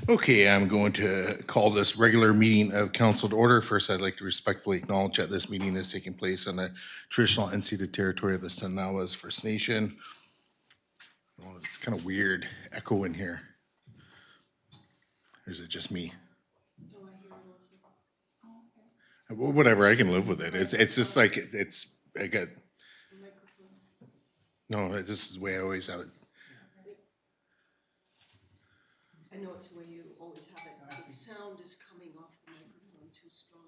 Okay, I'm going to call this regular meeting of council to order. First, I'd like to respectfully acknowledge that this meeting is taking place on the traditional unceded territory of the Stanawas First Nation. Oh, it's kind of weird echo in here. Or is it just me? Whatever, I can live with it. It's just like, I got, no, this is the way I always have it. I know it's the way you always have it. The sound is coming off the microphone too strong.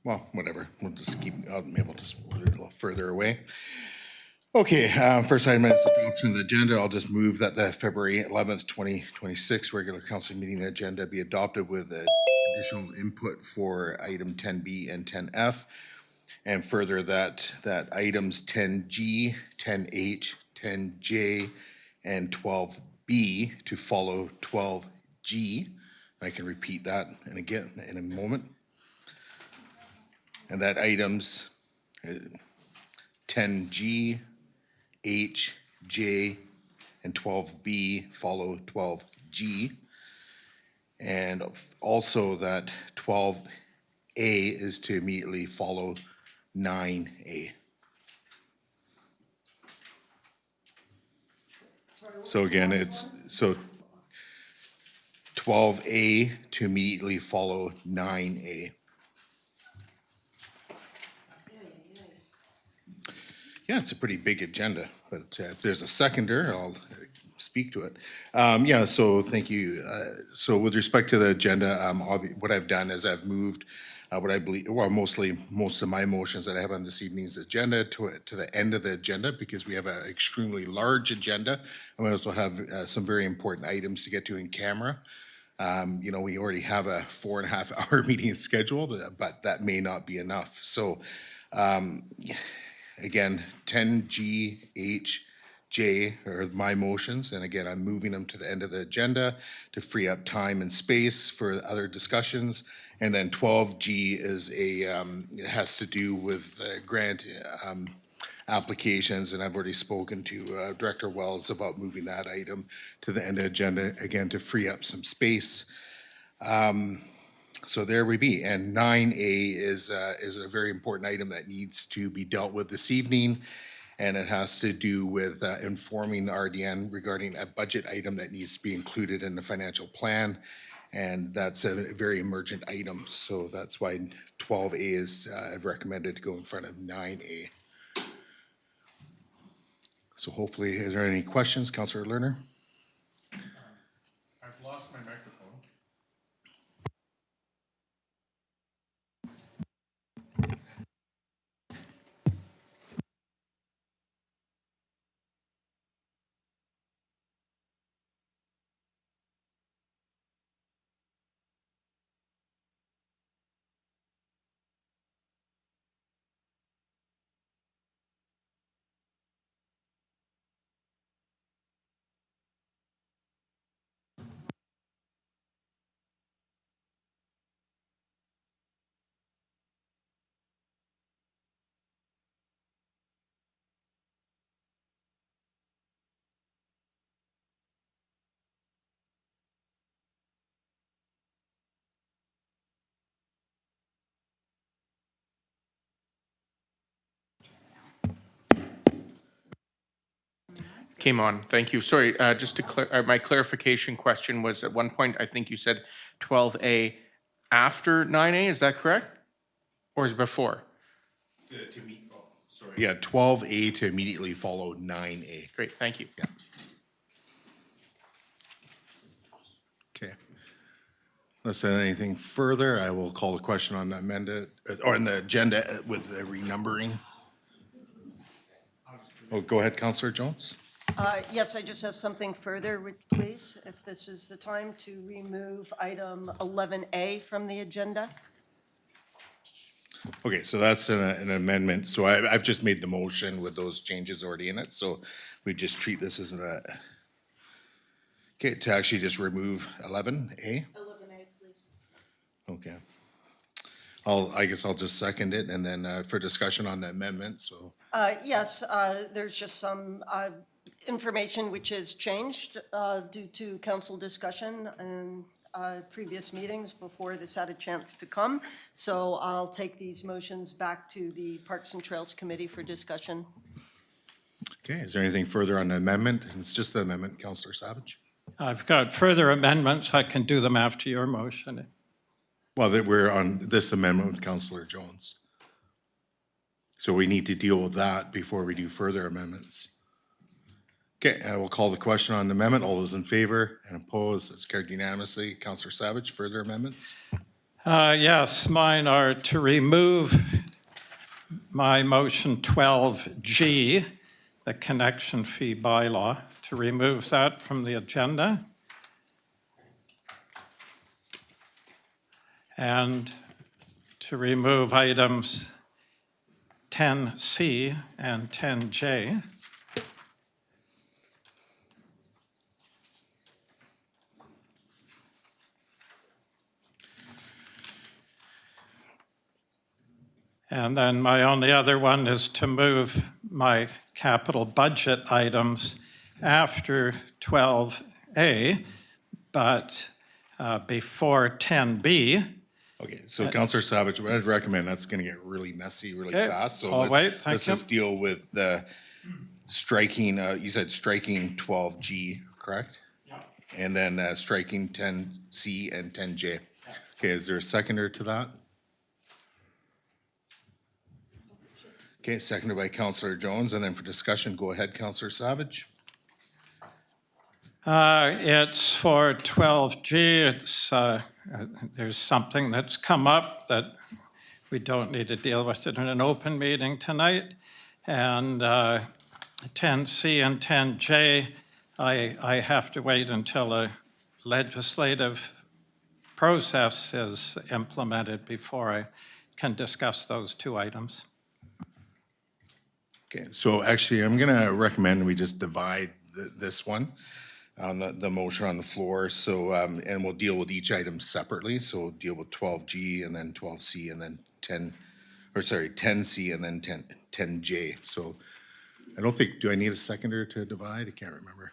Well, whatever, we'll just keep, I'll be able to just put it a little further away. Okay, first item is adoption of the agenda. I'll just move that the February 11th, 2026 regular council meeting agenda be adopted with additional input for item 10B and 10F. And further that items 10G, 10H, 10J, and 12B to follow 12G. I can repeat that and again in a moment. And that items 10G, H, J, and 12B follow 12G. And also that 12A is to immediately follow 9A. So again, it's, so 12A to immediately follow 9A. Yeah, it's a pretty big agenda, but if there's a seconder, I'll speak to it. Yeah, so thank you. So with respect to the agenda, what I've done is I've moved what I believe, well, most of my motions that I have on this evening's agenda to the end of the agenda because we have an extremely large agenda. And we also have some very important items to get to in camera. You know, we already have a 4.5 hour meeting scheduled, but that may not be enough. So again, 10G, H, J are my motions, and again, I'm moving them to the end of the agenda to free up time and space for other discussions. And then 12G is it has to do with grant applications, and I've already spoken to Director Wells about moving that item to the end of the agenda, again, to free up some space. So there we be. And 9A is a very important item that needs to be dealt with this evening. And it has to do with informing RDN regarding a budget item that needs to be included in the financial plan. And that's a very emergent item. So that's why 12A is I've recommended to go in front of 9A. So hopefully, is there any questions, Councillor Lerner? I've lost my microphone. Came on. Thank you. Sorry, just to my clarification question was at one point, I think you said 12A after 9A. Is that correct? Or is it before? To meet, oh, sorry. Yeah, 12A to immediately follow 9A. Great. Thank you. Yeah. Okay. Unless there's anything further, I will call the question on the amended, or on the agenda with the renumbering. Oh, go ahead, Councillor Jones. Yes, I just have something further, please, if this is the time to remove item 11A from the agenda. Okay, so that's an amendment. So I've just made the motion with those changes already in it. So we just treat this as okay, to actually just remove 11A. 11A, please. Okay. I guess I'll just second it and then for discussion on the amendment, so. Yes, there's just some information which has changed due to council discussion and previous meetings before this had a chance to come. So I'll take these motions back to the Parks and Trails Committee for discussion. Okay, is there anything further on the amendment? It's just the amendment, Councillor Savage. I've got further amendments. I can do them after your motion. Well, that we're on this amendment with Councillor Jones. So we need to deal with that before we do further amendments. Okay, I will call the question on the amendment. All those in favor and opposed, that's carried unanimously. Councillor Savage, further amendments? Yes, mine are to remove my motion 12G, the connection fee bylaw, to remove that from the agenda. And to remove items 10C and 10J. And then my only other one is to move my capital budget items after 12A, but before 10B. Okay, so Councillor Savage, what I'd recommend, that's gonna get really messy really Okay, fast. So I'll let's wait, thank let's you. just deal with the striking, you said striking 12G, correct? Yeah. And then striking 10C and 10J. Okay, is there a seconder to that? Okay, seconded by Councillor Jones, and then for discussion, go ahead, Councillor Savage. It's for 12G. It's, there's something that's come up that we don't need to deal with it in an open meeting tonight. And 10C and 10J, I have to wait until a legislative process is implemented before I can discuss those two items. Okay, so actually, I'm gonna recommend we just divide this one on the motion on the floor, so, and we'll deal with each item separately, so we'll deal with 12G and then 12C and then 10C and then 10J, so I don't think, do I need a seconder to divide? I can't remember.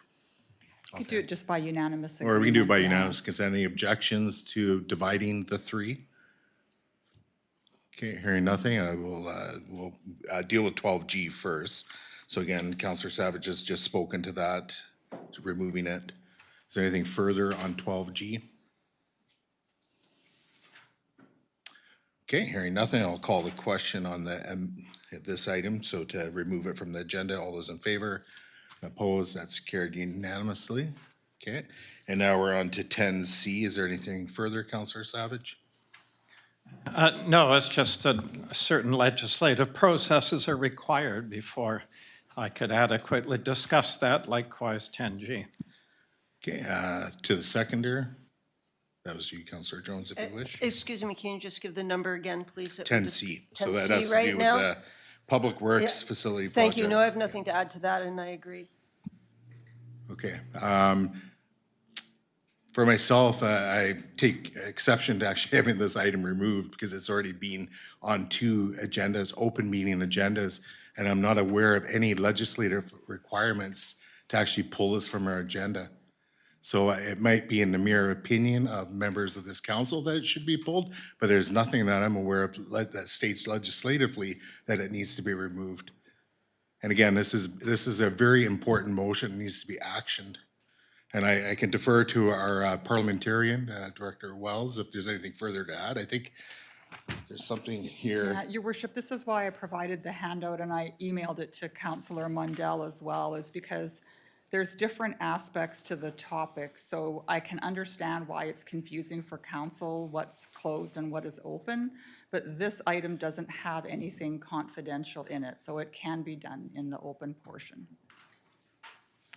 You could do it just by unanimous Or we can do it by agreement, yeah. unanimous, because any objections to dividing the three? Okay, hearing nothing, I will, we'll deal with 12G first. So again, Councillor Savage has just spoken to that, to removing it. Is there anything further on 12G? Okay, hearing nothing, I'll call the question on this item. So to remove it from the agenda, all those in favor? Opposed, that's carried unanimously. Okay, and now we're on to 10C. Is there anything further, Councillor Savage? No, it's just that certain legislative processes are required before I could adequately discuss that, likewise 10G. Okay, to the seconder. That was you, Councillor Jones, if you wish. Excuse me, can you just give the number again, please? that we're 10C. So 10C that has to right do with now? the Public Works Facility Project. Thank you. No, I have nothing to add to that, and I agree. Okay. For myself, I take exception to actually having this item removed because it's already been on two agendas, open meeting agendas, and I'm not aware of any legislative requirements to actually pull this from our agenda. So it might be in the mere opinion of members of this council that it should be pulled, but there's nothing that I'm aware of that states legislatively that it needs to be removed. And again, this is a very important motion, it needs to be actioned. And I can defer to our parliamentarian, Director Wells, if there's anything further to add. I think there's something here. Yeah, Your Worship, this is why I provided the handout and I emailed it to Councillor Mundell as well, is because there's different aspects to the topic. So I can understand why it's confusing for council, what's closed and what is open. But this item doesn't have anything confidential in it, so it can be done in the open portion.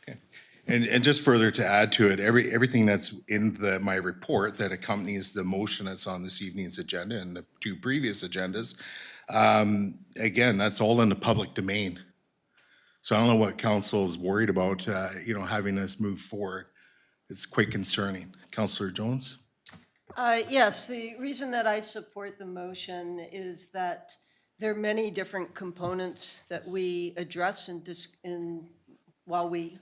Okay. And just further to add to it, everything that's in my report that accompanies the motion that's on this evening's agenda and the two previous agendas, again, that's all in the public domain. So I don't know what council is worried about, having us move forward. It's quite concerning. Councillor Jones? Yes, the reason that I support the motion is that there are many different components that we address in while we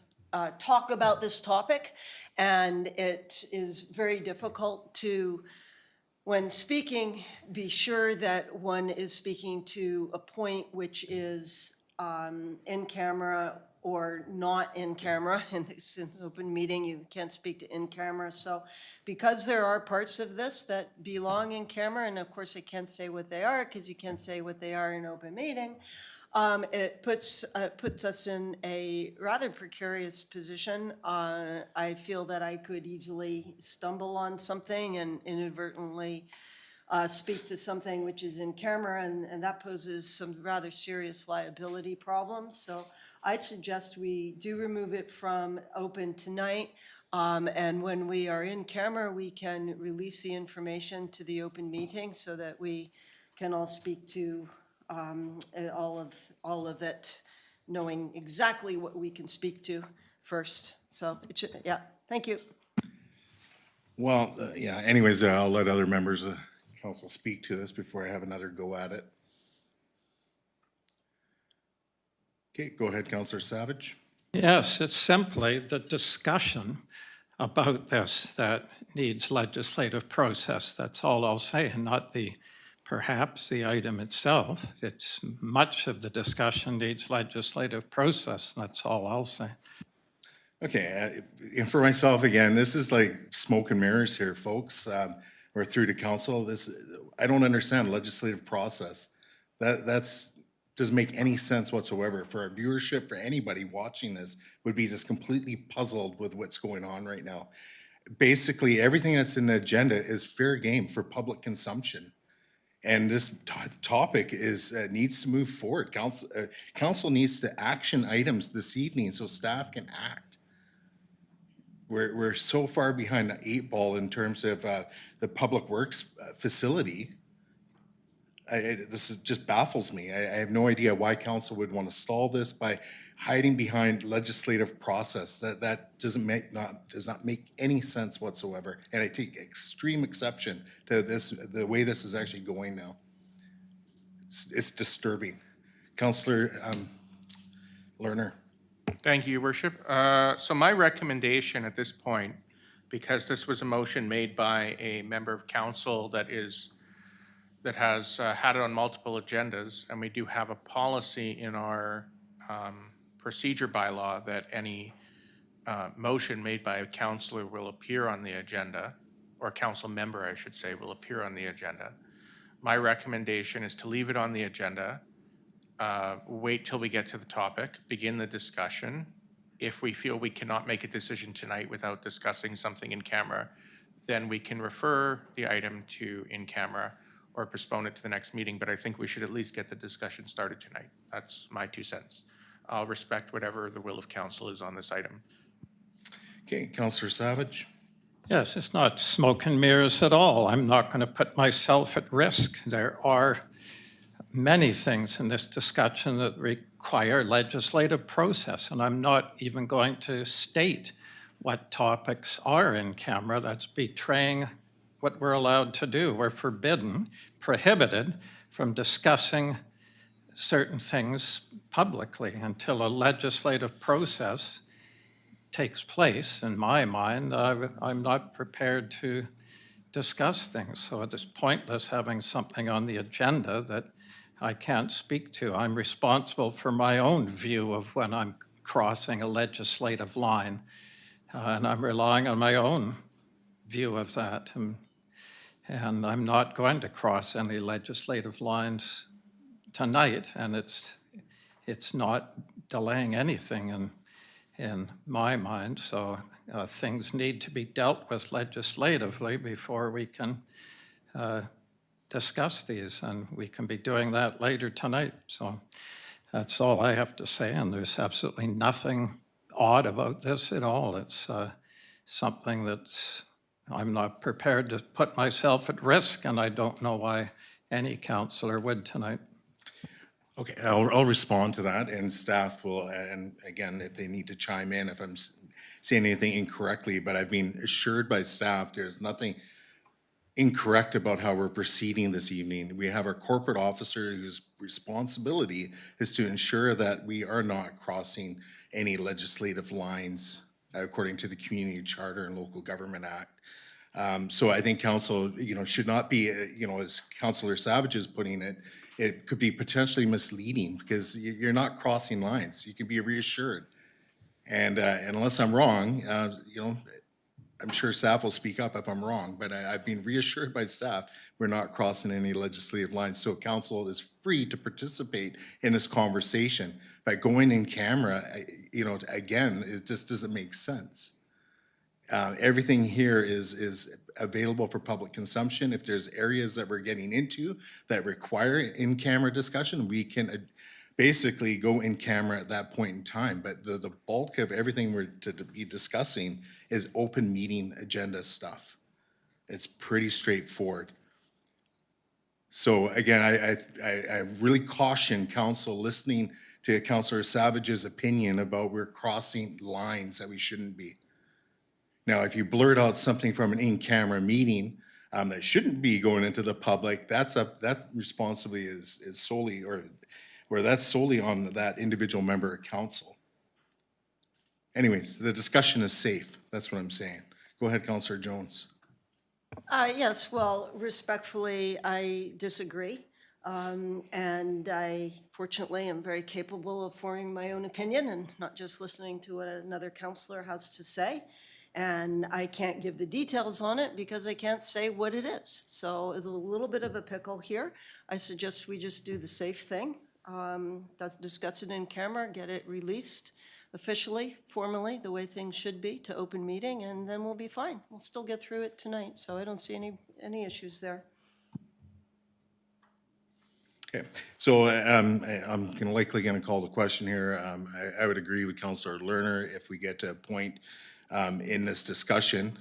talk about this topic. And it is very difficult to, when speaking, be sure that one is speaking to a point which is in camera or not in camera. In this open meeting, you can't speak to in camera. So because there are parts of this that belong in camera, and of course I can't say what they are because you can't say what they are in open meeting, it puts us in a rather precarious position. I feel that I could easily stumble on something and inadvertently speak to something which is in camera, and that poses some rather serious liability problems. So I suggest we do remove it from open tonight. And when we are in camera, we can release the information to the open meeting so that we can all speak to all of it, knowing exactly what we can speak to first. So it should, yeah, thank you. Well, yeah, anyways, I'll let other members of council speak to this before I have another go at it. Okay, go ahead, Councillor Savage. Yes, it's simply the discussion about this that needs legislative process. That's all I'll say, and not perhaps the item itself. It's much of the discussion needs legislative process. That's all I'll say. Okay, and for myself, again, this is like smoke and mirrors here, folks. We're through to council. I don't understand legislative process. That's doesn't make any sense whatsoever. For our viewership, for anybody watching this, would be just completely puzzled with what's going on right now. Basically, everything that's in the agenda is fair game for public consumption. And this topic needs to move forward. Council needs to action items this evening so staff can act. We're so far behind the 8 ball in terms of the public works facility. This just baffles me. I have no idea why council would want to stall this by hiding behind legislative process. That does not make any sense whatsoever. And I take extreme exception to this, the way this is actually going now. It's disturbing. Councillor Lerner. Thank you, Your Worship. So my recommendation at this point, because this was a motion made by a member of council that has had it on multiple agendas, and we do have a policy in our procedure bylaw that any motion made by a councillor will appear on the agenda, or a council member, I should say, will appear on the agenda. My recommendation is to leave it on the agenda, wait till we get to the topic, begin the discussion. If we feel we cannot make a decision tonight without discussing something in camera, then we can refer the item to in camera or postpone it to the next meeting, but I think we should at least get the discussion started tonight. That's my 2 cents. I'll respect whatever the will of council is on this item. Okay, Councillor Savage. Yes, it's not smoke and mirrors at all. I'm not going to put myself at risk. There are many things in this discussion that require legislative process, and I'm not even going to state what topics are in camera. That's betraying what we're allowed to do. We're forbidden, prohibited from discussing certain things publicly until a legislative process takes place. In my mind, I'm not prepared to discuss things. So it's pointless having something on the agenda that I can't speak to. I'm responsible for my own view of when I'm crossing a legislative line, and I'm relying on my own view of that. And I'm not going to cross any legislative lines tonight, and it's not delaying anything in my mind. So things need to be dealt with legislatively before we can discuss these, and we can be doing that later tonight. So that's all I have to say, and there's absolutely nothing odd about this at all. It's something that's I'm not prepared to put myself at risk, and I don't know why any councillor would tonight. Okay, I'll respond to that, and staff will, and again, if they need to chime in if I'm saying anything incorrectly, but I've been assured by staff there's nothing incorrect about how we're proceeding this evening. We have our corporate officer whose responsibility is to ensure that we are not crossing any legislative lines according to the Community Charter and Local Government Act. So I think council, should not be, as Councillor Savage is putting it, it could be potentially misleading because you're not crossing lines. You can be reassured. And unless I'm wrong, I'm sure staff will speak up if I'm wrong, but I've been reassured by staff we're not crossing any legislative lines. So council is free to participate in this conversation. But going in camera, again, it just doesn't make sense. Everything here is available for public consumption. If there's areas that we're getting into that require in-camera discussion, we can basically go in camera at that point in time. But the bulk of everything we're to be discussing is open meeting agenda stuff. It's pretty straightforward. So again, I really caution council listening to Councillor Savage's opinion about we're crossing lines that we shouldn't be. Now, if you blurt out something from an in-camera meeting that shouldn't be going into the public, that responsibility is solely, or that's solely on that individual member of council. Anyways, the discussion is safe. That's what I'm saying. Go ahead, Councillor Jones. Yes, well, respectfully, I disagree. And I fortunately am very capable of forming my own opinion and not just listening to what another councillor has to say. And I can't give the details on it because I can't say what it is. So it's a little bit of a pickle here. I suggest we just do the safe thing. Let's discuss it in camera, get it released officially, formally, the way things should be to open meeting, and then we'll be fine. We'll still get through it tonight, so I don't see any issues there. Okay, so I'm likely going to call the question here. I would agree with Councillor Lerner if we get to a point in this discussion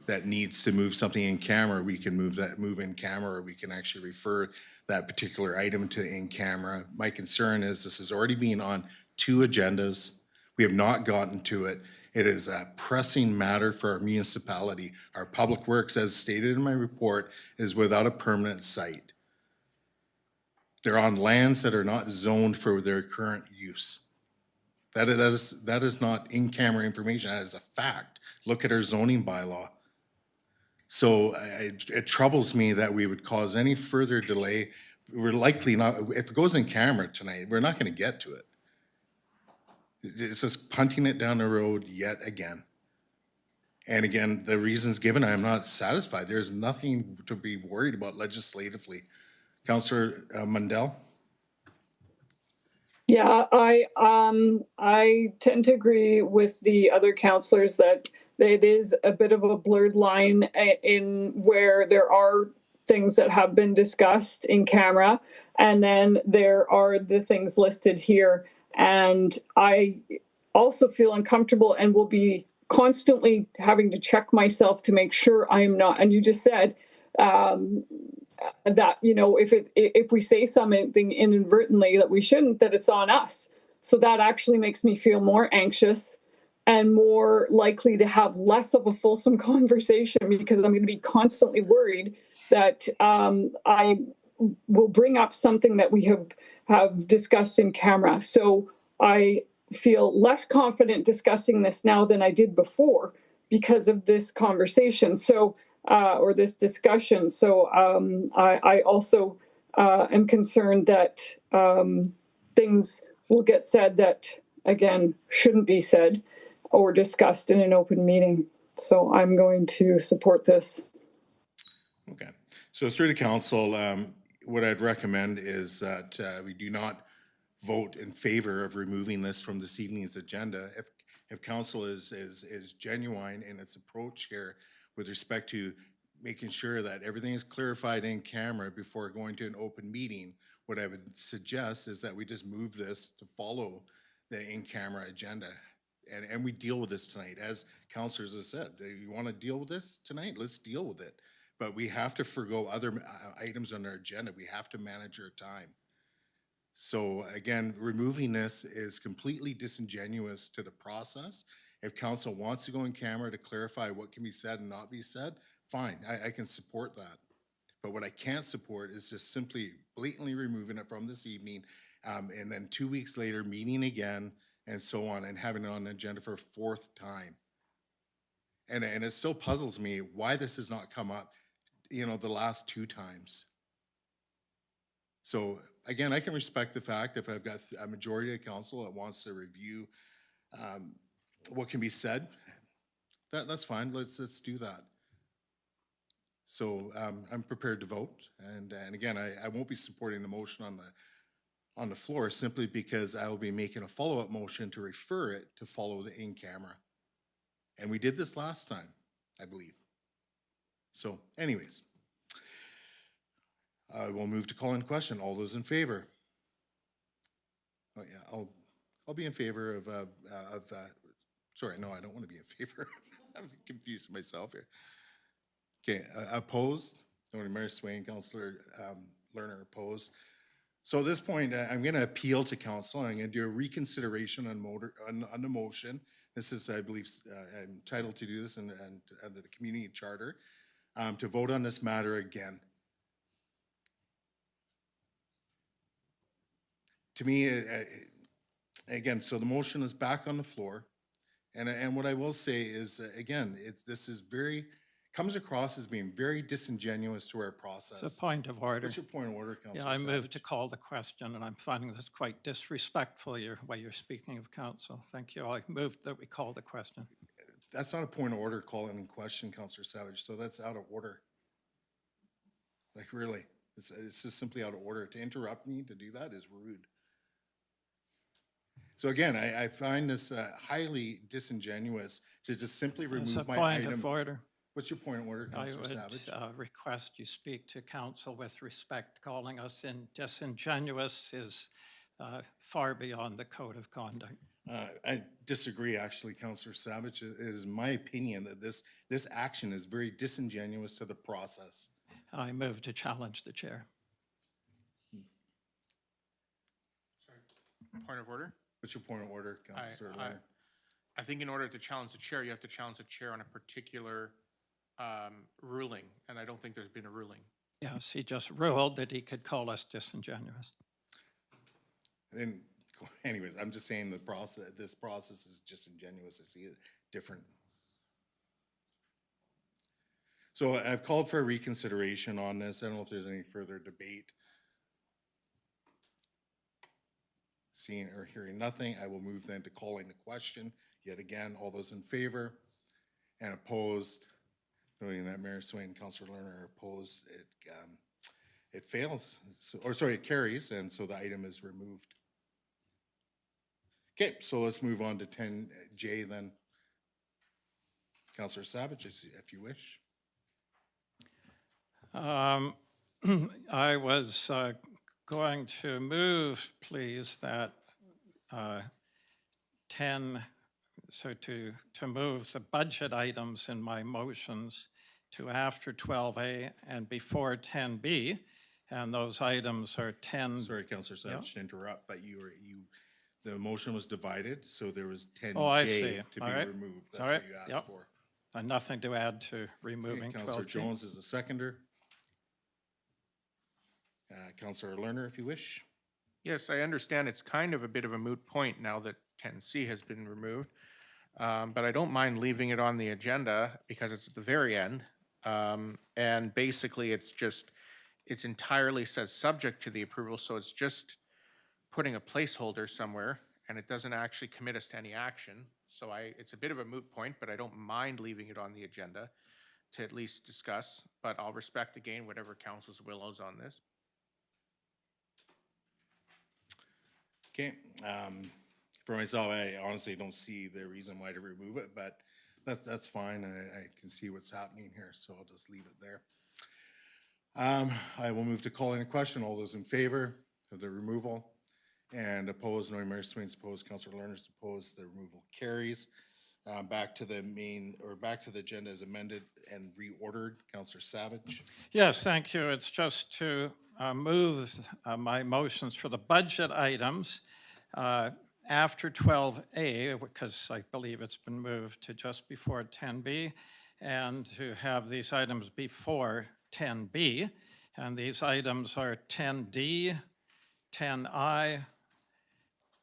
that needs to move something in camera, we can move in camera, or we can actually refer that particular item to in camera. My concern is this is already being on 2 agendas. We have not gotten to it. It is a pressing matter for our municipality. Our public works, as stated in my report, is without a permanent site. They're on lands that are not zoned for their current use. That is not in-camera information, that is a fact. Look at our zoning bylaw. So it troubles me that we would cause any further delay. We're likely not, if it goes in camera tonight, we're not gonna get to it. It's just punting it down the road yet again. And again, the reasons given, I am not satisfied. There's nothing to be worried about legislatively. Councillor Mundell? Yeah, I tend to agree with the other councillors that it is a bit of a blurred line in where there are things that have been discussed in camera, and then there are the things listed here. And I also feel uncomfortable and will be constantly having to check myself to make sure I am not, and you just said, that, if we say something inadvertently that we shouldn't, that it's on us. So that actually makes me feel more anxious and more likely to have less of a fulsome conversation because I'm going to be constantly worried that I will bring up something that we have discussed in camera. So I feel less confident discussing this now than I did before because of this conversation. So or this discussion. So I also am concerned that things will get said that, again, shouldn't be said or discussed in an open meeting. So I'm going to support this. Okay. So through the council, what I'd recommend is that we do not vote in favor of removing this from this evening's agenda. If council is genuine in its approach here, with respect to making sure that everything is clarified in camera before going to an open meeting, what I would suggest is that we just move this to follow the in-camera agenda. And we deal with this tonight. As councillors have said, if you want to deal with this tonight, let's deal with it. But we have to forgo other items on our agenda. We have to manage our time. So again, removing this is completely disingenuous to the process. If council wants to go in camera to clarify what can be said and not be said, fine, I can support that. But what I can't support is just simply blatantly removing it from this evening, and then 2 weeks later, meeting again, and so on, and having it on the agenda for a fourth time. And it still puzzles me why this has not come up, the last 2 times. So again, I can respect the fact if I've got a majority of council that wants to review what can be said, that's fine, let's do that. So I'm prepared to vote, and again, I won't be supporting the motion on the floor simply because I will be making a follow-up motion to refer it to follow the in-camera. And we did this last time, I believe. So anyways, we'll move to call in question. All those in favor? Oh yeah, I'll be in favor of sorry, no, I don't want to be in favor. I'm confused myself here. Okay, opposed? Mayor Swain, Councillor Lerner opposed. So at this point, I'm going to appeal to council. I'm going to do a reconsideration on the motion. This is, I believe, I'm entitled to do this and under the community charter, to vote on this matter again. To me, again, so the motion is back on the floor. And what I will say is, again, this is comes across as being very disingenuous to our process. It's a point of order. What's your point of order, Councillor Yeah, I move Savage? to call the question, and I'm finding this quite disrespectful, your way you're speaking of council. Thank you. I move that we call the question. That's not a point of order calling in question, Councillor Savage, so that's out of order. Like, really, it's just simply out of order. To interrupt me to do that is rude. So again, I find this highly disingenuous to just simply It's remove a my point item. of order. What's your point of order, I Councillor Savage? would request you speak to council with respect. Calling us disingenuous is far beyond the code of conduct. I disagree, actually, Councillor Savage. It is my opinion that this action is very disingenuous to the process. I move to challenge the chair. Point of order? What's your point of order, Councillor Lerner? I think in order to challenge the chair, you have to challenge the chair on a particular ruling, and I don't think there's been a ruling. Yes, he just ruled that he could call us disingenuous. And anyways, I'm just saying this process is disingenuous. I see it different. So I've called for a reconsideration on this. I don't know if there's any further debate. Seeing or hearing nothing, I will move then to calling the question. Yet again, all those in favor and opposed, noting that Mayor Swain and Councillor Lerner are opposed, it fails, it carries, and so the item is removed. Okay, so let's move on to 10J then. Councillor Savage, if you wish. I was going to move, please, that to move the budget items in my motions to after 12A and before 10B, and those items are 10. Sorry, Councillor Savage, to interrupt, but the motion was divided, so there was 10J Oh, I see. to All be right. removed. That's All right. what you asked Yep. for. And nothing to add to removing Councillor 12G. Jones is the seconder. Councillor Lerner, if you wish. Yes, I understand it's kind of a bit of a moot point now that 10C has been removed, but I don't mind leaving it on the agenda because it's at the very end. And basically, it's entirely says subject to the approval, so it's just putting a placeholder somewhere, and it doesn't actually commit us to any action. So it's a bit of a moot point, but I don't mind leaving it on the agenda to at least discuss, but I'll respect again whatever council's will is on this. Okay, for myself, I honestly don't see the reason why to remove it, but that's fine. I can see what's happening here, so I'll just leave it there. I will move to calling a question. All those in favor of the removal and opposed, no, Mayor Swain's opposed, Councillor Lerner's opposed, the removal carries. Back to the agenda as amended and reordered. Councillor Savage. Yes, thank you. It's just to move my motions for the budget items after 12A, because I believe it's been moved to just before 10B, and to have these items before 10B. And these items are 10D, 10I,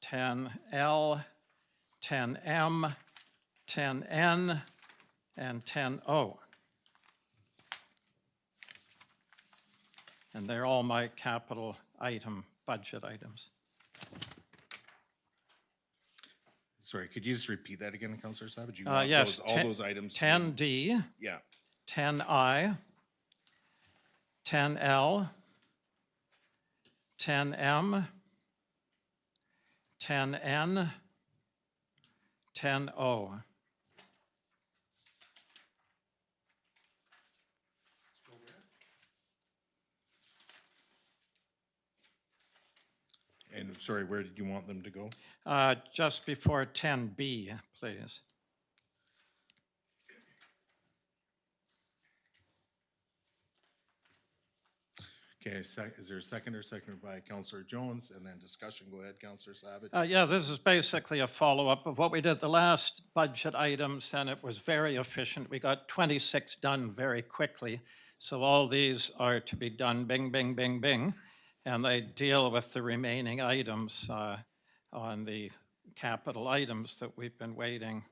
10L, 10M, 10N, and 10O. And they're all my capital item, budget items. Sorry, could you just repeat that again, Councillor Savage? You want Yes. all those items? to be- 10D, Yeah, 10I, 10L, 10M, 10N, 10O. and sorry, where did you want them to go? Just before 10B, please. Okay, is there a second or seconded by Councillor Jones? And then discussion, go ahead, Councillor Savage. Yeah, this is basically a follow-up of what we did the last budget items, and it was very efficient. We got 26 done very quickly. So all these are to be done bing, bing, bing, bing, and they deal with the remaining items on the capital items that we've been waiting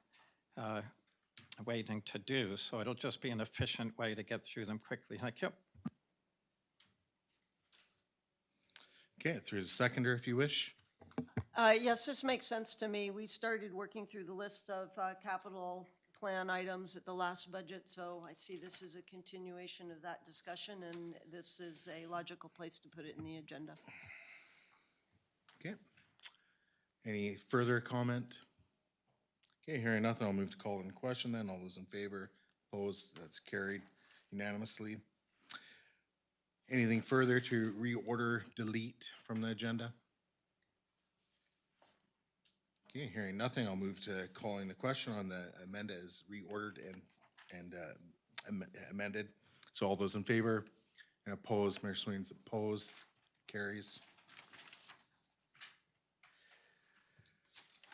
to do. So it'll just be an efficient way to get through them quickly. Thank you. Okay, through the seconder, if you wish. Yes, this makes sense to me. We started working through the list of capital plan items at the last budget, so I see this as a continuation of that discussion, and this is a logical place to put it in the agenda. Okay. Any further comment? Okay, hearing nothing, I'll move to call in question then. All those in favor, opposed, that's carried unanimously. Anything further to reorder, delete from the agenda? Okay, hearing nothing, I'll move to calling the question on the amenda as reordered and amended. So all those in favor and opposed, Mayor Sweeney's opposed, carries.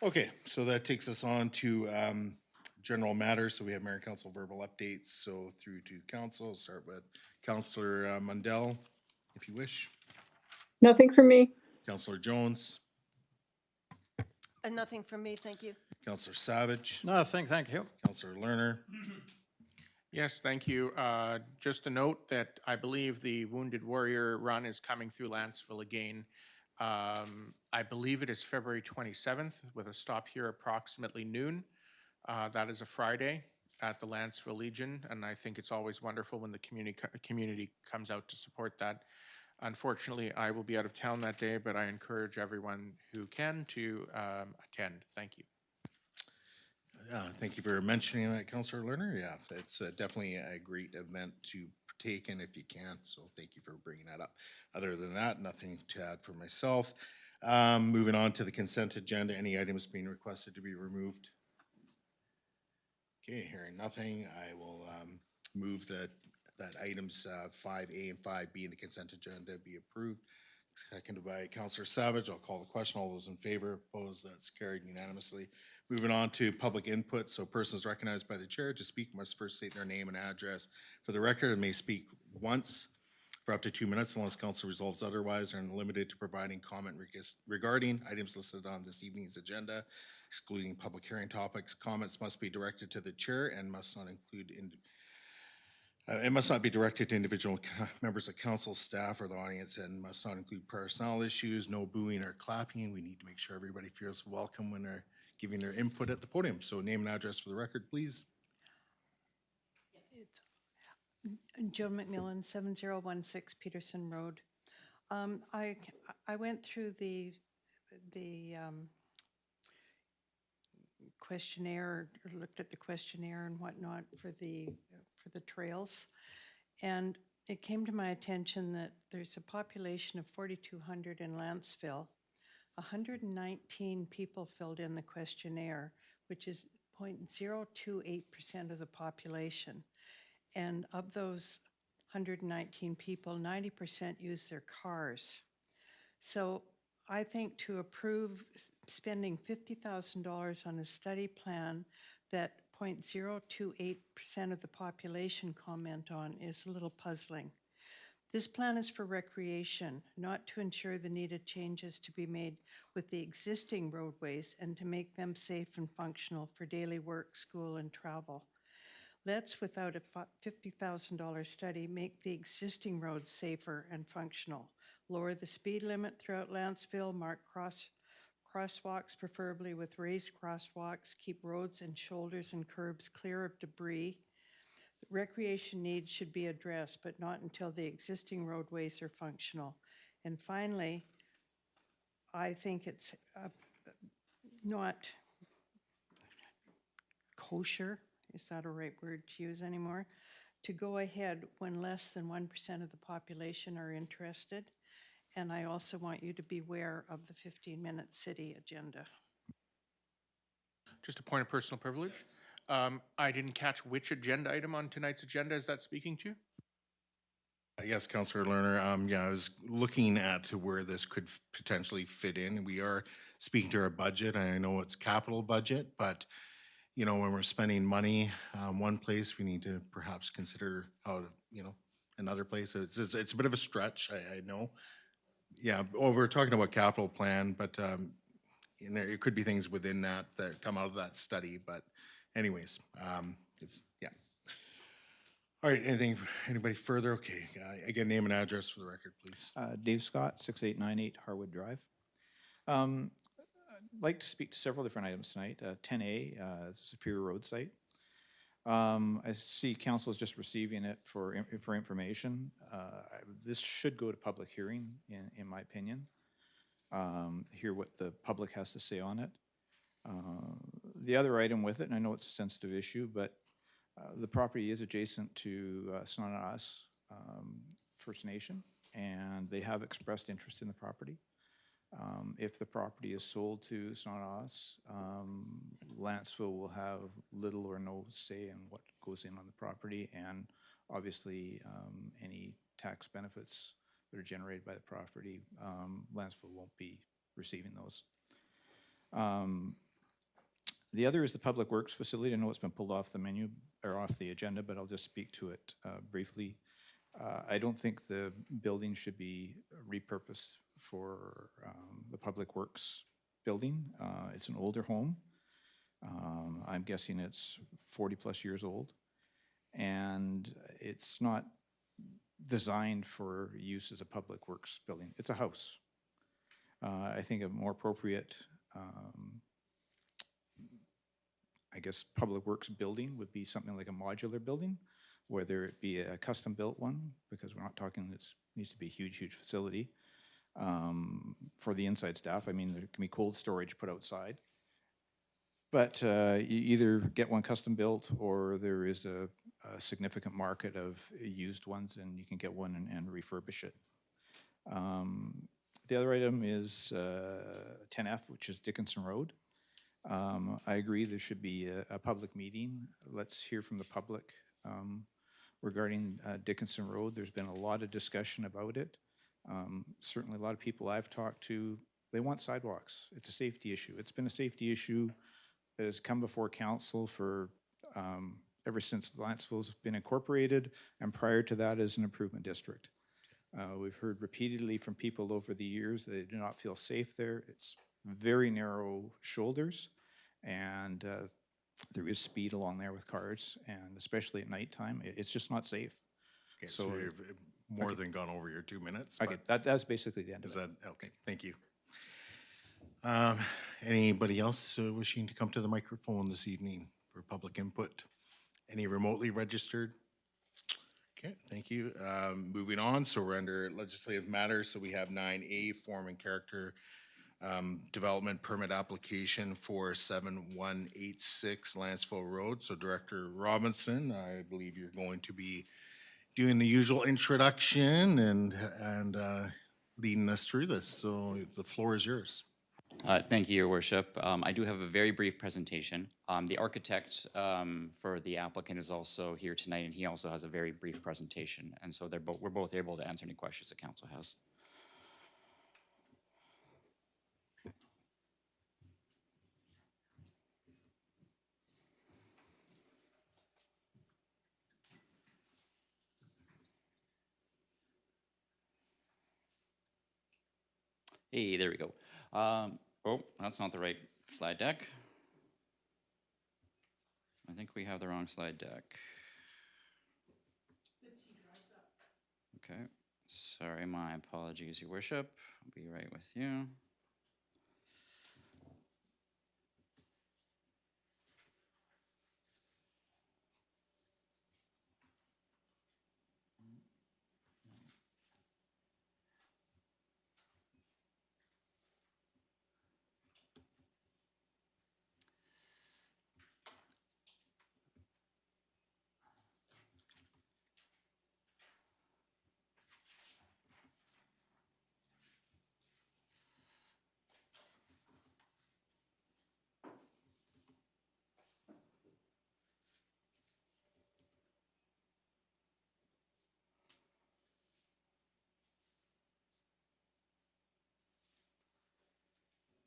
Okay, so that takes us on to general matters. So we have Mayor and Council verbal updates. So through to Council, start with Councillor Mundell, if you wish. Nothing for me. Councillor Jones, And nothing from me, thank you. Councillor Savage, Nothing, thank you. Councillor Lerner. Yes, thank you. Just a note that I believe the Wounded Warrior Run is coming through Lantzville again. I believe it is February 27th with a stop here approximately noon. That is a Friday at the Lantzville Legion, and I think it's always wonderful when the community comes out to support that. Unfortunately, I will be out of town that day, but I encourage everyone who can to attend. Thank you. Thank you for mentioning that, Councillor Lerner. Yeah, it's definitely a great event to partake in if you can, so thank you for bringing that up. Other than that, nothing to add for myself. Moving on to the consent agenda, any items being requested to be removed? Okay, hearing nothing, I will move that items 5A and 5B in the consent agenda be approved. Seconded by Councillor Savage. I'll call the question. All those in favor, opposed, that's carried unanimously. Moving on to public input. So persons recognized by the chair to speak must first state their name and address for the record and may speak once for up to 2 minutes unless council resolves otherwise, and limited to providing comment regarding items listed on this evening's agenda, excluding public hearing topics. Comments must be directed to the chair and must not include it must not be directed to individual members of council, staff, or the audience, and must not include personnel issues, no booing or clapping. We need to make sure everybody feels welcome when they're giving their input at the podium. So name and address for the record, please. Joe McMillan, 7016 Peterson Road. I went through the questionnaire, or looked at the questionnaire and whatnot for the trails, and it came to my attention that there's a population of 4,200 in Lantzville. 119 people filled in the questionnaire, which is 0.028% of the population. And of those 119 people, 90% use their cars. So I think to approve spending $50,000 on a study plan that 0.028% of the population comment on is a little puzzling. This plan is for recreation, not to ensure the needed changes to be made with the existing roadways and to make them safe and functional for daily work, school, and travel. Let's, without a $50,000 study, make the existing roads safer and functional. Lower the speed limit throughout Lantzville, mark crosswalks, preferably with raised crosswalks, keep roads and shoulders and curbs clear of debris. Recreation needs should be addressed, but not until the existing roadways are functional. And finally, I think it's not kosher, is that a right word to use anymore, to go ahead when less than 1% of the population are interested. And I also want you to be aware of the 15-minute city agenda. Just a point of personal privilege. I didn't catch which agenda item on tonight's agenda is that speaking to? Yes, Councillor Lerner. Yeah, I was looking at where this could potentially fit in. We are speaking to our budget. I know it's capital budget, but you know, when we're spending money one place, we need to perhaps consider how, you know, another place. It's a bit of a stretch, I know. Yeah, well, we're talking about capital plan, but you know, it could be things within that that come out of that study. But anyways, it's, yeah. All right, anybody further? Okay, again, name and address for the record, please. Dave Scott, 6898 Harwood Drive. I'd like to speak to several different items tonight. 10A, Superior Road site. I see council is just receiving it for information. This should go to public hearing, in my opinion. Hear what the public has to say on it. The other item with it, and I know it's a sensitive issue, but the property is adjacent to Snanaas First Nation, and they have expressed interest in the property. If the property is sold to Snanaas, Lantzville will have little or no say in what goes in on the property, and obviously any tax benefits that are generated by the property, Lantzville won't be receiving those. The other is the Public Works facility. I know it's been pulled off the menu or off the agenda, but I'll just speak to it briefly. I don't think the building should be repurposed for the Public Works building. It's an older home. I'm guessing it's 40 plus years old, and it's not designed for use as a Public Works building. It's a house. I think a more appropriate I guess Public Works building would be something like a modular building, whether it be a custom built one, because we're not talking this needs to be a huge, huge facility for the inside staff. I mean, there can be cold storage put outside, but you either get one custom built or there is a significant market of used ones and you can get one and refurbish it. The other item is 10F, which is Dickinson Road. I agree there should be a public meeting. Let's hear from the public regarding Dickinson Road. There's been a lot of discussion about it. Certainly a lot of people I've talked to, they want sidewalks. It's a safety issue. It's been a safety issue that has come before council for ever since Lantzville's been incorporated, and prior to that as an improvement district. We've heard repeatedly from people over the years that they do not feel safe there. It's very narrow shoulders, and there is speed along there with cars, and especially at nighttime, it's just not safe. Okay, so you've more than gone over your 2 minutes. Okay, but that's basically the end of is it. that, okay, thank you. Anybody else wishing to come to the microphone this evening for public input? Any remotely registered? Okay, thank you. Moving on, so we're under legislative matters. So we have 9A, form and character development permit application for 7186 Lantzville Road. So Director Robinson, I believe you're going to be doing the usual introduction and leading us through this. So the floor is yours. Thank you, Your Worship. I do have a very brief presentation. The architect for the applicant is also here tonight, and he also has a very brief presentation. And so we're both able to answer any questions the council has. Hey, there we go. Oh, that's not the right slide deck. I think we have the wrong slide deck. Okay, sorry, my apologies, Your Worship. I'll be right with you.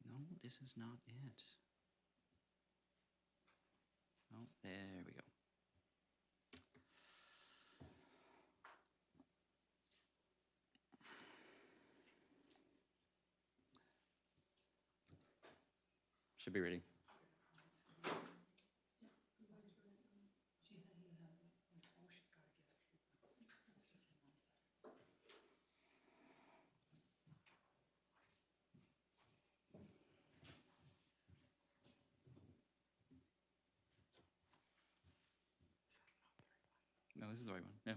No, this is not it. Oh, there we go. Should be ready. No, this is the right one. Yeah.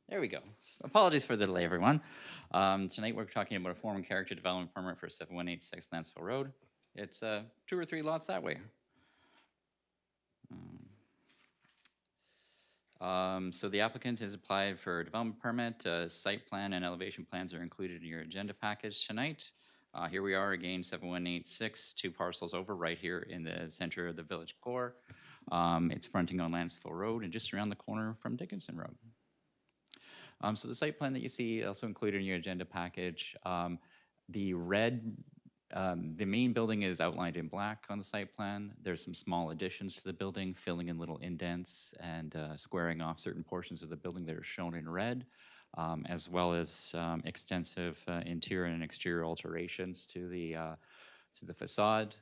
There we go. Apologies for the delay, everyone. Tonight we're talking about a form and character development permit for 7186 Lantzville Road. It's 2 or 3 lots that way. So the applicant has applied for a development permit. Site plan and elevation plans are included in your agenda package tonight. Here we are again, 7186, 2 parcels over right here in the center of the village core. It's fronting on Lantzville Road and just around the corner from Dickinson Road. So the site plan that you see also included in your agenda package. The red, the main building is outlined in black on the site plan. There's some small additions to the building, filling in little indents and squaring off certain portions of the building that are shown in red, as well as extensive interior and exterior alterations to the facade,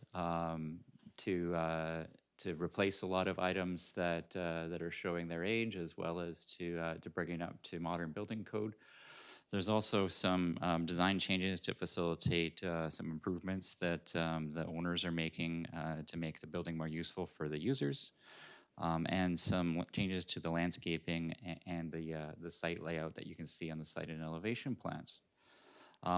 to replace a lot of items that are showing their age, as well as to bring it up to modern building code. There's also some design changes to facilitate some improvements that the owners are making to make the building more useful for the users, and some changes to the landscaping and the site layout that you can see on the site and elevation plans.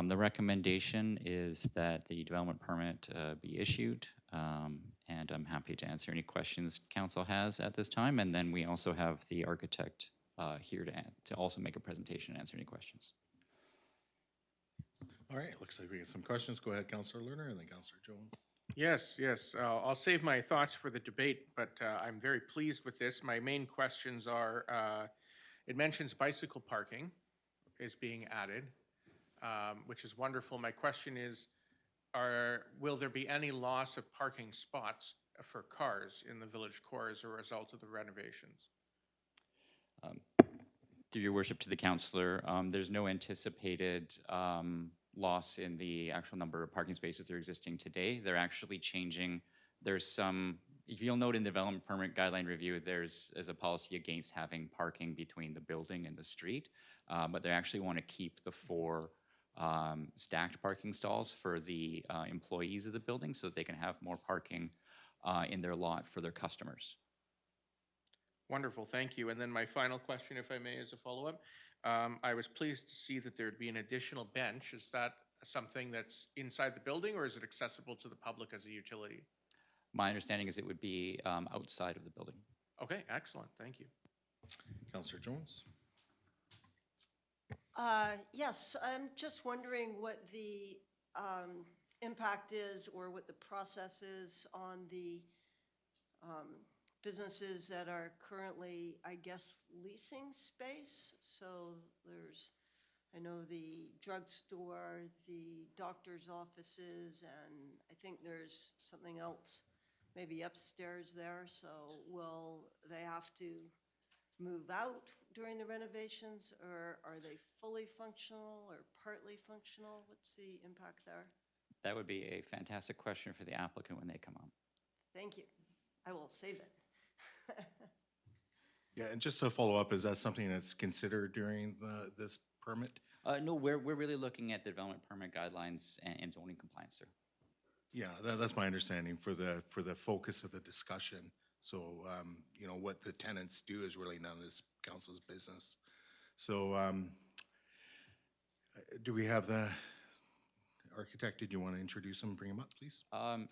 The recommendation is that the development permit be issued, and I'm happy to answer any questions council has at this time. And then we also have the architect here to also make a presentation and answer any questions. All right, looks like we get some questions. Go ahead, Councillor Lerner, and then Councillor Jones. Yes, yes. I'll save my thoughts for the debate, but I'm very pleased with this. My main questions are, it mentions bicycle parking is being added, which is wonderful. My question is, will there be any loss of parking spots for cars in the village core as a result of the renovations? Through your worship to the councillor, there's no anticipated loss in the actual number of parking spaces that are existing today. They're actually changing. There's some, if you'll note in the development permit guideline review, there's a policy against having parking between the building and the street, but they actually want to keep the 4 stacked parking stalls for the employees of the building so that they can have more parking in their lot for their customers. Wonderful, thank you. And then my final question, if I may, as a follow-up. I was pleased to see that there'd be an additional bench. Is that something that's inside the building, or is it accessible to the public as a utility? My understanding is it would be outside of the building. Okay, excellent, thank you. Councillor Jones. Yes, I'm just wondering what the impact is or what the process is on the businesses that are currently, I guess, leasing space. So there's, I know the drugstore, the doctor's offices, and I think there's something else maybe upstairs there, so will they have to move out during the renovations, or are they fully functional or partly functional? What's the impact there? That would be a fantastic question for the applicant when they come up. Thank you. I will save it. Yeah, and just to follow up, is that something that's considered during this permit? No, we're really looking at development permit guidelines and zoning compliance, sir. Yeah, that's my understanding for the focus of the discussion. So, you know, what the tenants do is really none of this council's business. So, do we have the architect? Did you want to introduce him, bring him up, please?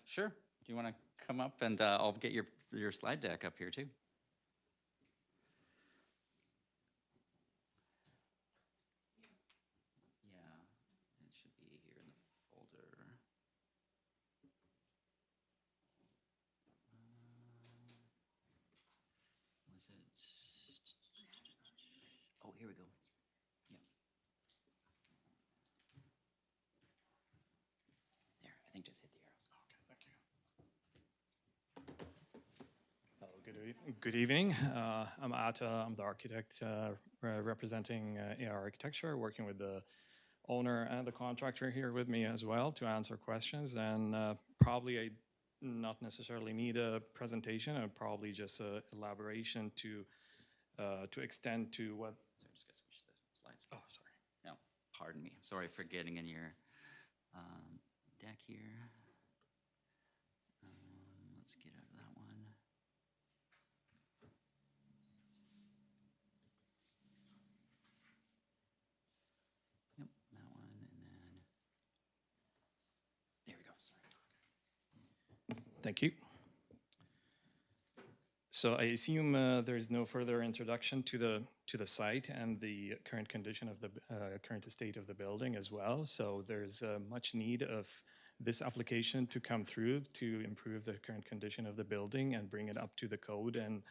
Sure. Do you want to come up and I'll get your slide deck up here too? Yeah, it should be here in the folder. Was it? Oh, here we go. Yeah. There, I think just hit the arrows. Okay, thank you. Good evening. I'm Atta. I'm the architect representing AR Architecture, working with the owner and the contractor here with me as well to answer questions. And probably I not necessarily need a presentation, probably just a elaboration to extend to what. Sorry, just gotta switch the slides. Oh, sorry. No, pardon me. Sorry for getting in your deck here. Let's get out of that one. Yep, that one, and then there we go. Sorry. Thank you. So I assume there is no further introduction to the site and the current condition of the current estate of the building as well. So there's much need of this application to come through to improve the current condition of the building and bring it up to the code. And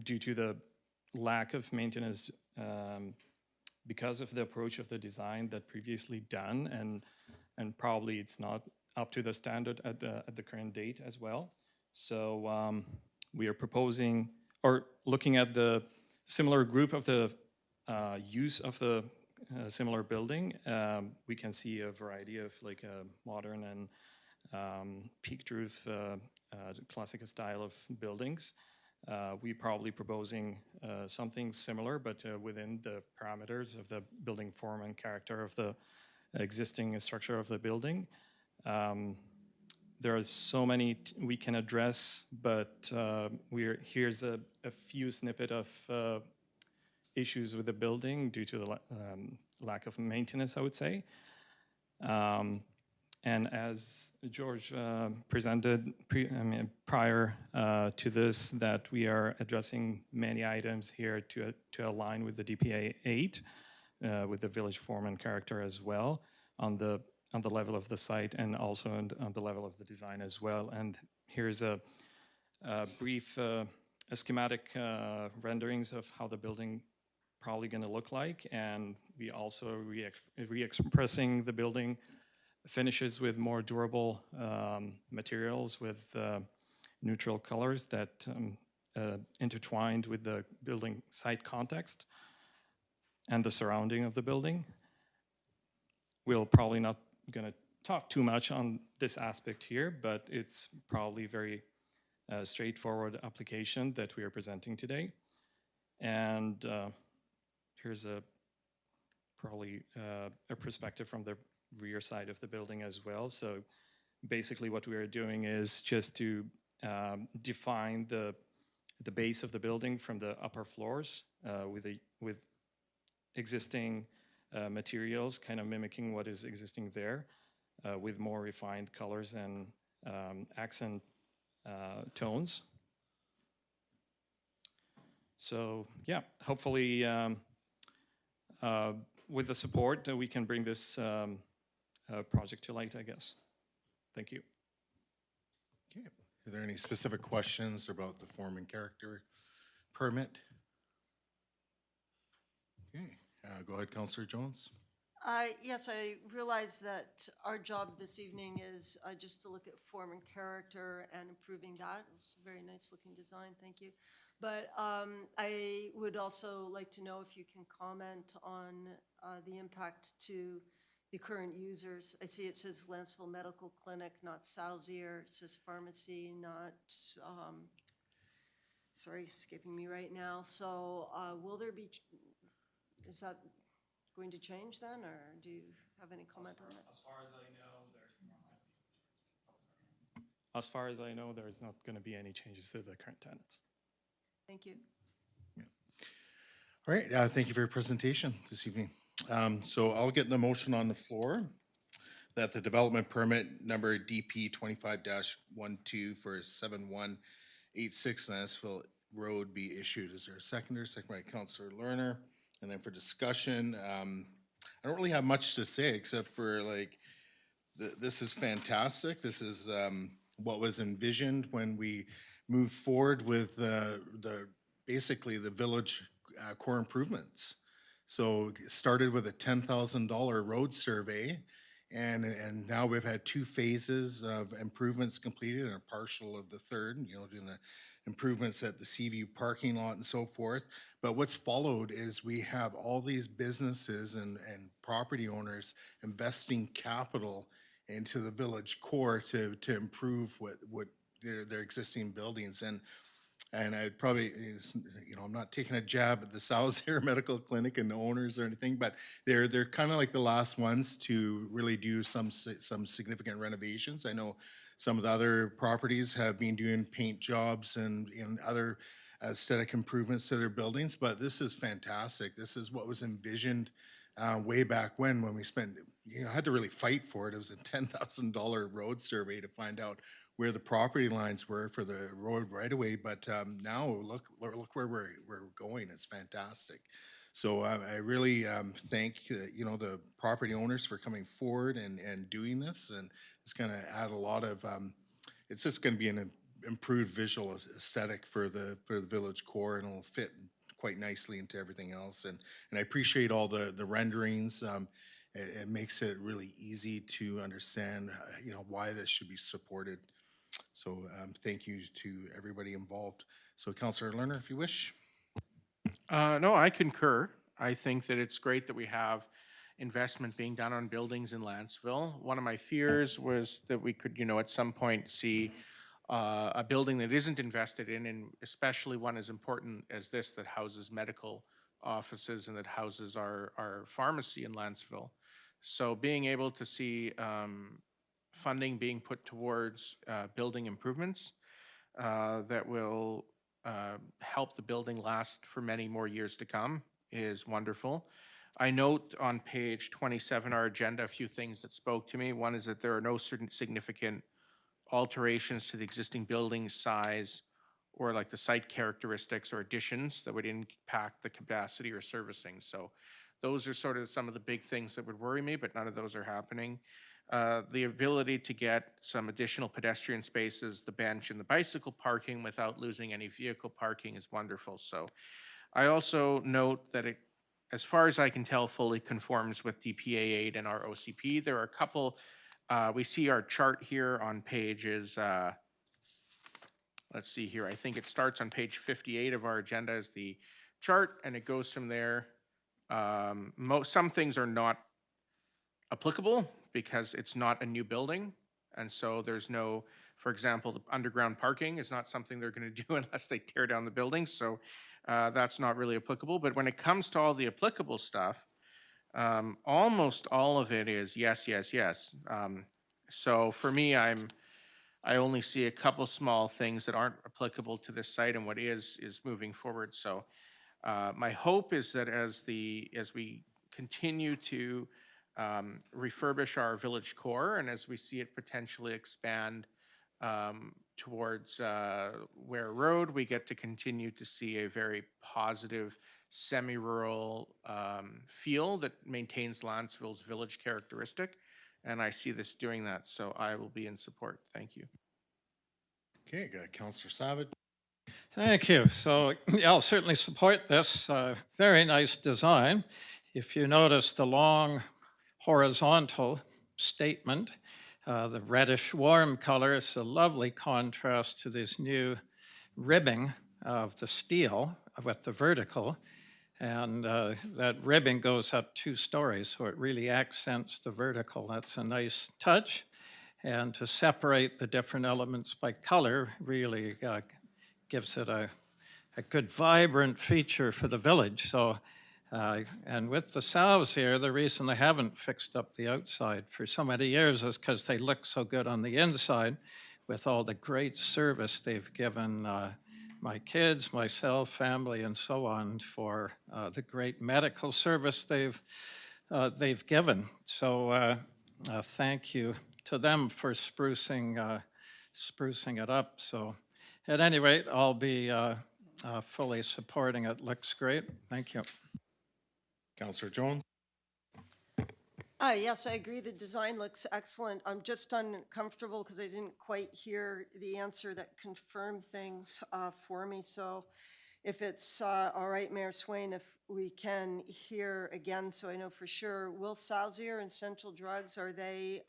due to the lack of maintenance, because of the approach of the design that previously done, and probably it's not up to the standard at the current date as well. So we are proposing or looking at the similar group of the use of the similar building. We can see a variety of like modern and peaked roof, classic style of buildings. We probably proposing something similar, but within the parameters of the building form and character of the existing structure of the building. There are so many we can address, but here's a few snippet of issues with the building due to the lack of maintenance, I would say. And as George presented prior to this, that we are addressing many items here to align with the DPA 8, with the village form and character as well, on the level of the site and also on the level of the design as well. And here's a brief schematic renderings of how the building probably going to look like. And we also re-expressing the building finishes with more durable materials with neutral colors that intertwined with the building site context and the surrounding of the building. We'll probably not going to talk too much on this aspect here, but it's probably very straightforward application that we are presenting today. And here's probably a perspective from the rear side of the building as well. So basically what we are doing is just to define the base of the building from the upper floors with existing materials, kind of mimicking what is existing there, with more refined colors and accent tones. So yeah, hopefully with the support we can bring this project to light, I guess. Thank you. Okay. Are there any specific questions about the form and character permit? Okay. Go ahead, Councillor Jones. Yes, I realize that our job this evening is just to look at form and character and improving that. It's a very nice-looking design, thank you. But I would also like to know if you can comment on the impact to the current users. I see it says Lantzville Medical Clinic, not Salzier. It says pharmacy, not, sorry, escaping me right now. So will there be, is that going to change then, or do you have any comment on that? As far as I know, as far as I know, there's not going to be any changes to the current tenants. Thank you. All right, thank you for your presentation this evening. So I'll get the motion on the floor that the development permit number DP 25-12 for 7186 Lantzville Road be issued. Is there a seconder? Second by Councillor Lerner. And then for discussion, I don't really have much to say except for like, this is fantastic. This is what was envisioned when we moved forward with basically the village core improvements. So it started with a $10,000 road survey, and now we've had 2 phases of improvements completed and a partial of the third, you know, doing the improvements at the Seaview parking lot and so forth. But what's followed is we have all these businesses and property owners investing capital into the village core to improve what their existing buildings. And I'd probably, you know, I'm not taking a jab at the Salzier Medical Clinic and the owners or anything, but they're kind of like the last ones to really do some significant renovations. I know some of the other properties have been doing paint jobs and other aesthetic improvements to their buildings, but this is fantastic. This is what was envisioned way back when we spent, you know, had to really fight for it. It was a $10,000 road survey to find out where the property lines were for the road right away. But now look where we're going. It's fantastic. So I really thank you know, the property owners for coming forward and doing this, and it's going to add a lot of. It's just going to be an improved visual aesthetic for the village core, and it'll fit quite nicely into everything else. And I appreciate all the renderings. It makes it really easy to understand, you know, why this should be supported. So thank you to everybody involved. So Councillor Lerner, if you wish. No, I concur. I think that it's great that we have investment being done on buildings in Lantzville. One of my fears was that we could, you know, at some point see a building that isn't invested in, and especially one as important as this that houses medical offices and that houses our pharmacy in Lantzville. So being able to see funding being put towards building improvements that will help the building last for many more years to come is wonderful. I note on page 27, our agenda, a few things that spoke to me. One is that there are no certain significant alterations to the existing building size or like the site characteristics or additions that would impact the capacity or servicing. So those are sort of some of the big things that would worry me, but none of those are happening. The ability to get some additional pedestrian spaces, the bench and the bicycle parking without losing any vehicle parking is wonderful. So I also note that it, as far as I can tell, fully conforms with DPA 8 and our OCP. There are a couple, we see our chart here on pages, let's see here, I think it starts on page 58 of our agenda as the chart, and it goes from there. Some things are not applicable because it's not a new building, and so there's no, for example, the underground parking is not something they're going to do unless they tear down the building, so that's not really applicable. But when it comes to all the applicable stuff, almost all of it is yes, yes, yes. So for me, I only see a couple small things that aren't applicable to this site, and what is moving forward. So my hope is that as we continue to refurbish our village core, and as we see it potentially expand towards Ware Road, we get to continue to see a very positive semi-rural feel that maintains Lantzville's village characteristic. And I see this doing that, so I will be in support. Thank you. Okay, got Councillor Savage. Thank you. So yeah, I'll certainly support this very nice design. If you notice the long horizontal statement. The reddish warm color is a lovely contrast to this new ribbing of the steel with the vertical. And that ribbing goes up 2 stories, so it really accents the vertical. That's a nice touch. And to separate the different elements by color really gives it a good vibrant feature for the village. So, and with the salves here, the reason they haven't fixed up the outside for so many years is because they look so good on the inside with all the great service they've given my kids, myself, family, and so on for the great medical service they've given. So thank you to them for sprucing it up. So at any rate, I'll be fully supporting it. Looks great. Thank you. Councillor Jones? Yes, I agree. The design looks excellent. I'm just uncomfortable because I didn't quite hear the answer that confirmed things for me. So if it's all right, Mayor Swain, if we can hear again, so I know for sure, Will Salzier and Central Drugs, are they,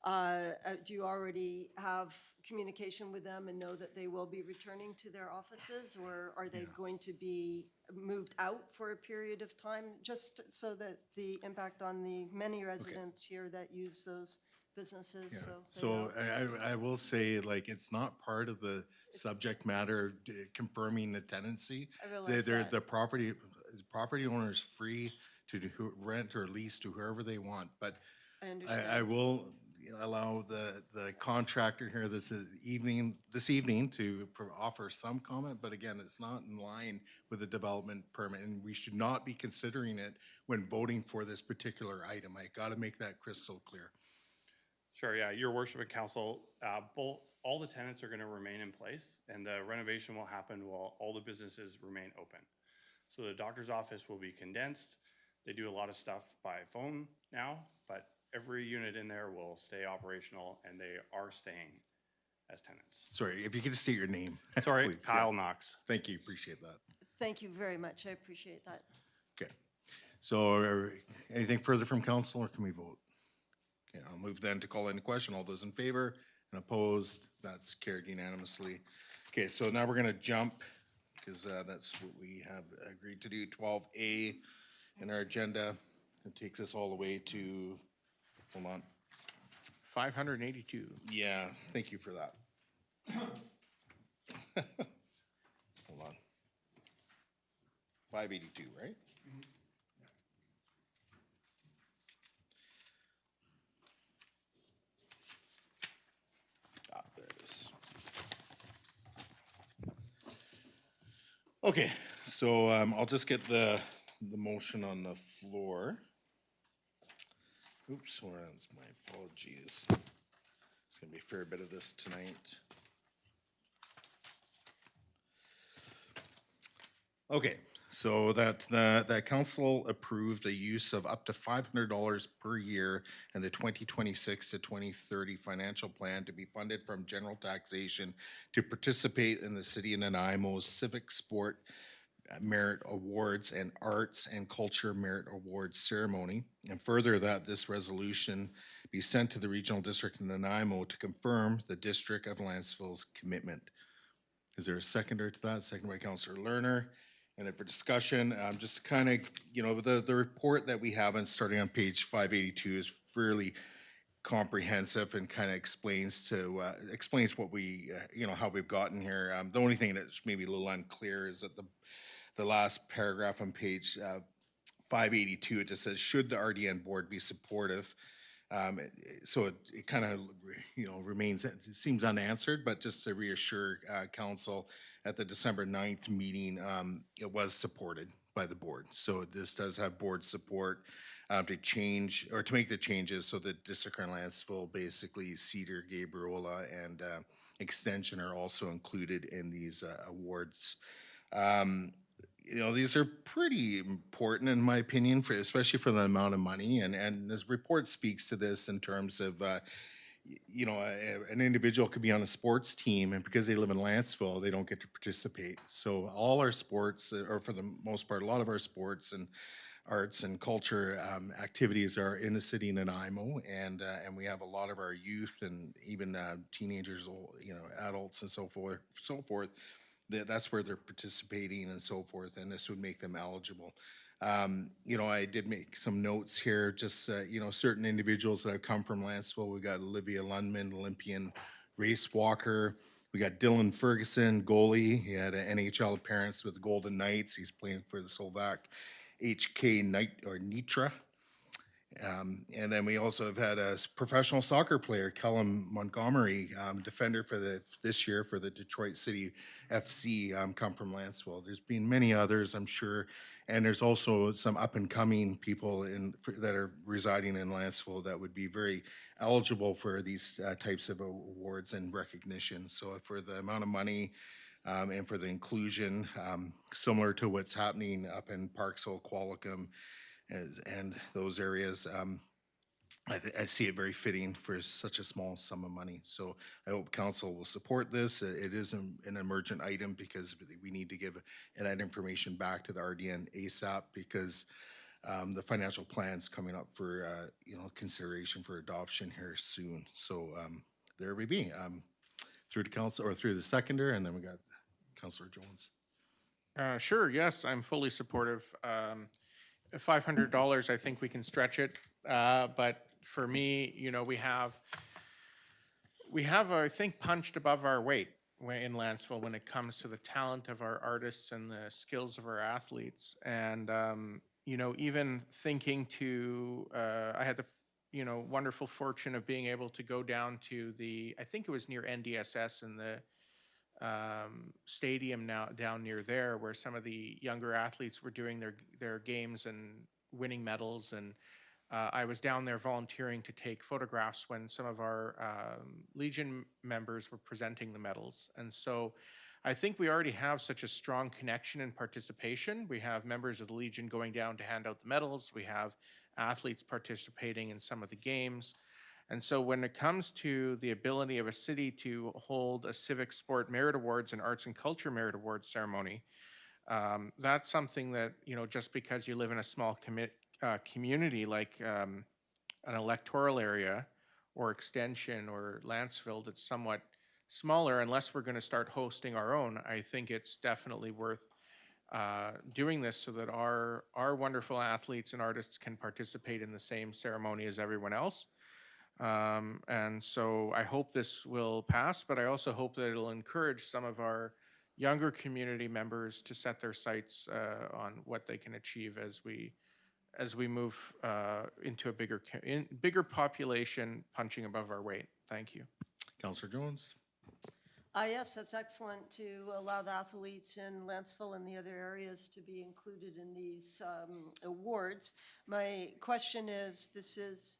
do you already have communication with them and know that they will be returning to their offices? Or are they going to be moved out for a period of time? Just so that the impact on the many residents here that use those businesses, Yeah. so they know. So I will say, like, it's not part of the subject matter confirming the tenancy. I realize They're that. the property owner is free to rent or lease to whoever they want, but I understand. I will allow the contractor here this evening to offer some comment, but again, it's not in line with the development permit, and we should not be considering it when voting for this particular item. I got to make that crystal clear. Sure, yeah, your worship and council, all the tenants are gonna remain in place, and the renovation will happen while all the businesses remain open. So the doctor's office will be condensed. They do a lot of stuff by phone now, but every unit in there will stay operational, and they are staying as tenants. Sorry, if you could just state your name. Sorry, please. Kyle Yeah. Knox. Thank you, appreciate that. Thank you very much. I appreciate that. Okay. So anything further from council, or can we vote? Okay, I'll move then to call into question. All those in favor and opposed, that's carried unanimously. Okay, so now we're gonna jump, because that's what we have agreed to do, 12A in our agenda. It takes us all the way to, hold on. 582. Yeah, thank you for that. Hold on. 582, right? There it is. Okay, so I'll just get the motion on the floor. Oops, where's my apologies. It's gonna be a fair bit of this tonight. Okay, so that council approved a use of up to $500 per year in the 2026 to 2030 financial plan to be funded from general taxation to participate in the city of Nanaimo's Civic Sport Merit Awards and Arts and Culture Merit Awards ceremony. And further, that this resolution be sent to the Regional District of Nanaimo to confirm the District of Lantzville's commitment. Is there a seconder to that? Second by Councillor Lerner. And then for discussion, just kind of, the report that we have on starting on page 582 is fairly comprehensive and kind of explains what we, how we've gotten here. The only thing that's maybe a little unclear is that the last paragraph on page 582, it just says, should the RDN board be supportive? So it kind of, remains, it seems unanswered, but just to reassure council, at the December 9th meeting, it was supported by the board. So this does have board support to change, or to make the changes so that District of Lantzville, basically Cedar, Gabriola, and Extension are also included in these awards. These are pretty important in my opinion, especially for the amount of money. And this report speaks to this in terms of, you know, an individual could be on a sports team, and because they live in Lantzville, they don't get to participate. So all our sports, or for the most part, a lot of our sports and arts and culture activities are in the city in Nanaimo, and we have a lot of our youth and even teenagers, you know, adults and so forth, that's where they're participating and so forth, and this would make them eligible. You know, I did make some notes here, just, you know, certain individuals that have come from Lantzville. We got Olivia Lundman, Olympian race walker. We got Dylan Ferguson, goalie. He had an NHL appearance with the Golden Knights. He's playing for the Slovak HK Nitra. And then we also have had a professional soccer player, Kellum Montgomery, defender for this year for the Detroit City FC, come from Lantzville. There's been many others, I'm sure, and there's also some up and coming people that are residing in Lantzville that would be very eligible for these types of awards and recognition. So for the amount of money and for the inclusion, similar to what's happening up in Parksville, Qualicum, and those areas, I see it very fitting for such a small sum of money. So I hope council will support this. It is an emergent item because we need to give that information back to the RDN ASAP because the financial plan's coming up for you know, consideration for adoption here soon. So there we be. Through to council, or through the seconder, and then we got Councillor Jones. Sure, yes, I'm fully supportive. $500, I think we can stretch it. But for me, you know, we have, I think, punched above our weight in Lantzville when it comes to the talent of our artists and the skills of our athletes. And, you know, even thinking to, I had the, you know, wonderful fortune of being able to go down to I think it was near NDSS in the stadium now down near there, where some of the younger athletes were doing their games and winning medals, and I was down there volunteering to take photographs when some of our Legion members were presenting the medals. And so I think we already have such a strong connection and participation. We have members of the Legion going down to hand out the medals. We have athletes participating in some of the games. And so when it comes to the ability of a city to hold a Civic Sport Merit Awards and Arts and Culture Merit Awards ceremony, that's something that, you know, just because you live in a small community like an electoral area or extension or Lantzville that's somewhat smaller, unless we're going to start hosting our own, I think it's definitely worth doing this so that our wonderful athletes and artists can participate in the same ceremony as everyone else. And so I hope this will pass, but I also hope that it'll encourage some of our younger community members to set their sights on what they can achieve as we move into a bigger population punching above our weight. Thank you. Councillor Jones. Yes, that's excellent to allow the athletes in Lantzville and the other areas to be included in these awards. My question is, this is,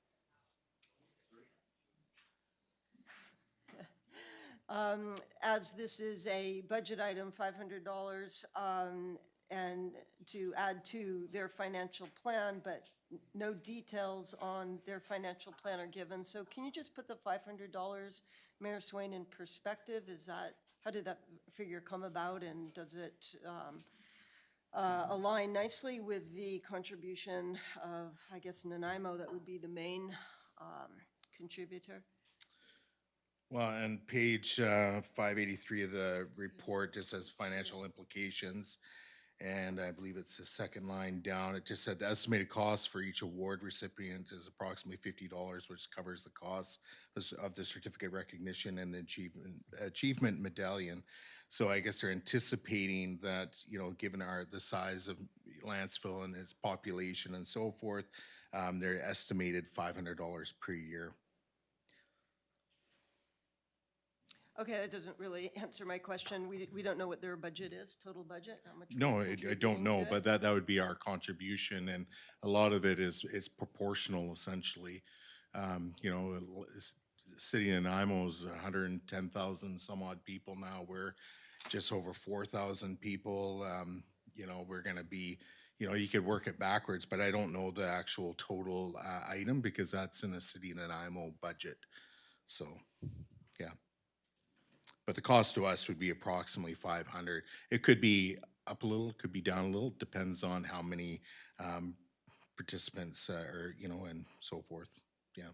as this is a budget item, $500, and to add to their financial plan, but no details on their financial plan are given. So can you just put the $500, Mayor Swain, in perspective? How did that figure come about, and does it align nicely with the contribution of, I guess, Nanaimo, that would be the main contributor? Well, on page 583 of the report, it says financial implications. And I believe it's the second line down. It just said the estimated cost for each award recipient is approximately $50, which covers the costs of the certificate recognition and the achievement medallion. So I guess they're anticipating that, you know, given the size of Lantzville and its population and so forth, they're estimated $500 per year. Okay, that doesn't really answer my question. We don't know what their budget is, total budget, how much? No, we're I contributing don't know, to it? but that would be our contribution, and a lot of it is proportional essentially. You know, city of Nanaimo is 110,000 some odd people now. We're just over 4,000 people. You know, we're going to be, you know, you could work it backwards, but I don't know the actual total item because that's in the city of Nanaimo budget. So, yeah. But the cost to us would be approximately 500. It could be up a little, could be down a little, depends on how many participants or, you know, and so forth. Yeah.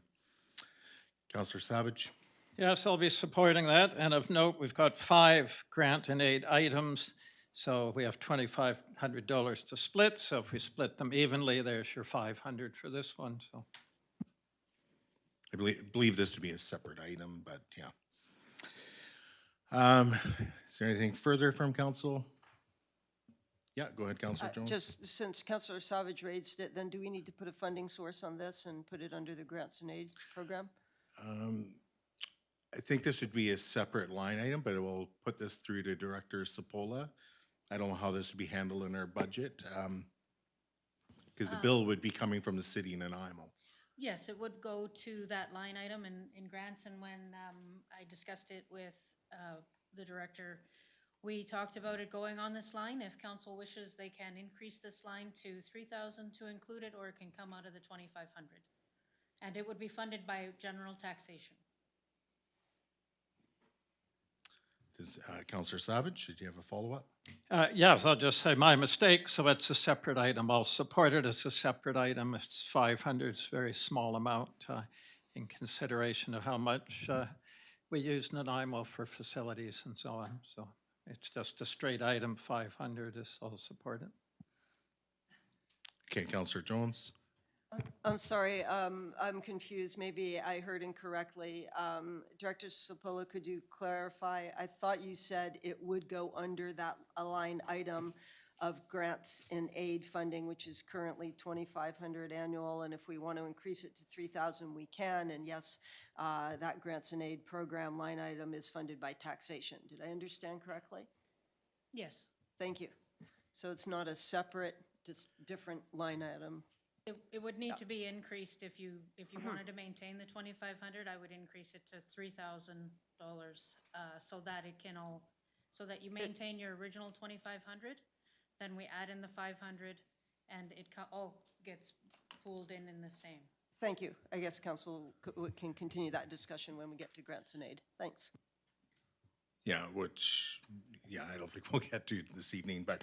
Councillor Savage? Yes, I'll be supporting that. And of note, we've got 5 grant and aid items. So we have $2,500 to split. So if we split them evenly, there's your 500 for this one. So I believe this to be a separate item, but yeah. Is there anything further from council? Yeah, go ahead, Councillor Jones. Just since Councillor Savage raised it, then do we need to put a funding source on this and put it under the grants and aid program? I think this would be a separate line item, but it will put this through to Director Sapola. I don't know how this would be handled in our budget, because the bill would be coming from the city in Nanaimo. Yes, it would go to that line item in grants, and when I discussed it with the director, we talked about it going on this line. If council wishes, they can increase this line to 3,000 to include it, or it can come out of the 2,500. And it would be funded by general taxation. Does Councillor Savage, did you have a follow-up? yes, I'll just say my mistake. So it's a separate item. I'll support it as a separate item. It's 500, it's a very small amount in consideration of how much we use Nanaimo for facilities and so on. So it's just a straight item, 500 is, I'll support it. Okay, Councillor Jones. I'm sorry, I'm confused. Maybe I heard incorrectly. Director Sapola, could you clarify? I thought you said it would go under that line item of grants and aid funding, which is currently 2,500 annual, and if we want to increase it to 3,000, we can. And yes, that grants and aid program line item is funded by taxation. Did I understand correctly? Yes. Thank you. So it's not a separate, just different line item. It would need to be increased if you wanted to maintain the 2,500. I would increase it to $3,000 so that it can all, so that you maintain your original 2,500. Then we add in the 500, and it all gets pooled in the same. Thank you. I guess council can continue that discussion when we get to grants and aid. Thanks. Yeah, which, yeah, I don't think we'll get to this evening, but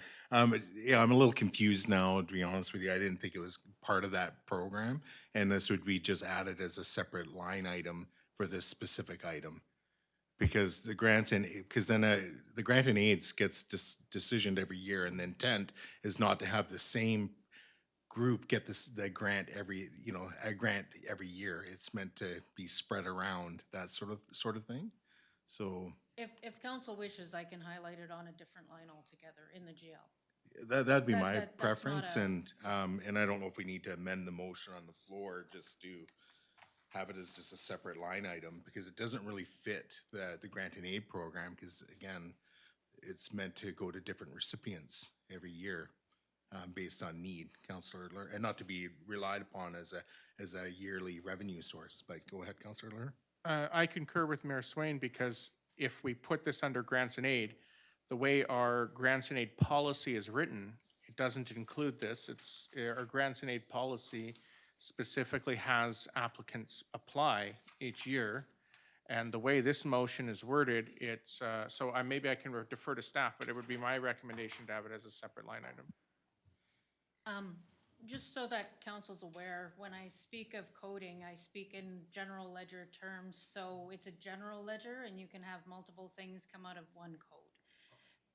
yeah, I'm a little confused now, to be honest with you. I didn't think it was part of that program, and this would be just added as a separate line item for this specific item. Because the grant and, because then the grant and aids gets decisioned every year, and the intent is not to have the same group get the grant every, you know, a grant every year. It's meant to be spread around, that sort of thing. So If council wishes, I can highlight it on a different line altogether in the GL. that'd be my that's not preference, a- and I don't know if we need to amend the motion on the floor just to have it as just a separate line item, because it doesn't really fit the grant and aid program, because again, it's meant to go to different recipients every year based on need, Councillor Lerner, and not to be relied upon as a yearly revenue source. But go ahead, Councillor Lerner. I concur with Mayor Swain, because if we put this under grants and aid, the way our grants and aid policy is written, it doesn't include this. It's, our grants and aid policy specifically has applicants apply each year. And the way this motion is worded, it's, so maybe I can defer to staff, but it would be my recommendation to have it as a separate line item. Just so that council's aware, when I speak of coding, I speak in general ledger terms. So it's a general ledger, and you can have multiple things come out of one code.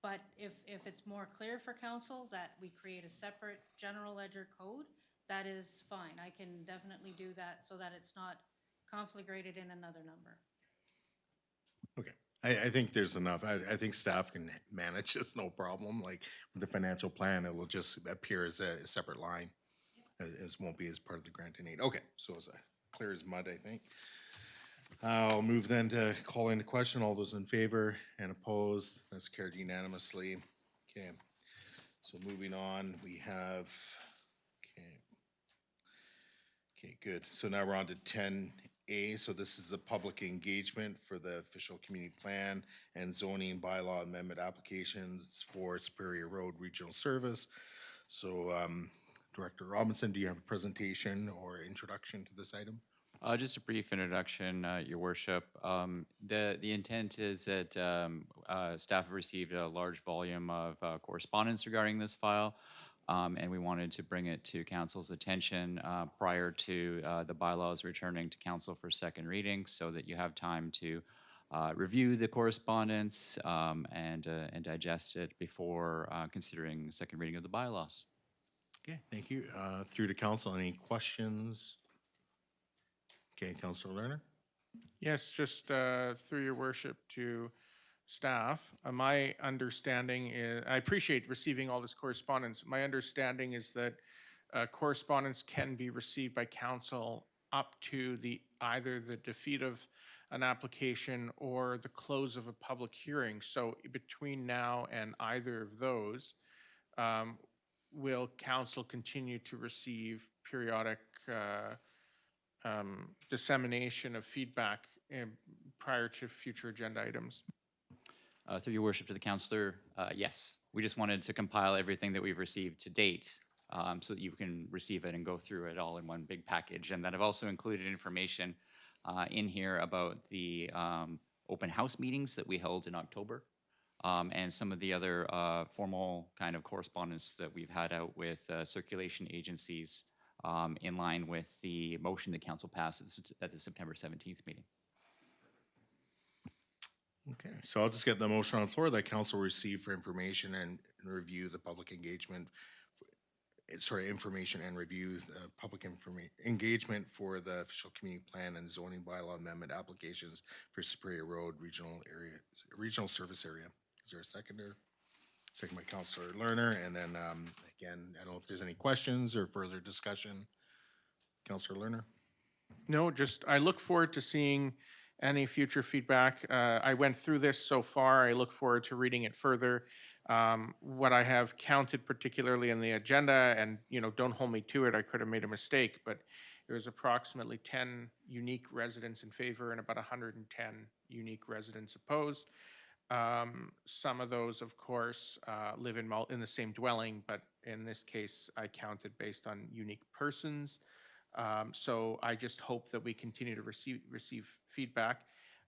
But if it's more clear for council that we create a separate general ledger code, that is fine. I can definitely do that so that it's not conflagrated in another number. Okay, I think there's enough. I think staff can manage this, no problem. Like with the financial plan, it will just appear as a separate line. It won't be as part of the grant and aid. Okay, so it's clear as mud, I think. I'll move then to call into question. All those in favor and opposed, that's carried unanimously. Okay, so moving on, we have, okay, good. So now we're on to 10A. So this is the public engagement for the official community plan and zoning bylaw amendment applications for Superior Road Regional Service. So Director Robinson, do you have a presentation or introduction to this item? Just a brief introduction, Your Worship. The intent is that staff have received a large volume of correspondence regarding this file, and we wanted to bring it to council's attention prior to the bylaws returning to council for second reading, so that you have time to review the correspondence and digest it before considering second reading of the bylaws. Okay, thank you. Through to council, any questions? Okay, Councilor Lerner? Yes, just through your worship to staff. My understanding is, I appreciate receiving all this correspondence. My understanding is that correspondence can be received by council up to either the defeat of an application or the close of a public hearing. So between now and either of those, will council continue to receive periodic dissemination of feedback prior to future agenda items? Through your worship to the councillor, yes. We just wanted to compile everything that we've received to date so that you can receive it and go through it all in one big package. And then I've also included information in here about the open house meetings that we held in October and some of the other formal kind of correspondence that we've had out with circulation agencies in line with the motion that council passes at the September 17th meeting. Okay, so I'll just get the motion on the floor that council receive for information and review the public engagement, information and review the public engagement for the official community plan and zoning bylaw amendment applications for Superior Road regional service area. Is there a seconder? Second by Councilor Lerner, and then again, I don't know if there's any questions or further discussion. Councilor Lerner? No, just I look forward to seeing any future feedback. I went through this so far. I look forward to reading it further. What I have counted particularly in the agenda, and don't hold me to it, I could have made a mistake, but there was approximately 10 unique residents in favor and about 110 unique residents opposed. Some of those, of course, live in the same dwelling, but in this case, I counted based on unique persons. So I just hope that we continue to receive feedback,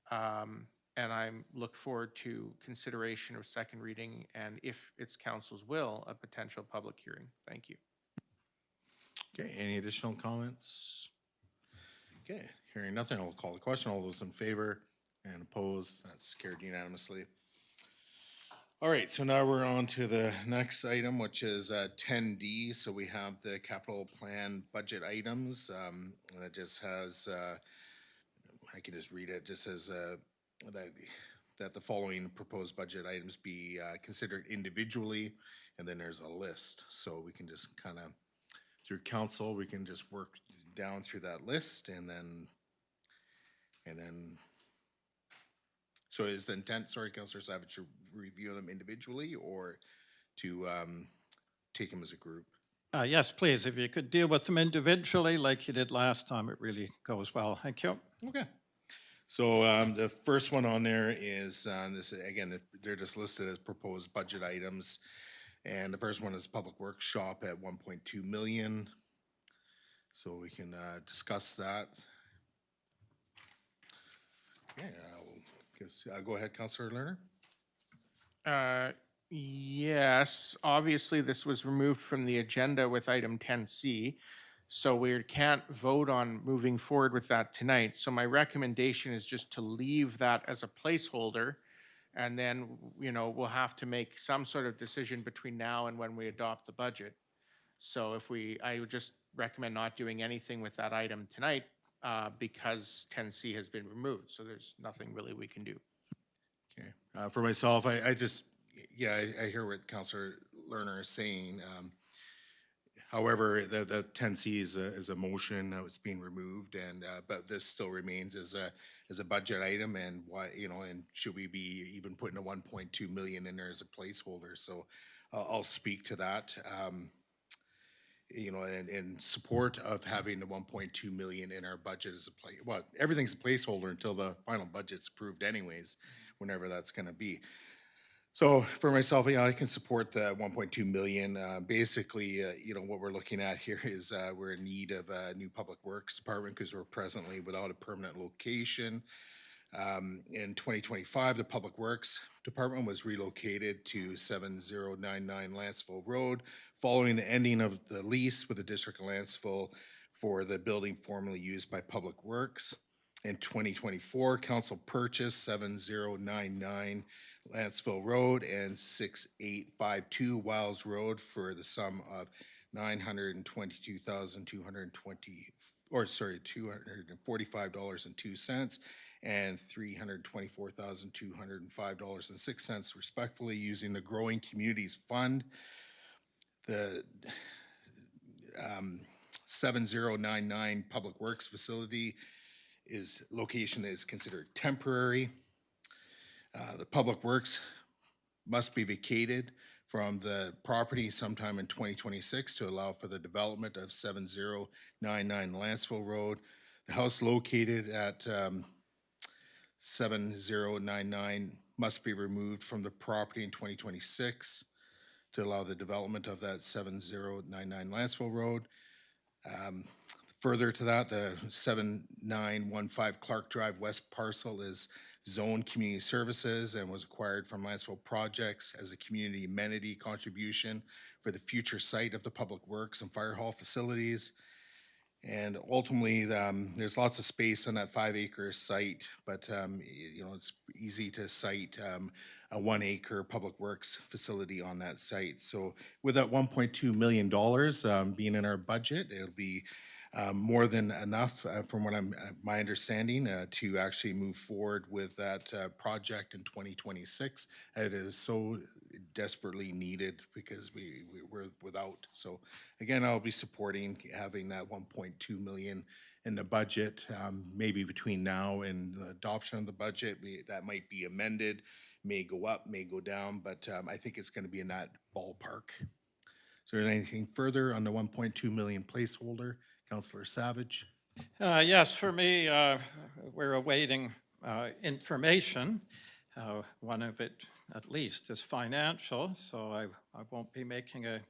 and I look forward to consideration of second reading, and if it's council's will, a potential public hearing. Thank you. Okay, any additional comments? Okay, hearing nothing, I'll call the question. All those in favor and opposed, that's carried unanimously. All right, so now we're on to the next item, which is 10D. So we have the capital plan budget items. And it just has, I can just read it, just says that the following proposed budget items be considered individually, and then there's a list. So we can just kind of, through council, we can just work down through that list, and then so is the intent, sorry, Councillor Savage, to review them individually or to take them as a group? Yes, please, if you could deal with them individually like you did last time, it really goes well. Thank you. Okay. So the first one on there is, this again, they're just listed as proposed budget items. And the first one is public workshop at 1.2 million. So we can discuss that. Okay, go ahead, Councillor Lerner. Yes, obviously this was removed from the agenda with item 10C, so we can't vote on moving forward with that tonight. So my recommendation is just to leave that as a placeholder, and then, we'll have to make some sort of decision between now and when we adopt the budget. So I would just recommend not doing anything with that item tonight because 10C has been removed, so there's nothing really we can do. Okay, for myself, I hear what Councillor Lerner is saying. However, the 10C is a motion it's being removed, and but this still remains as a budget item, and why, and should we be even putting a 1.2 million in there as a placeholder? So I'll speak to that. In support of having the 1.2 million in our budget as everything's a placeholder until the final budget's approved anyways, whenever that's going to be. So for myself, yeah, I can support the 1.2 million. Basically, what we're looking at here is we're in need of a new public works department because we're presently without a permanent location. In 2025, the Public Works Department was relocated to 7099 Lantzville Road following the ending of the lease with the District of Lantzville for the building formerly used by Public Works. In 2024, council purchased 7099 Lantzville Road and 6852 Wiles Road for the sum of $922,220, or sorry, $245.02 and $324,205.06 respectively, using the Growing Communities Fund. The 7099 Public Works Facility location is considered temporary. The Public Works must be vacated from the property sometime in 2026 to allow for the development of 7099 Lantzville Road. The house located at 7099 must be removed from the property in 2026 to allow the development of that 7099 Lantzville Road. Further to that, the 7915 Clark Drive West parcel is zoned community services and was acquired from Lantzville Projects as a community amenity contribution for the future site of the Public Works and Fire Hall facilities. And ultimately, there's lots of space on that 5-acre site, but it's easy to site a 1-acre public works facility on that site. So with that $1.2 million being in our budget, it'll be more than enough, from what my understanding, to actually move forward with that project in 2026. It is so desperately needed because we're without. So again, I'll be supporting having that 1.2 million in the budget. Maybe between now and the adoption of the budget, that might be amended, may go up, may go down, but I think it's going to be in that ballpark. Is there anything further on the 1.2 million placeholder? Councillor Savage. Yes, for me, we're awaiting information. One of it, at least, is financial, so I won't be making a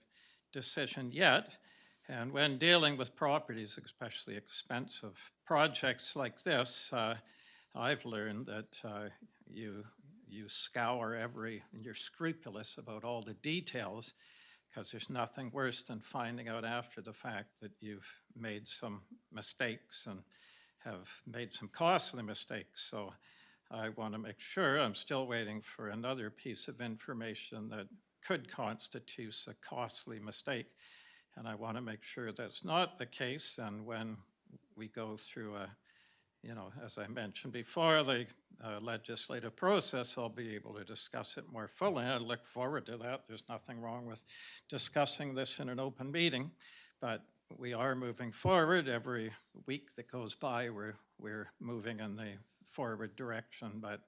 decision yet. And when dealing with properties, especially expensive projects like this, I've learned that you scour and you're scrupulous about all the details, because there's nothing worse than finding out after the fact that you've made some mistakes and have made some costly mistakes. So I want to make sure. I'm still waiting for another piece of information that could constitute a costly mistake. And I want to make sure that's not the case. And when we go through as I mentioned before, the legislative process, I'll be able to discuss it more fully. I look forward to that. There's nothing wrong with discussing this in an open meeting, but we are moving forward. Every week that goes by, we're moving in the forward direction, but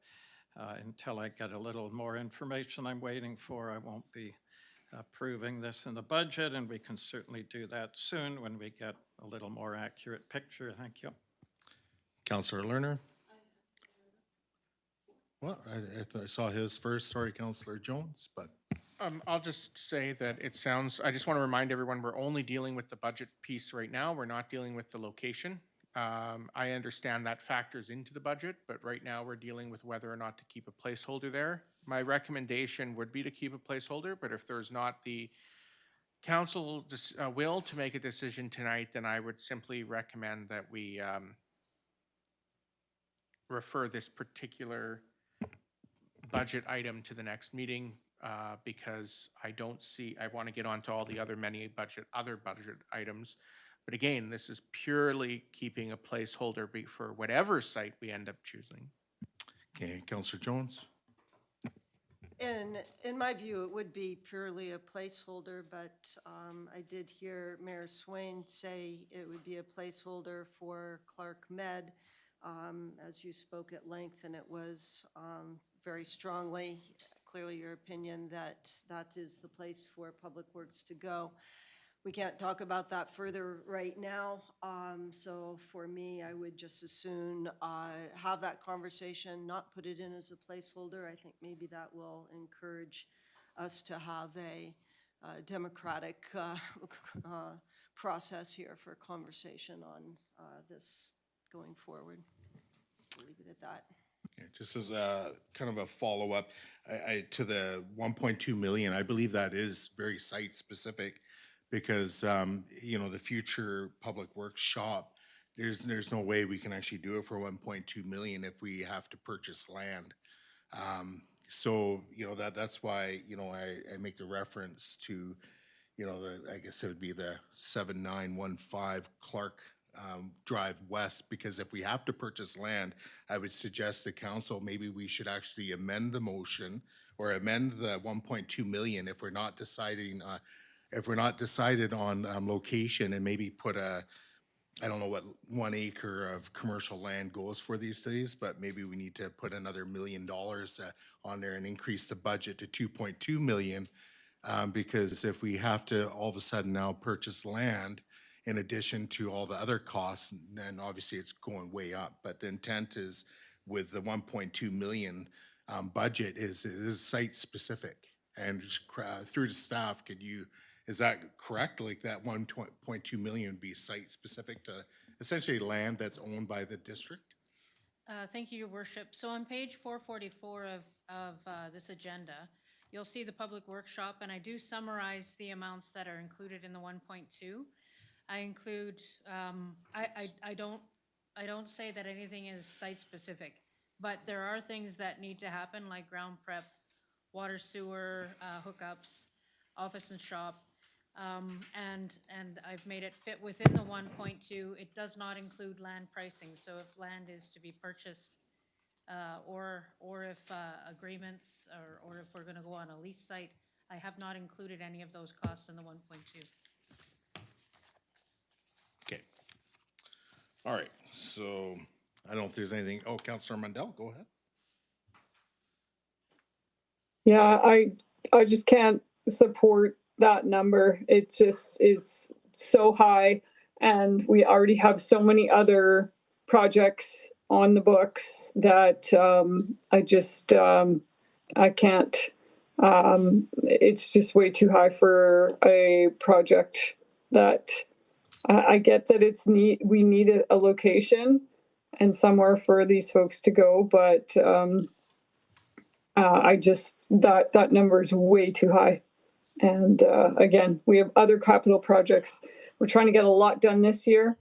until I get a little more information I'm waiting for, I won't be approving this in the budget, and we can certainly do that soon when we get a little more accurate picture. Thank you. Councillor Lerner. Well, I saw his first. Sorry, Councillor Jones, but. I'll just say that I just want to remind everyone, we're only dealing with the budget piece right now. We're not dealing with the location. I understand that factors into the budget, but right now we're dealing with whether or not to keep a placeholder there. My recommendation would be to keep a placeholder, but if there's not the council will to make a decision tonight, then I would simply recommend that we refer this particular budget item to the next meeting, because I want to get on to all the other other budget items. But again, this is purely keeping a placeholder for whatever site we end up choosing. Okay, Councillor Jones. In my view, it would be purely a placeholder, but I did hear Mayor Swain say it would be a placeholder for Clark Med, as you spoke at length, and it was very strongly, clearly your opinion that that is the place for Public Works to go. we can't talk about that further right now. So for me, I would just as soon have that conversation, not put it in as a placeholder. I think maybe that will encourage us to have a democratic process here for conversation on this going forward. I'll leave it at that. Okay, just as a kind of a follow-up, to the 1.2 million, I believe that is very site-specific because, you know, the future public works shop, there's no way we can actually do it for 1.2 million if we have to purchase land. So, you know, that's why, you know, I make the reference to, you know, I guess it would be the 7915 Clark Drive West, because if we have to purchase land, I would suggest the council, maybe we should actually amend the motion or amend the 1.2 million if we're not deciding, if we're not decided on location, and maybe put a, I don't know what 1 acre of commercial land goes for these days, but maybe we need to put another $1 million on there and increase the budget to 2.2 million. Because if we have to all of a sudden now purchase land in addition to all the other costs, then obviously it's going way up. But the intent is with the 1.2 million budget is site specific. And just through the staff, is that correct? Like that 1.2 million would be site specific to essentially land that's owned by the district? Thank you, Your Worship. So on page 444 of this agenda, you'll see the public workshop, and I do summarize the amounts that are included in the 1.2. I include, I don't say that anything is site-specific, but there are things that need to happen, like ground prep, water sewer hookups, office and shop, and I've made it fit within the 1.2. It does not include land pricing, so if land is to be purchased, or if agreements, or if we're going to go on a lease site, I have not included any of those costs in the 1.2. Okay. All right, so I don't know if there's anything, oh, Councillor Mundell, go ahead. Yeah, I just can't support that number. It just is so high, and we already have so many other projects on the books that I can't. It's just way too high for a project that I get that we need a location and somewhere for these folks to go, but that number is way too high. And again, we have other capital projects. We're trying to get a lot done this year,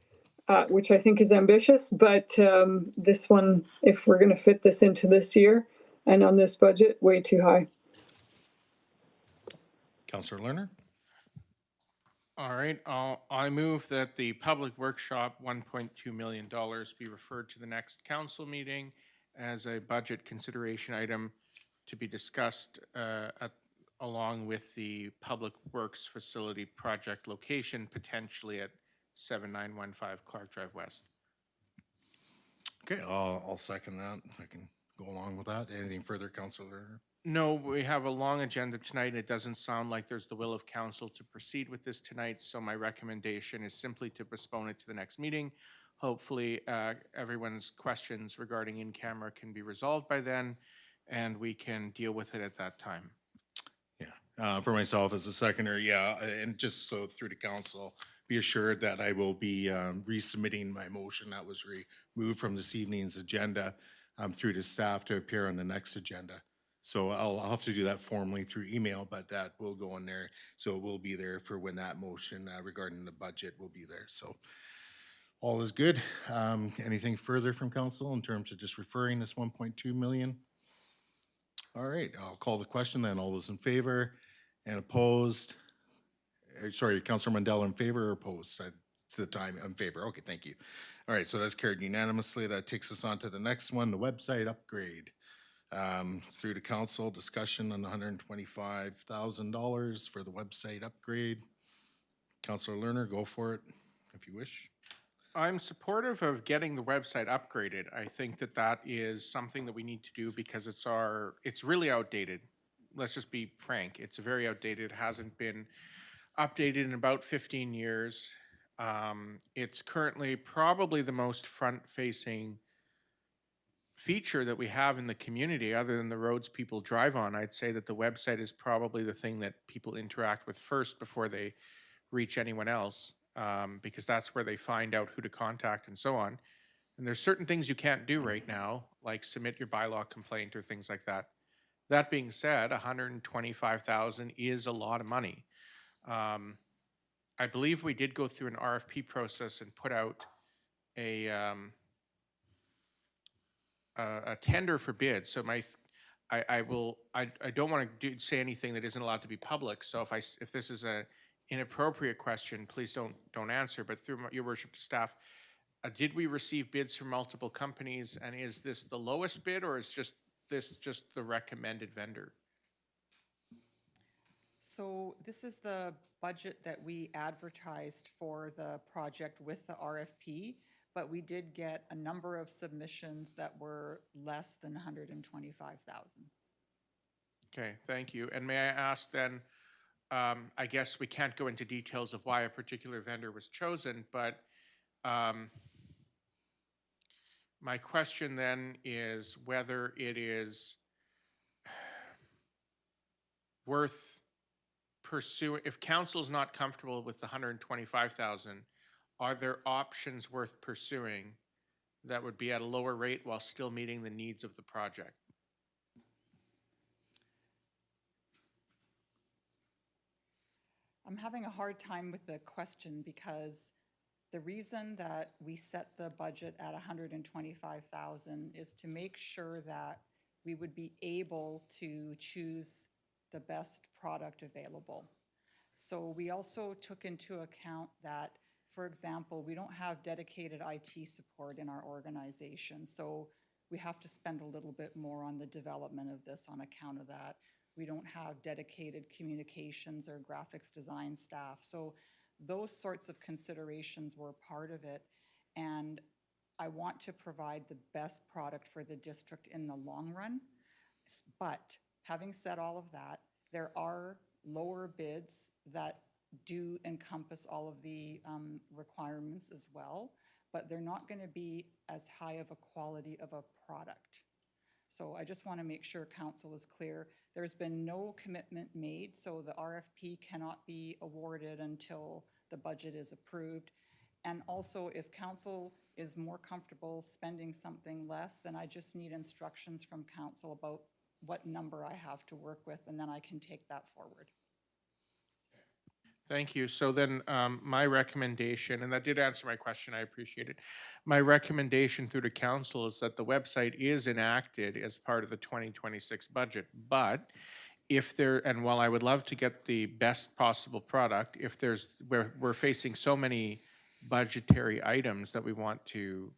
which I think is ambitious, but this one, if we're going to fit this into this year and on this budget, way too high. Councillor Lerner? All right, I move that the public workshop, $1.2 million, be referred to the next council meeting as a budget consideration item to be discussed along with the public works facility project location, potentially at 7915 Clark Drive West. Okay, I'll second that. I can go along with that. Anything further, Councillor Lerner? No, we have a long agenda tonight, and it doesn't sound like there's the will of council to proceed with this tonight, so my recommendation is simply to postpone it to the next meeting. Hopefully, everyone's questions regarding in-camera can be resolved by then, and we can deal with it at that time. Yeah, for myself as a seconder, yeah, and just so through to council, be assured that I will be resubmitting my motion that was removed from this evening's agenda through to staff to appear on the next agenda. So I'll have to do that formally through email, but that will go in there. So it will be there for when that motion regarding the budget will be there. So all is good. Anything further from council in terms of just referring this 1.2 million? All right, I'll call the question then. All those in favor and opposed? Sorry, Councillor Mundell, in favor or opposed? It's the time in favor. Okay, thank you. All right, so that's carried unanimously. That takes us on to the next one, the website upgrade. Through to council, discussion on the $125,000 for the website upgrade. Councillor Lerner, go for it if you wish. I'm supportive of getting the website upgraded. I think that is something that we need to do because it's really outdated. Let's just be frank. It's very outdated. Hasn't been updated in about 15 years. It's currently probably the most front-facing feature that we have in the community, other than the roads people drive on. I'd say that the website is probably the thing that people interact with first before they reach anyone else, because that's where they find out who to contact and so on. And there's certain things you can't do right now, like submit your bylaw complaint or things like that. That being said, 125,000 is a lot of money. I believe we did go through an RFP process and put out a tender for bids. So I don't want to say anything that isn't allowed to be public. So if this is a inappropriate question, please don't answer. But through your worship to staff, did we receive bids from multiple companies, and is this the lowest bid, or is this just the recommended vendor? So this is the budget that we advertised for the project with the RFP, but we did get a number of submissions that were less than 125,000. Okay, thank you. And may I ask then, I guess we can't go into details of why a particular vendor was chosen, but my question then is whether it is worth pursuing. If council's not comfortable with the 125,000, are there options worth pursuing that would be at a lower rate while still meeting the needs of the project? I'm having a hard time with the question because the reason that we set the budget at 125,000 is to make sure that we would be able to choose the best product available. So we also took into account that, for example, we don't have dedicated IT support in our organization. So we have to spend a little bit more on the development of this on account of that. We don't have dedicated communications or graphics design staff. So those sorts of considerations were part of it. And I want to provide the best product for the district in the long run. But having said all of that, there are lower bids that do encompass all of the requirements as well, but they're not going to be as high of a quality of a product. So I just want to make sure council is clear. There's been no commitment made, so the RFP cannot be awarded until the budget is approved. And also, if council is more comfortable spending something less, then I just need instructions from council about what number I have to work with, and then I can take that forward. Thank you. So then my recommendation, and that did answer my question, I appreciate it. My recommendation through the council is that the website is enacted as part of the 2026 budget. But if there, and while I would love to get the best possible product, if there's, we're facing so many budgetary items that we want to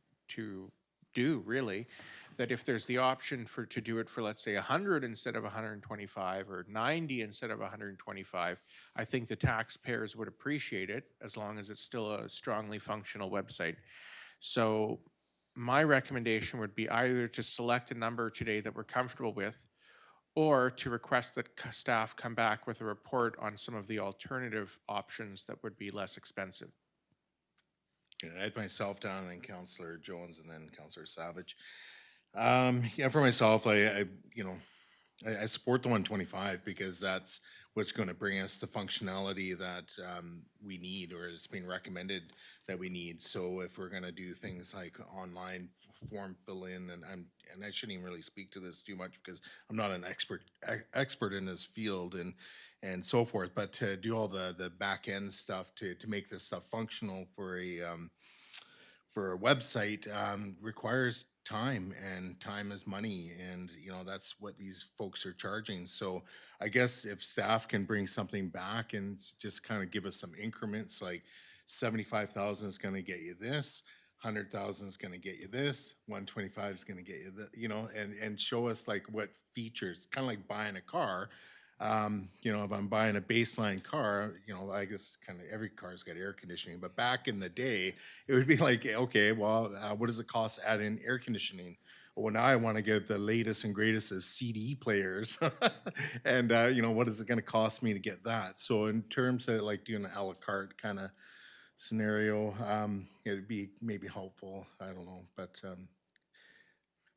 do really, that if there's the option to do it for, let's say, 100 instead of 125 or 90 instead of 125, I think the taxpayers would appreciate it as long as it's still a strongly functional website. So my recommendation would be either to select a number today that we're comfortable with, or to request that staff come back with a report on some of the alternative options that would be less expensive. I had myself down, and then Councillor Jones, and then Councillor Savage. Yeah, for myself, I support the 125 because that's what's going to bring us the functionality that we need, or it's been recommended that we need. So if we're going to do things like online form fill in, and I shouldn't even really speak to this too much because I'm not an expert in this field and so forth, but to do all the back end stuff to make this stuff functional for a website requires time, and time is money, and that's what these folks are charging. So I guess if staff can bring something back and just kind of give us some increments, like 75,000 is going to get you this, 100,000 is going to get you this, 125 is going to get you that, and show us like what features, kind of like buying a car. If I'm buying a baseline car, I guess kind of every car's got air conditioning, but back in the day, it would be like, okay, well, what does it cost to add in air conditioning? oh, now I want to get the latest and greatest as CD players. And, you know, what is it going to cost me to get that? So in terms of like doing an a la carte kind of scenario, it'd be maybe helpful. I don't know,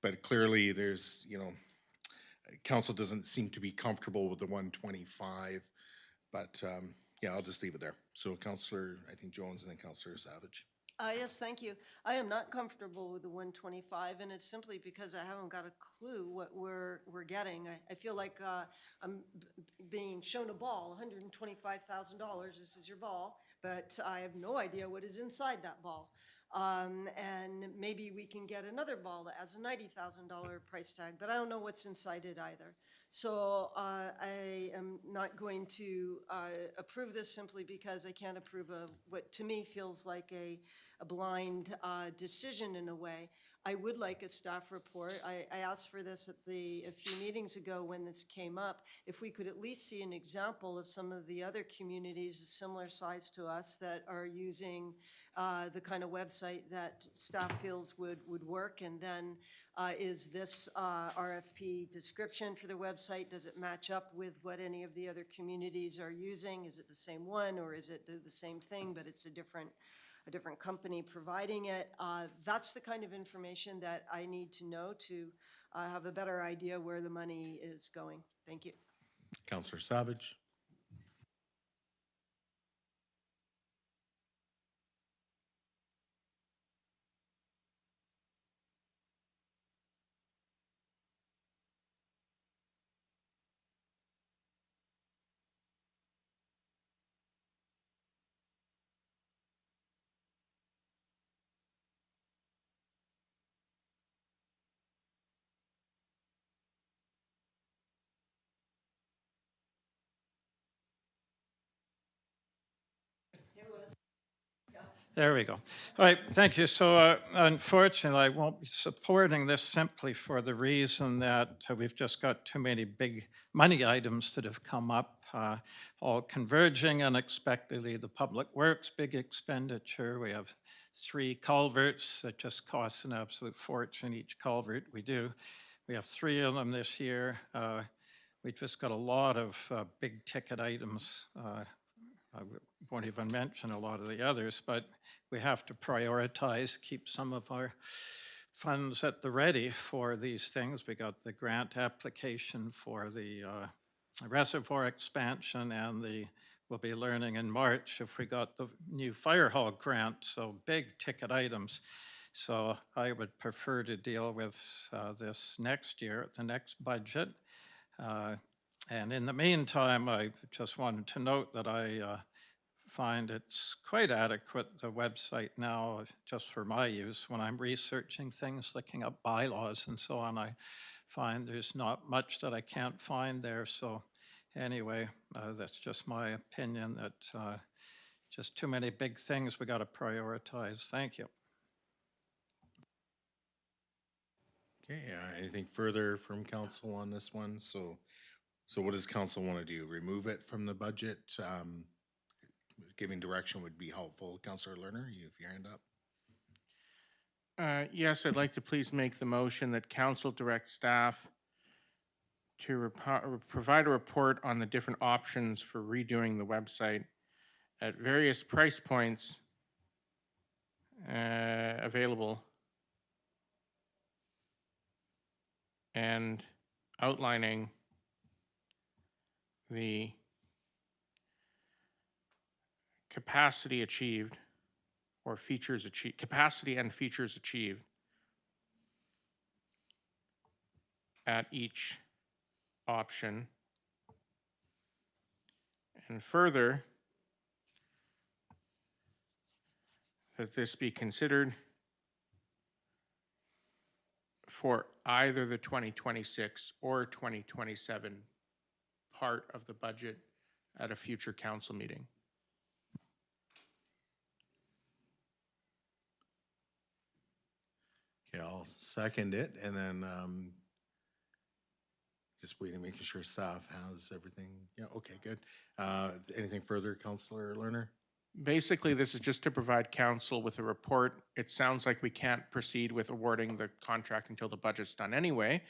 but clearly there's, you know, council doesn't seem to be comfortable with the 125, but yeah, I'll just leave it there. So Councillor, I think Jones, and then Councillor Savage. Yes, thank you. I am not comfortable with the 125, and it's simply because I haven't got a clue what we're getting. I feel like I'm being shown a ball, $125,000, this is your ball, but I have no idea what is inside that ball. And maybe we can get another ball that has a $90,000 price tag, but I don't know what's inside it either. So I am not going to approve this simply because I can't approve of what to me feels like a blind decision in a way. I would like a staff report. I asked for this at a few meetings ago when this came up. If we could at least see an example of some of the other communities of similar size to us that are using the kind of website that staff feels would work, and then is this RFP description for the website, does it match up with what any of the other communities are using? Is it the same one, or is it the same thing, but it's a different company providing it? That's the kind of information that I need to know to have a better idea where the money is going. Thank you. Councillor Savage. There we go. All right, thank you. So unfortunately, I won't be supporting this simply for the reason that we've just got too many big money items that have come up, all converging unexpectedly. The public works, big expenditure. We have 3 culverts that just cost an absolute fortune, each culvert we do. We have 3 of them this year. We just got a lot of big ticket items. I won't even mention a lot of the others, but we have to prioritize, keep some of our funds at the ready for these things. We got the grant application for the reservoir expansion, and we'll be learning in March if we got the new fire hall grant, so big ticket items. So I would prefer to deal with this next year, at the next budget. And in the meantime, I just wanted to note that I find it's quite adequate, the website now, just for my use. When I'm researching things, looking up bylaws and so on, I find there's not much that I can't find there. So anyway, that's just my opinion, that just too many big things we got to prioritize. Thank you. Okay, anything further from council on this one? So what does council want to do? Remove it from the budget? Giving direction would be helpful. Councillor Lerner, you have your hand up. Yes, I'd like to please make the motion that council direct staff to provide a report on the different options for redoing the website at various price points available, and outlining the capacity achieved or features achieved, capacity and features achieved at each option. And further, that this be considered for either the 2026 or 2027 part of the budget at a future council meeting. Okay, I'll second it, and then just waiting, making sure staff has everything. Yeah, okay, good. Anything further, Councillor Lerner? Basically, this is just to provide council with a report. It sounds like we can't proceed with awarding the contract until the budget's done anyway.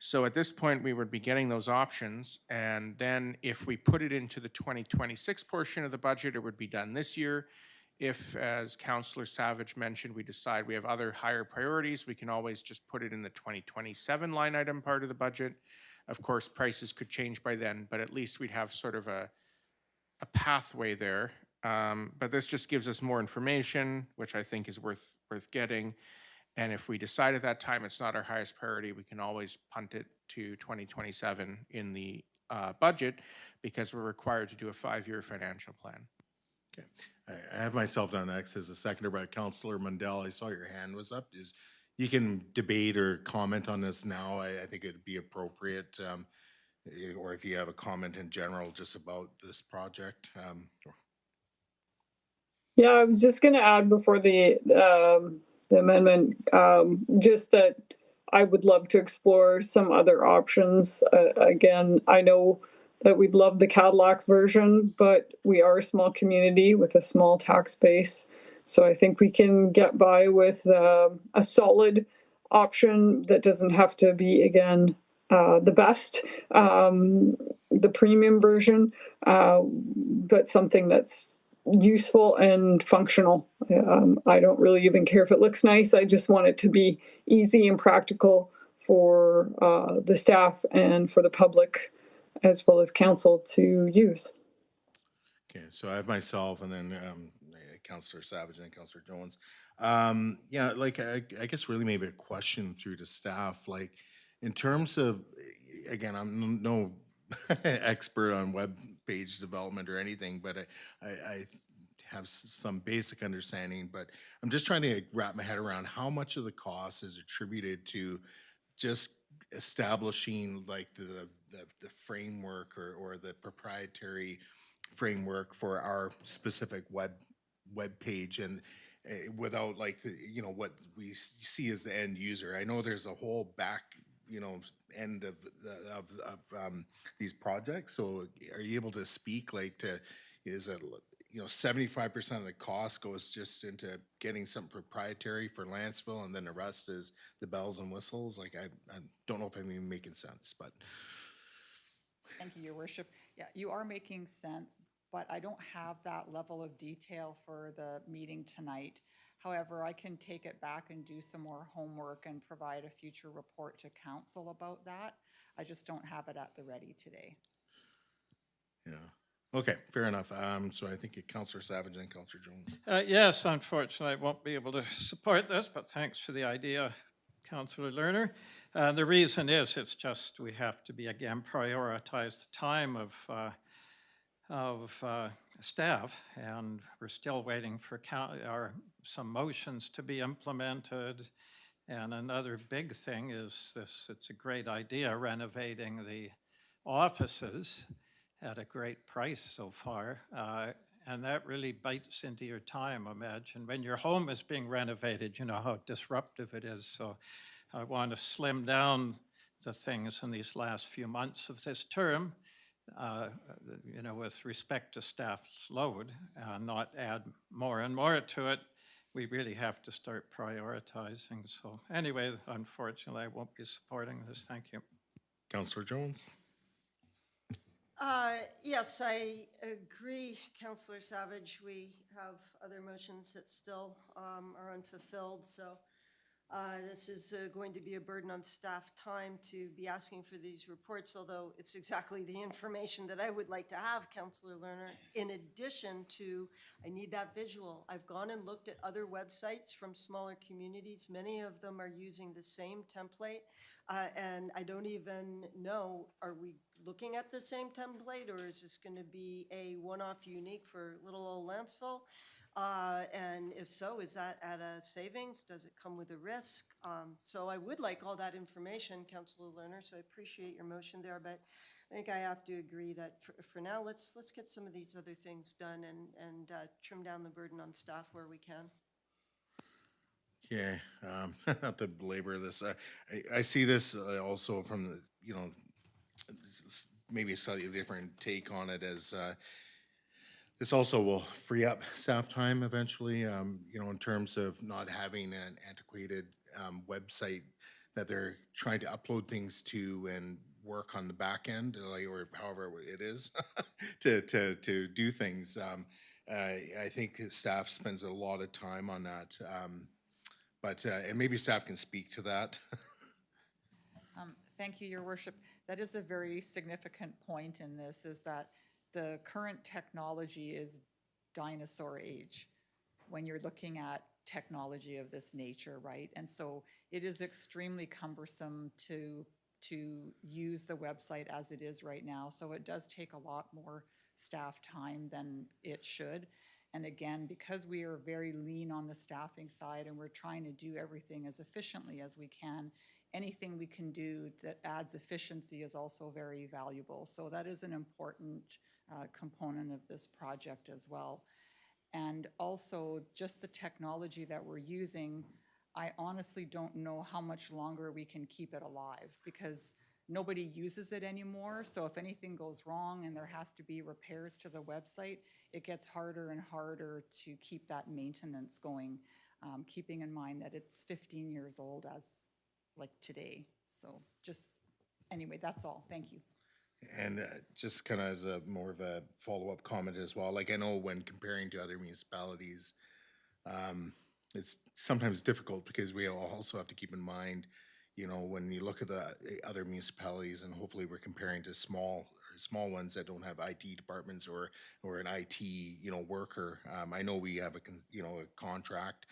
So at this point, we would be getting those options. And then if we put it into the 2026 portion of the budget, it would be done this year. If, as Councillor Savage mentioned, we decide we have other higher priorities, we can always just put it in the 2027 line item part of the budget. Of course, prices could change by then, but at least we'd have sort of a pathway there. But this just gives us more information, which I think is worth getting. And if we decide at that time it's not our highest priority, we can always punt it to 2027 in the budget, because we're required to do a 5-year financial plan. Okay. I have myself down next as a seconder by Councillor Mundell. I saw your hand was up. You can debate or comment on this now. I think it'd be appropriate. Or if you have a comment in general just about this project. Yeah, I was just going to add before the amendment, just that I would love to explore some other options. Again, I know that we'd love the Cadillac version, but we are a small community with a small tax base. So I think we can get by with a solid option that doesn't have to be, again, the best, the premium version, but something that's useful and functional. I don't really even care if it looks nice. I just want it to be easy and practical for the staff and for the public, as well as council to use. Okay, so I have myself and then Councillor Savage and Councillor Jones. Yeah, like I guess really maybe a question through to staff, like in terms of, again, I'm no expert on web page development or anything, but I have some basic understanding, but I'm just trying to wrap my head around how much of the cost is attributed to just establishing like the framework or the proprietary framework for our specific web page, and without like what we see as the end user. I know there's a whole back end of these projects. So are you able to speak like to, is it 75% of the cost goes just into getting something proprietary for Lantzville, and then the rest is the bells and whistles? Like I don't know if I'm even making sense, but. Thank you, Your Worship. Yeah, you are making sense, but I don't have that level of detail for the meeting tonight. However, I can take it back and do some more homework and provide a future report to council about that. I just don't have it at the ready today. Yeah. Okay, fair enough. So I think Councillor Savage and Councillor Jones. Yes, unfortunately, I won't be able to support this, but thanks for the idea, Councillor Lerner. The reason is it's just we have to be, again, prioritize the time of staff, and we're still waiting for some motions to be implemented. And another big thing is this, it's a great idea, renovating the offices at a great price so far. And that really bites into your time. Imagine when your home is being renovated, you know how disruptive it is. So I want to slim down the things in these last few months of this term, with respect to staff's load, not add more and more to it. We really have to start prioritizing. So anyway, unfortunately, I won't be supporting this. Thank you. Councillor Jones. Yes, I agree, Councillor Savage. We have other motions that still are unfulfilled, so this is going to be a burden on staff time to be asking for these reports, although it's exactly the information that I would like to have, Councillor Lerner. In addition to, I need that visual. I've gone and looked at other websites from smaller communities. Many of them are using the same template, and I don't even know, are we looking at the same template, or is this going to be a one-off unique for little old Lantzville? And if so, is that at a savings? Does it come with a risk? So I would like all that information, Councillor Lerner, so I appreciate your motion there, but I think I have to agree that for now, let's get some of these other things done and trim down the burden on staff where we can. Okay, not to belabor this, I see this also from the, maybe a slightly different take on it as This also will free up staff time eventually, you know, in terms of not having an antiquated website that they're trying to upload things to and work on the back end, like, or however it is, to do things. I think staff spends a lot of time on that. But, and maybe staff can speak to that. Thank you, Your Worship. That is a very significant point in this, is that the current technology is dinosaur age when you're looking at technology of this nature, right? And so it is extremely cumbersome to use the website as it is right now. So it does take a lot more staff time than it should. And again, because we are very lean on the staffing side and we're trying to do everything as efficiently as we can, anything we can do that adds efficiency is also very valuable. So that is an important component of this project as well. And also, just the technology that we're using, I honestly don't know how much longer we can keep it alive, because nobody uses it anymore. So if anything goes wrong and there has to be repairs to the website, it gets harder and harder to keep that maintenance going, keeping in mind that it's 15 years old as like today. So just, anyway, that's all. Thank you. And just kind of as a more of a follow-up comment as well, like I know when comparing to other municipalities, it's sometimes difficult because we also have to keep in mind, you know, when you look at the other municipalities, and hopefully we're comparing to small ones that don't have IT departments or an IT, you know, worker. I know we have a contract,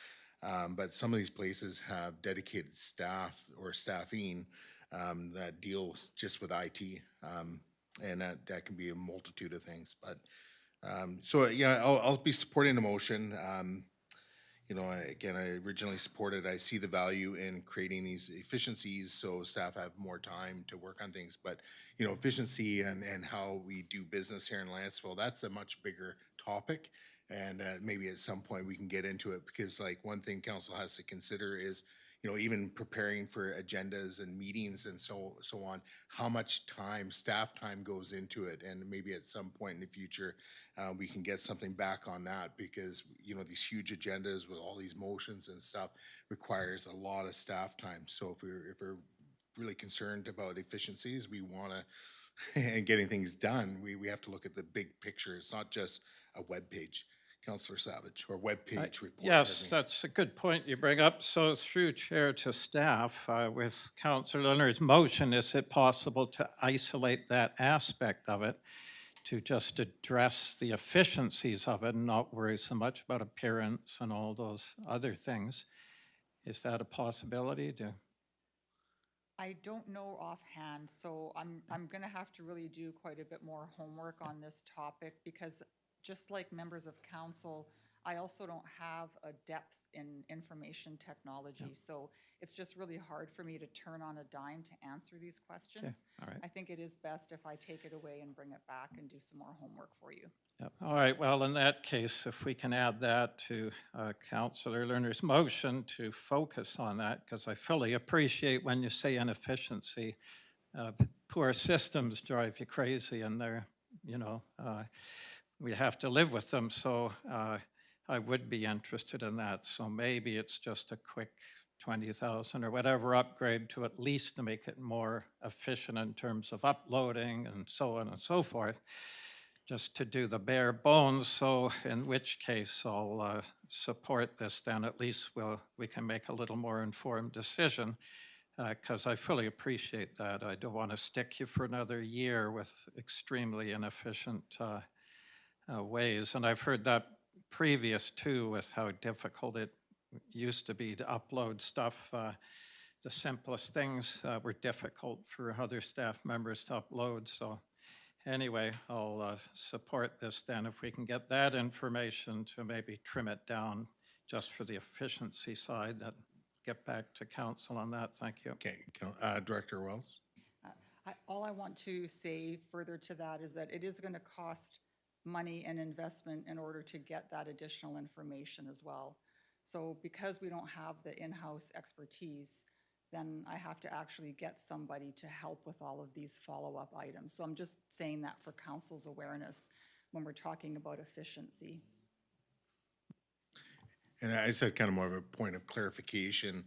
but some of these places have dedicated staff or staffing that deal just with IT, and that can be a multitude of things. But so yeah, I'll be supporting the motion. You know, again, I originally supported. I see the value in creating these efficiencies so staff have more time to work on things. But you know, efficiency and how we do business here in Lantzville, that's a much bigger topic. And maybe at some point we can get into it, because like one thing council has to consider is, you know, even preparing for agendas and meetings and so on, how much time, staff time goes into it. And maybe at some point in the future, we can get something back on that, because, you know, these huge agendas with all these motions and stuff requires a lot of staff time. So if we're really concerned about efficiencies, we want to, and getting things done, we have to look at the big picture. It's not just a web page. Councillor Savage, or webpage report. Yes, that's a good point you bring up. So through chair to staff, with Councillor Leonard's motion, is it possible to isolate that aspect of it to just address the efficiencies of it and not worry so much about appearance and all those other things? Is that a possibility? I don't know offhand, so I'm going to have to really do quite a bit more homework on this topic, because just like members of council, I also don't have a depth in information technology. So it's just really hard for me to turn on a dime to answer these questions. All right. I think it is best if I take it away and bring it back and do some more homework for you. Yep. All right, well, in that case, if we can add that to Councillor Lerner's motion to focus on that, because I fully appreciate when you say inefficiency, poor systems drive you crazy, and they're, you know, we have to live with them. So I would be interested in that. So maybe it's just a quick 20,000 or whatever upgrade to at least to make it more efficient in terms of uploading and so on and so forth, just to do the bare bones. So in which case I'll support this, then at least we can make a little more informed decision, because I fully appreciate that. I don't want to stick you for another year with extremely inefficient ways. And I've heard that previous too, with how difficult it used to be to upload stuff. The simplest things were difficult for other staff members to upload. So anyway, I'll support this then if we can get that information to maybe trim it down just for the efficiency side. That get back to council on that. Thank you. Okay, Director Wells. All I want to say further to that is that it is going to cost money and investment in order to get that additional information as well. So because we don't have the in-house expertise, then I have to actually get somebody to help with all of these follow-up items. So I'm just saying that for council's awareness. when we're talking about efficiency. And I just had kind of more of a point of clarification.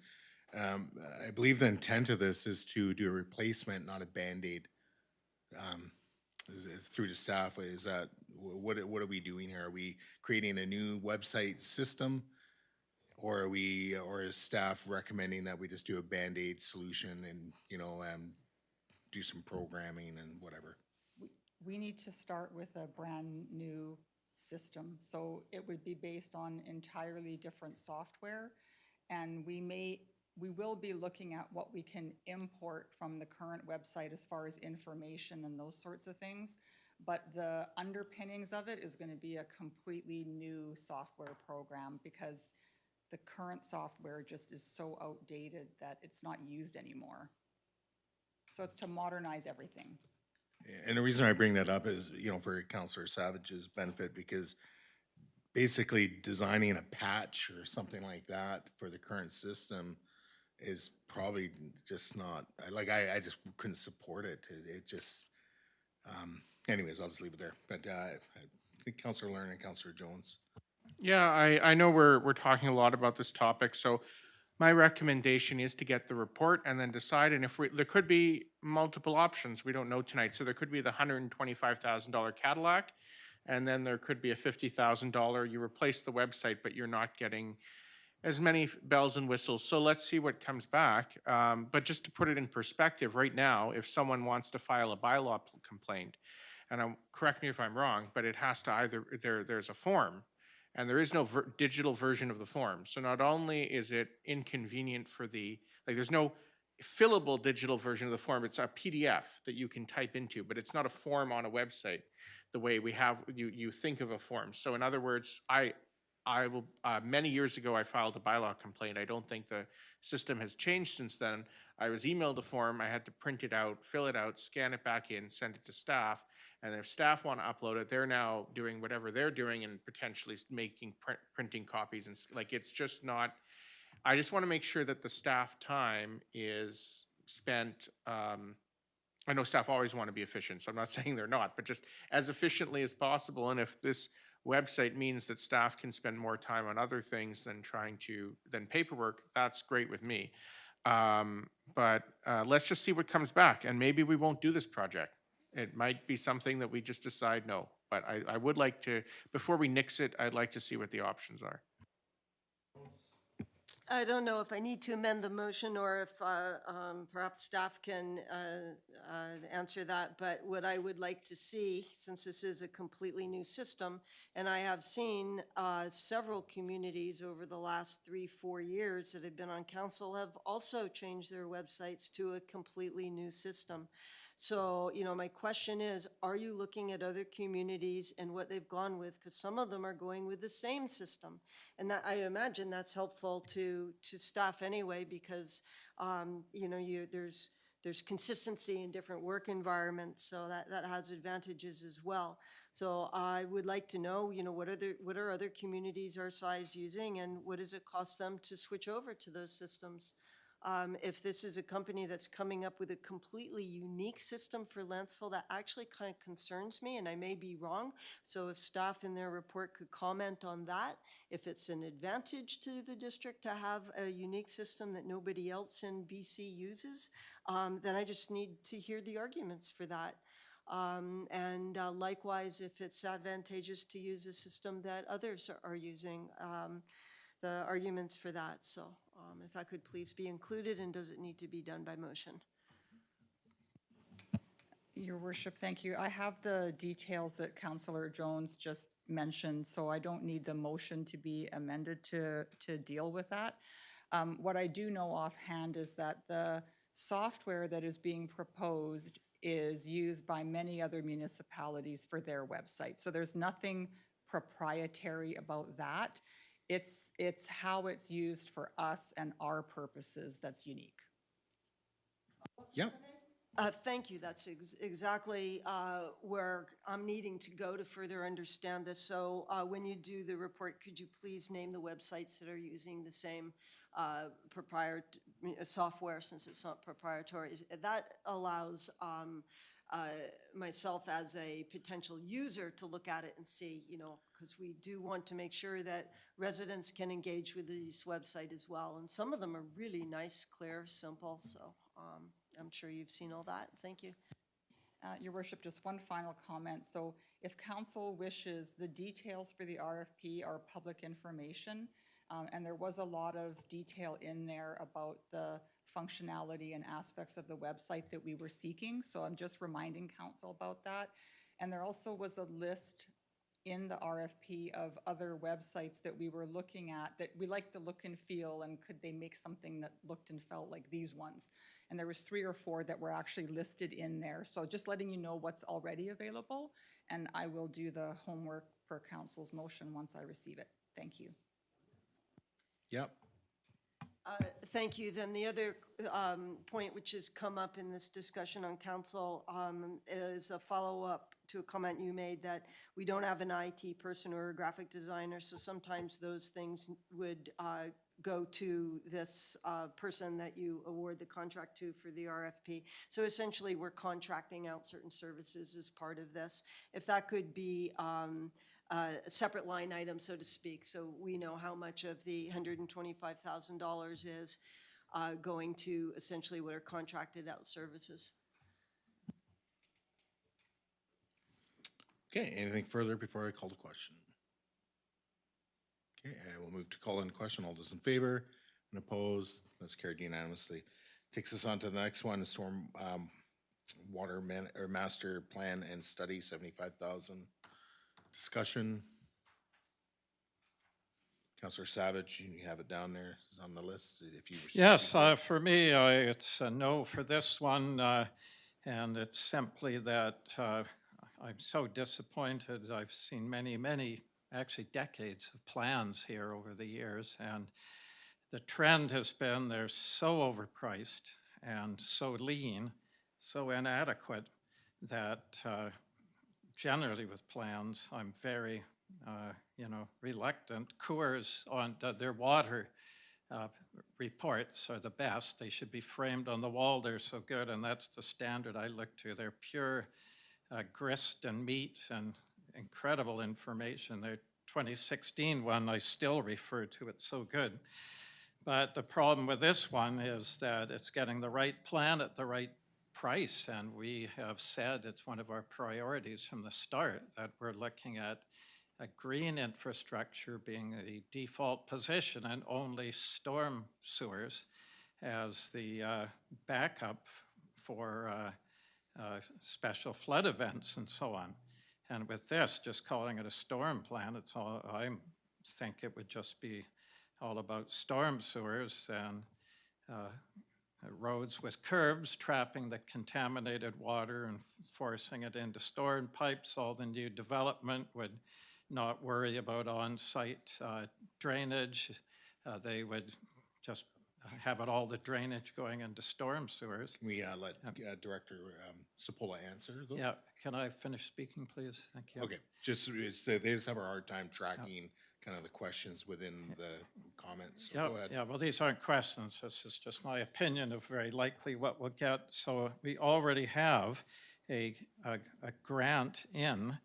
I believe the intent of this is to do a replacement, not a Band-Aid. Is through the staff, is that, what are we doing here? Are we creating a new website system? Or or is staff recommending that we just do a Band-Aid solution and, do some programming and whatever? We need to start with a brand-new system. So it would be based on entirely different software. And we will be looking at what we can import from the current website as far as information and those sorts of things. But the underpinnings of it is going to be a completely new software program, because the current software just is so outdated that it's not used anymore. So it's to modernize everything. And the reason I bring that up is, for Councillor Savage's benefit, because basically designing a patch or something like that for the current system is probably just not, I just couldn't support it. It just, anyways, I'll just leave it there. But I think Councillor Lerner and Councillor Jones. Yeah, I know we're talking a lot about this topic, so my recommendation is to get the report and then decide, and there could be multiple options, we don't know tonight, so there could be the $125,000 Cadillac, and then there could be a $50,000, you replace the website, but you're not getting as many bells and whistles, so let's see what comes back. But just to put it in perspective, right now, if someone wants to file a bylaw complaint, and correct me if I'm wrong, but it has to either, there's a form, and there is no digital version of the form. So not only is it inconvenient for there's no fillable digital version of the form, it's a PDF that you can type into, but it's not a form on a website the way we have, you think of a form. So in other words, many years ago, I filed a bylaw complaint. I don't think the system has changed since then. I was emailed a form, I had to print it out, fill it out, scan it back in, send it to staff. And if staff want to upload it, they're now doing whatever they're doing and potentially making printing copies. And it's just not, I just want to make sure that the staff time is spent, I know staff always want to be efficient, so I'm not saying they're not, but just as efficiently as possible. And if this website means that staff can spend more time on other things than than paperwork, that's great with me. But let's just see what comes back, and maybe we won't do this project. It might be something that we just decide no, but I would like to, before we nix it, I'd like to see what the options are. I don't know if I need to amend the motion or if perhaps staff can answer that, but what I would like to see, since this is a completely new system, and I have seen several communities over the last 3-4 years that have been on council have also changed their websites to a completely new system. So, my question is, are you looking at other communities and what they've gone with? Because some of them are going with the same system. And that, I imagine that's helpful to staff anyway, because, there's consistency in different work environments, so that has advantages as well. So I would like to know, what are other communities our size using, and what does it cost them to switch over to those systems? If this is a company that's coming up with a completely unique system for Lantzville, that actually kind of concerns me, and I may be wrong. So if staff in their report could comment on that, if it's an advantage to the district to have a unique system that nobody else in BC uses, then I just need to hear the arguments for that. And likewise, if it's advantageous to use a system that others are using, the arguments for that. So if that could please be included, and does it need to be done by motion? Your Worship, thank you. I have the details that Councillor Jones just mentioned, so I don't need the motion to be amended to deal with that. What I do know offhand is that the software that is being proposed is used by many other municipalities for their website. So there's nothing proprietary about that. It's how it's used for us and our purposes that's unique. Yep. Thank you. That's exactly where I'm needing to go to further understand this. So when you do the report, could you please name the websites that are using the same proprietary software, since it's not proprietary? That allows myself as a potential user to look at it and see, because we do want to make sure that residents can engage with this website as well. And some of them are really nice, clear, simple, so I'm sure you've seen all that. Thank you. Your worship, just one final comment. So if council wishes, the details for the RFP are public information. And there was a lot of detail in there about the functionality and aspects of the website that we were seeking. So I'm just reminding council about that. And there also was a list in the RFP of other websites that we were looking at that we liked the look and feel, and could they make something that looked and felt like these ones? And there was 3 or 4 that were actually listed in there. So just letting you know what's already available, and I will do the homework per council's motion once I receive it. Thank you. Yep. Thank you. Then the other point which has come up in this discussion on council is a follow-up to a comment you made that we don't have an IT person or a graphic designer, so sometimes those things would go to this person that you award the contract to for the RFP. So essentially, we're contracting out certain services as part of this. If that could be a separate line item, so to speak, so we know how much of the $125,000 is going to essentially what are contracted out services. Okay, anything further before I call the question? Okay, I will move to call in the question. All those in favor and opposed, that's carried unanimously. Takes us on to the next one, storm water master plan and study, 75,000. Discussion. Councillor Savage, you have it down there, it's on the list, if you wish to Yes, speak to it. for me, it's a no for this one, and it's simply that I'm so disappointed. I've seen many, actually decades of plans here over the years, and the trend has been they're so overpriced and so lean, so inadequate that generally with plans, I'm very, reluctant. Coors on their water reports are the best. They should be framed on the wall. They're so good, and that's the standard I look to. They're pure grist and meat and incredible information. Their 2016 one, I still refer to, it's so good. But the problem with this one is that it's getting the right plan at the right price, and we have said it's one of our priorities from the start that we're looking at a green infrastructure being the default position and only storm sewers as the backup for special flood events and so on. And with this, just calling it a storm plan, it's all, I think it would just be all about storm sewers and roads with curbs, trapping the contaminated water and forcing it into storm pipes. All the new development would not worry about on-site drainage. They would just have it all the drainage going into storm sewers. Can we let Director Sepola answer though? Yeah, can I finish speaking, please? Thank you. Okay, they just have a hard time tracking kind of the questions within the comments. So go ahead. Yeah, well, these aren't questions. This is just my opinion of very likely what we'll get. So we already have a grant in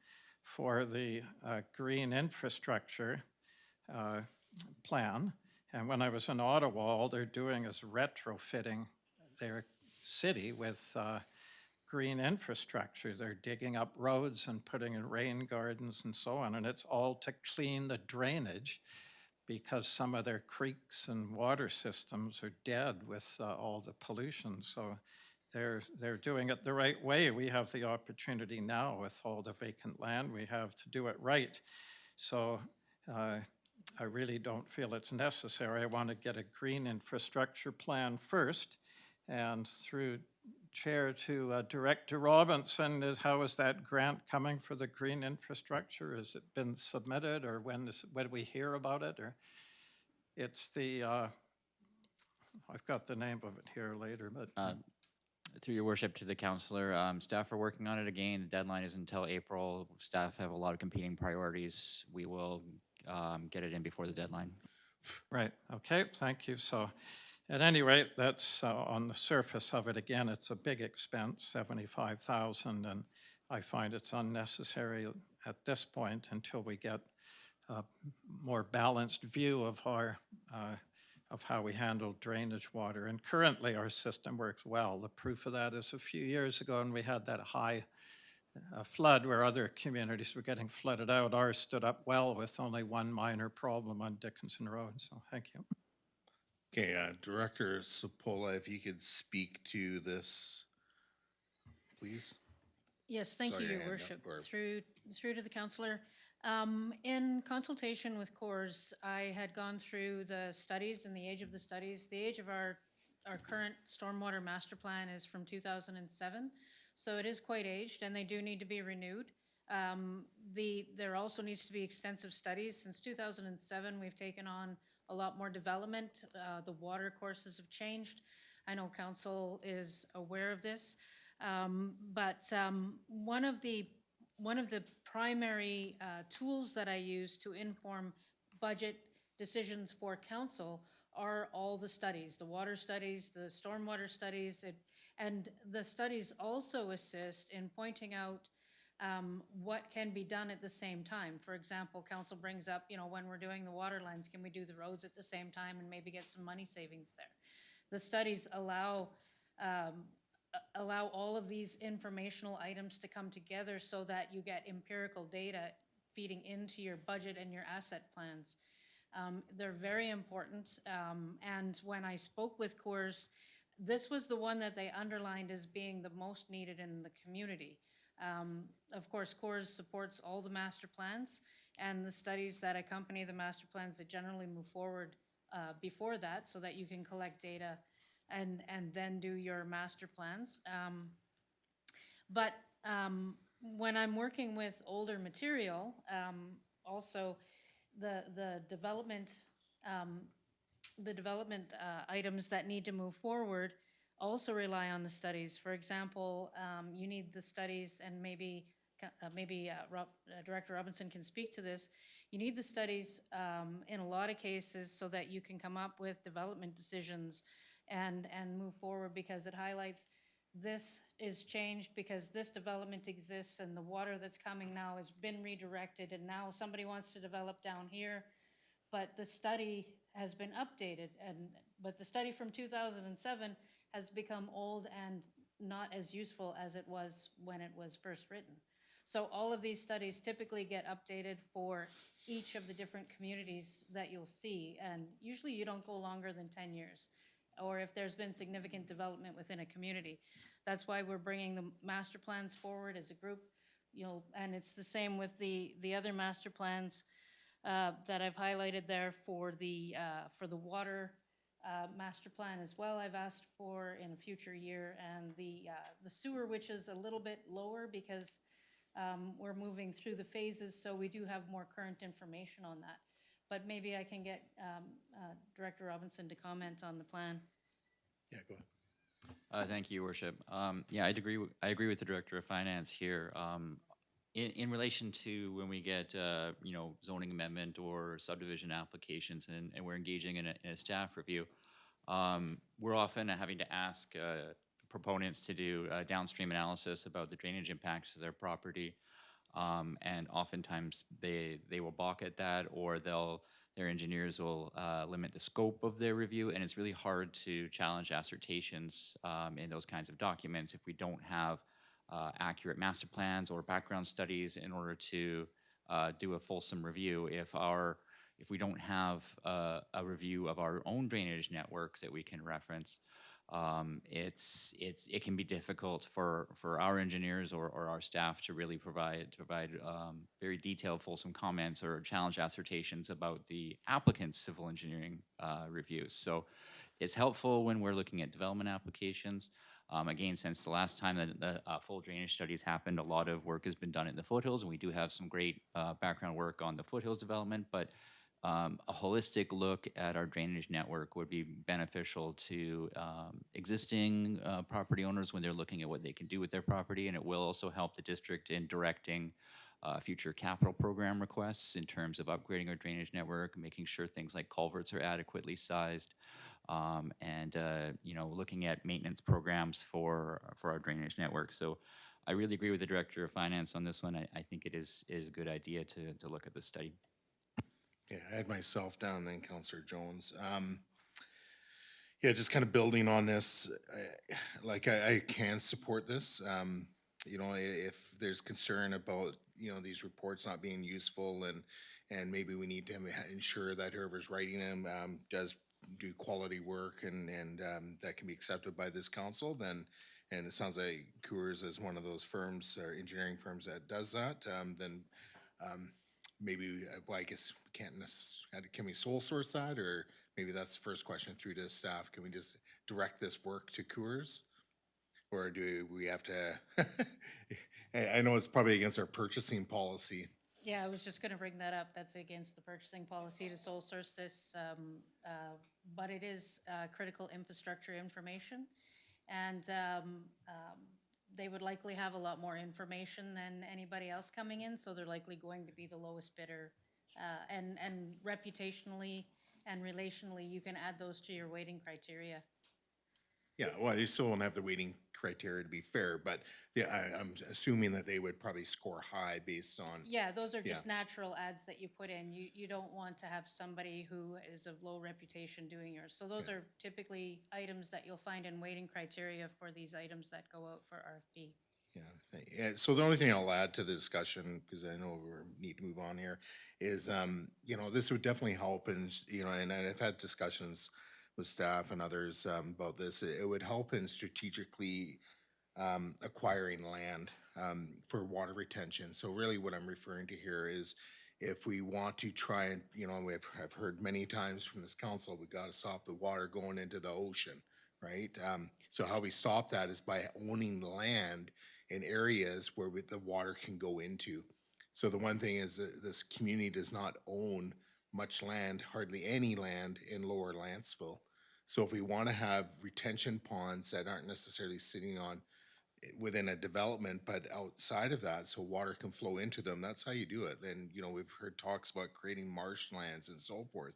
for the green infrastructure plan. And when I was in Ottawa, all they're doing is retrofitting their city with green infrastructure. They're digging up roads and putting in rain gardens and so on. And it's all to clean the drainage because some of their creeks and water systems are dead with all the pollution. So they're doing it the right way. We have the opportunity now with all the vacant land we have to do it right. So I really don't feel it's necessary. I want to get a green infrastructure plan first, and through Chair to Director Robinson, how is that grant coming for the green infrastructure? Has it been submitted, or when do we hear about it? Or it's the, I've got the name of it here later, but. Through your worship to the councillor, staff are working on it again. The deadline is until April. Staff have a lot of competing priorities. We will get it in before the deadline. Right, okay, thank you. So, At any rate, that's on the surface of it. Again, it's a big expense, 75,000, and I find it's unnecessary at this point until we get a more balanced view of how we handle drainage water. And currently, our system works well. The proof of that is a few years ago, when we had that high flood where other communities were getting flooded out, ours stood up well with only one minor problem on Dickinson Road. So thank you. Okay, Director Sepola, if you could speak to this, please. Yes, thank Saw you, your Your hand up, Worship. or- Through to the councillor. In consultation with CORS, I had gone through the studies and the age of the studies. The age of our current stormwater master plan is from 2007, so it is quite aged, and they do need to be renewed. There also needs to be extensive studies. Since 2007, we've taken on a lot more development. The water courses have changed. I know council is aware of this. But one of the primary tools that I use to inform budget decisions for council are all the studies, the water studies, the stormwater studies, and the studies also assist in pointing out what can be done at the same time. For example, council brings up, when we're doing the water lines, can we do the roads at the same time and maybe get some money savings there? The studies allow all of these informational items to come together so that you get empirical data feeding into your budget and your asset plans. They're very important. And when I spoke with CORS, this was the one that they underlined as being the most needed in the community. Of course, CORS supports all the master plans, and the studies that accompany the master plans that generally move forward before that, so that you can collect data and then do your master plans. But when I'm working with older material, also the development items that need to move forward also rely on the studies. For example, you need the studies, and maybe Director Robinson can speak to this. You need the studies in a lot of cases so that you can come up with development decisions and move forward, because it highlights this is changed because this development exists and the water that's coming now has been redirected, and now somebody wants to develop down here, but the study has been updated, but the study from 2007 has become old and not as useful as it was when it was first written. So all of these studies typically get updated for each of the different communities that you'll see, and usually you don't go longer than 10 years, or if there's been significant development within a community. That's why we're bringing the master plans forward as a group, and it's the same with the other master plans that I've highlighted there for the water master plan as well. I've asked for in a future year, and the sewer, which is a little bit lower because we're moving through the phases, so we do have more current information on that. But maybe I can get Director Robinson to comment on the plan. Yeah, go ahead. Thank you, Your Worship. Yeah, I agree with the Director of Finance here. In relation to when we get, zoning amendment or subdivision applications, and we're engaging in a staff review, we're often having to ask proponents to do downstream analysis about the drainage impacts to their property. And oftentimes they will balk at that, or their engineers will limit the scope of their review, and it's really hard to challenge assertions in those kinds of documents if we don't have accurate master plans or background studies in order to do a fulsome review. If we don't have a review of our own drainage network that we can reference, it can be difficult for our engineers or our staff to really provide very detailed, fulsome comments or challenge assertions about the applicant's civil engineering reviews. So it's helpful when we're looking at development applications. Again, since the last time that the full drainage studies happened, a lot of work has been done in the foothills, and we do have some great background work on the foothills development, but a holistic look at our drainage network would be beneficial to existing property owners when they're looking at what they can do with their property, and it will also help the district in directing future capital program requests in terms of upgrading our drainage network, making sure things like culverts are adequately sized, and looking at maintenance programs for our drainage network. So I really agree with the Director of Finance on this one. I think it is a good idea to look at this study. Yeah, I had myself down, then Counselor Jones. Yeah, just kind of building on this, I can support this. If there's concern about, these reports not being useful and maybe we need to ensure that whoever's writing them does do quality work and that can be accepted by this council, then, and it sounds like Coors is one of those firms or engineering firms that does that, then maybe, well, I guess can we sole source that, or maybe that's the first question through to staff. Can we just direct this work to Coors? Or do we have to, I know it's probably against our purchasing policy. Yeah, I was just gonna bring that up. That's against the purchasing policy to sole source this, but it is critical infrastructure information. And they would likely have a lot more information than anybody else coming in, so they're likely going to be the lowest bidder. And reputationally and relationally, you can add those to your weighting criteria. Yeah, well, you still won't have the weighting criteria to be fair, but yeah, I'm assuming that they would probably score high based on. Yeah, those are just natural ads that you put in. You don't want to have somebody who is of low reputation doing yours. So those are typically items that you'll find in weighting criteria for these items that go out for RFP. Yeah, so the only thing I'll add to the discussion, because I know we need to move on here, is, this would definitely help and, and I've had discussions with staff and others about this. It would help in strategically acquiring land for water retention. So really what I'm referring to here is if we want to try and, I've heard many times from this council, we got to stop the water going into the ocean, right? So how we stop that is by owning the land in areas where the water can go into. So the one thing is that this community does not own much land, hardly any land in Lower Lantzville. So if we want to have retention ponds that aren't necessarily sitting on within a development, but outside of that, so water can flow into them, that's how you do it. And, we've heard talks about creating marshlands and so forth.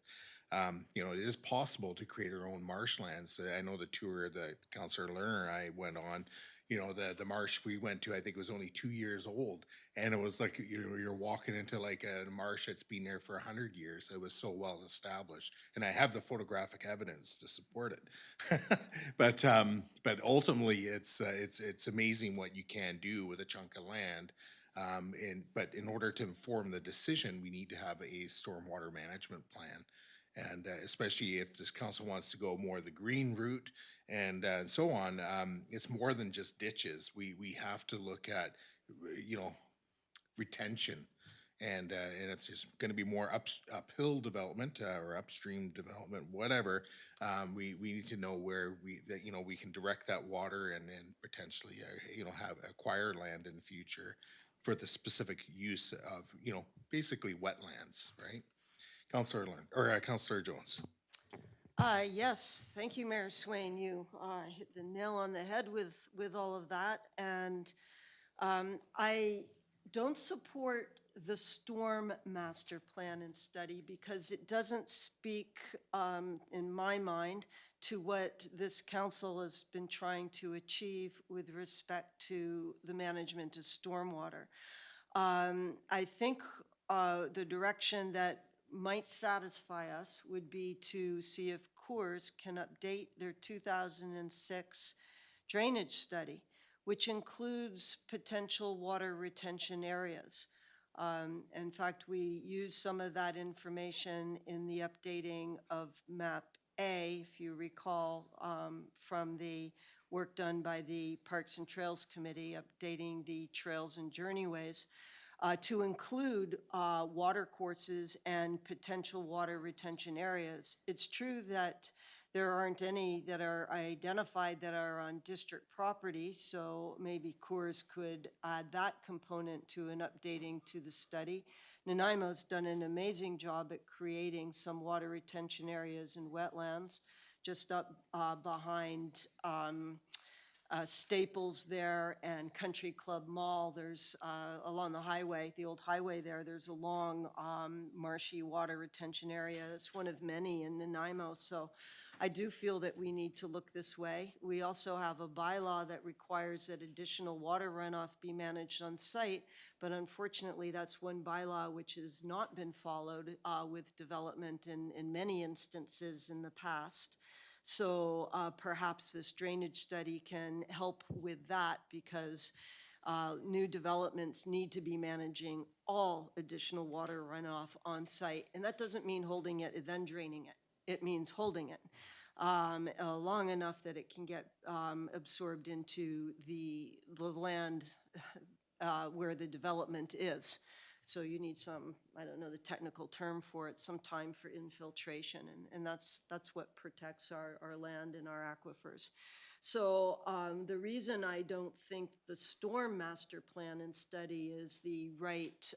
It is possible to create our own marshlands. I know the tour that Councillor Lerner and I went on, the marsh we went to, I think it was only 2 years old. And it was like, you're walking into like a marsh that's been there for 100 years. It was so well established. And I have the photographic evidence to support it. But ultimately, it's amazing what you can do with a chunk of land. But in order to inform the decision, we need to have a stormwater management plan. And especially if this council wants to go more the green route and so on, it's more than just ditches. We have to look at, retention. And if there's going to be more uphill development or upstream development, whatever, we need to know where we can direct that water and potentially, acquire land in the future for the specific use of, basically wetlands, right? Councillor Jones. Yes, thank you, Mayor Swain. You hit the nail on the head with all of that. And I don't support the storm master plan and study because it doesn't speak, in my mind, to what this council has been trying to achieve with respect to the management of stormwater. I think the direction that might satisfy us would be to see if Coors can update their 2006 drainage study, which includes potential water retention areas. In fact, we use some of that information in the updating of map A, if you recall, from the work done by the Parks and Trails Committee, updating the trails and journeyways. To include water courses and potential water retention areas. It's true that there aren't any that are identified that are on district property, so maybe Coors could add that component to an updating to the study. Nanaimo's done an amazing job at creating some water retention areas and wetlands just up behind Staples there and Country Club Mall. There's, along the highway, the old highway there, there's a long marshy water retention area. That's one of many in Nanaimo. So I do feel that we need to look this way. We also have a bylaw that requires that additional water runoff be managed on site, but unfortunately, that's one bylaw which has not been followed with development in many instances in the past. So perhaps this drainage study can help with that, because new developments need to be managing all additional water runoff on site. And that doesn't mean holding it and then draining it. It means holding it long enough that it can get absorbed into the land where the development is. So you need some, I don't know the technical term for it, some time for infiltration, and that's what protects our land and our aquifers. So the reason I don't think the storm master plan and study is the right